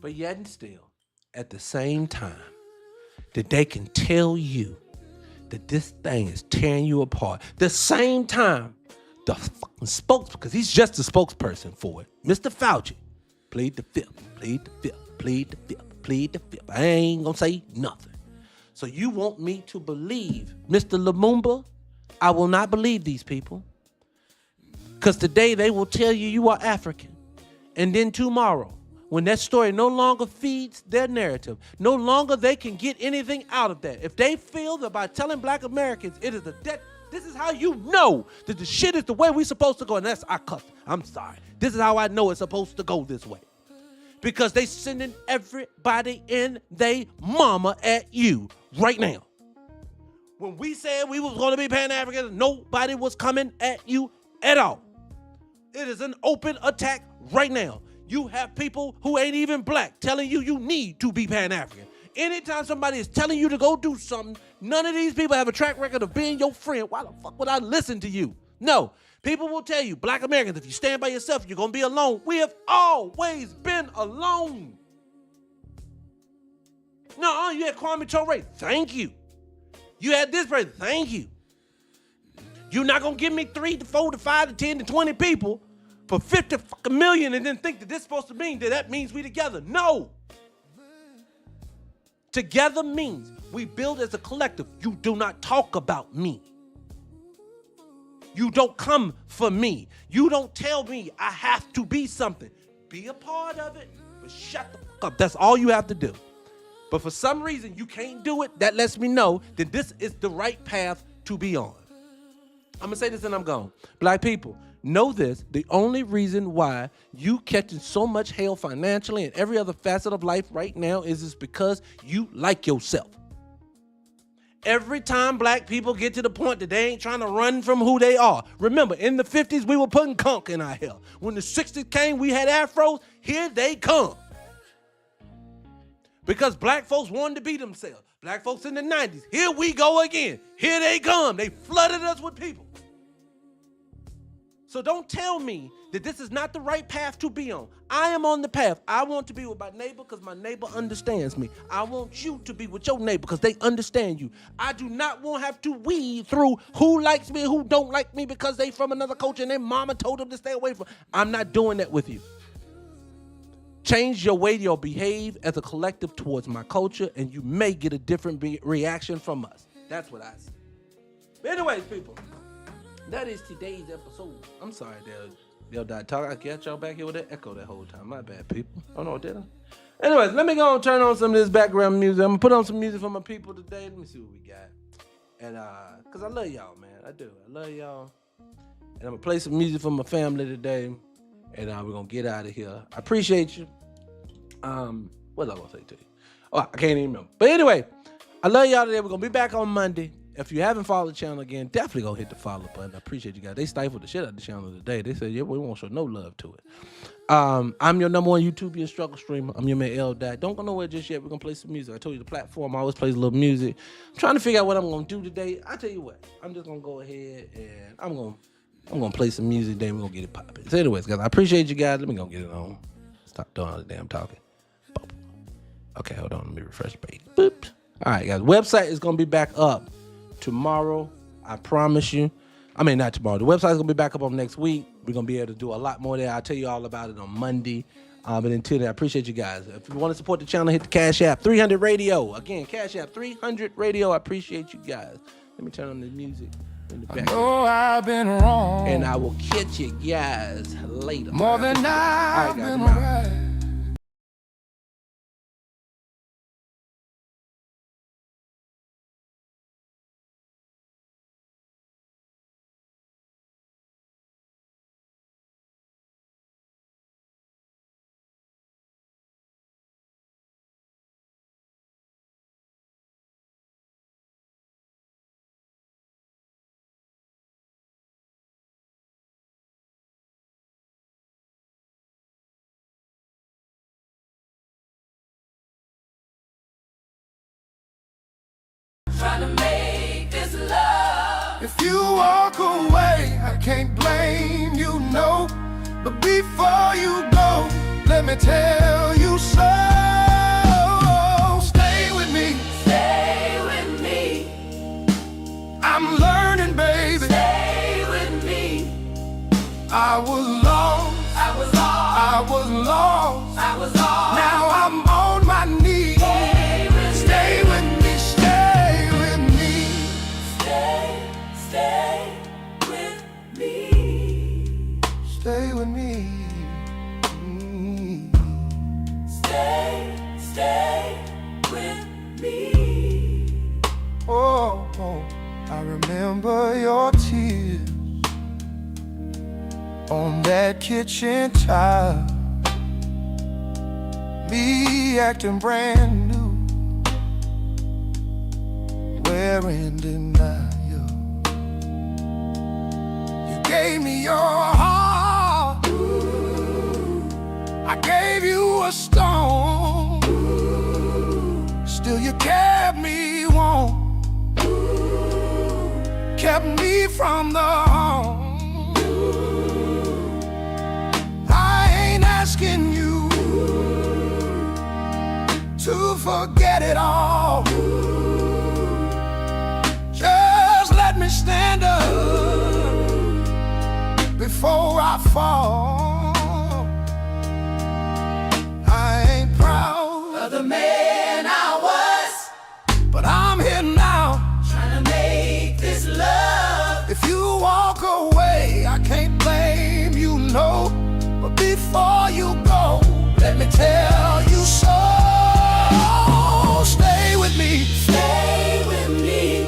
C: But yet and still, at the same time, that they can tell you that this thing is tearing you apart. The same time, the fucking because he's just the spokesperson for it. Mr. Fauci, plead the fifth, plead the fifth, plead the fifth, plead the fifth. I ain't gonna say nothing. So you want me to believe Mr. Lumumba? I will not believe these people. Because today they will tell you you are African. And then tomorrow, when that story no longer feeds their narrative, no longer they can get anything out of that. If they feel that by telling black Americans it is a debt, this is how you know that the shit is the way we're supposed to go. And that's our custom. I'm sorry. This is how I know it's supposed to go this way. Because they sending everybody and they mama at you right now. When we said we was going to be Pan-African, nobody was coming at you at all. It is an open attack right now. You have people who ain't even black telling you you need to be Pan-African. Anytime somebody is telling you to go do something, none of these people have a track record of being your friend. Why the fuck would I listen to you? No. People will tell you, black Americans, if you stand by yourself, you're going to be alone. We have always been alone. No, you had Kwame Ture. Thank you. You had this person. Thank you. You're not going to give me 3 to 4 to 5 to 10 to 20 people for 50 fucking million and then think that this is supposed to mean that means we together. No. Together means we build as a collective. You do not talk about me. You don't come for me. You don't tell me I have to be something. Be a part of it, but shut the fuck up. That's all you have to do. But for some reason, you can't do it. That lets me know that this is the right path to be on. I'm going to say this and I'm gone. Black people, know this. The only reason why you catching so much hell financially and every other facet of life right now is because you like yourself. Every time black people get to the point that they ain't trying to run from who they are. Remember, in the 50s, we were putting conch in our hair. When the 60s came, we had afros. Here they come. Because black folks wanted to be themselves. Black folks in the 90s, here we go again. Here they come. They flooded us with people. So don't tell me that this is not the right path to be on. I am on the path. I want to be with my neighbor because my neighbor understands me. I want you to be with your neighbor because they understand you. I do not want to have to weed through who likes me, who don't like me because they from another culture and their mama told them to stay away from. I'm not doing that with you. Change your way you'll behave as a collective towards my culture and you may get a different reaction from us. That's what I see. But anyways, people. That is today's episode. I'm sorry, they'll die talk. I got y'all back here with that echo that whole time. My bad, people. Oh no, did I? Anyways, let me go and turn on some of this background music. I'm gonna put on some music for my people today. Let me see what we got. And cause I love y'all, man. I do. I love y'all. And I'm gonna play some music for my family today. And we're gonna get out of here. I appreciate you. What was I gonna say to you? Oh, I can't even remember. But anyway, I love y'all today. We're gonna be back on Monday. If you haven't followed the channel again, definitely go hit the follow button. I appreciate you guys. They stifled the shit out of the channel today. They said, yeah, we won't show no love to it. I'm your number one YouTuber struggle streamer. I'm your man L. Don't go nowhere just yet. We're going to play some music. I told you the platform always plays a little music. I'm trying to figure out what I'm going to do today. I tell you what, I'm just going to go ahead and I'm going to play some music. Then we're going to get it popping. So anyways, guys, I appreciate you guys. Let me go get it on. Stop doing all the damn talking. Boop. Okay, hold on. Let me refresh the page. Boop. All right, guys. Website is going to be back up tomorrow, I promise you. I mean, not tomorrow. The website's gonna be back up on next week. We're gonna be able to do a lot more there. I'll tell you all about it on Monday. But until then, I appreciate you guys. If you want to support the channel, hit the Cash App 300 Radio. Again, Cash App 300 Radio. I appreciate you guys. Let me turn on the music in the back.
A: Oh, I've been wrong.
C: And I will catch you guys later.
A: More than I've been right.
L: Trying to make this love.
A: If you walk away, I can't blame you, no. But before you go, let me tell you so. Stay with me.
L: Stay with me.
A: I'm learning, baby.
L: Stay with me.
A: I was lost.
L: I was lost.
A: I was lost.
L: I was lost.
A: Now I'm on my knees.
L: Stay with
A: Stay with me. Stay with me.
L: Stay with me.
A: remember your tears on that kitchen tile. Me acting brand new, wearing denial. You gave me your heart, I gave you a stone. Still you kept me warm, kept me from the home. I ain't asking you to forget it all. Just let me stand up before I fall. I ain't proud of the man I was, but I'm here now, trying to make this love. If you walk away, I can't blame you, no. But before you go, let me tell you so. Stay with me, stay with me.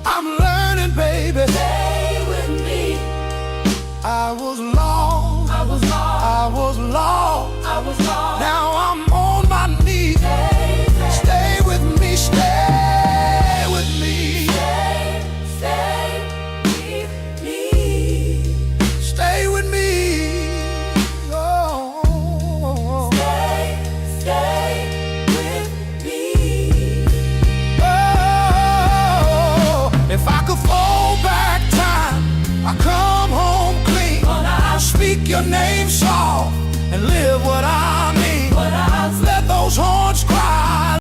A: I'm learning, baby. Stay with me. I was lost, I was lost, I was lost, I was lost. Now I'm on my knees. Stay with me, stay with me. Stay with me. Stay with me. Oh. Stay with me. Oh. If I could fall back time, I come home clean. I'll speak your name soft and live what I mean. Let those home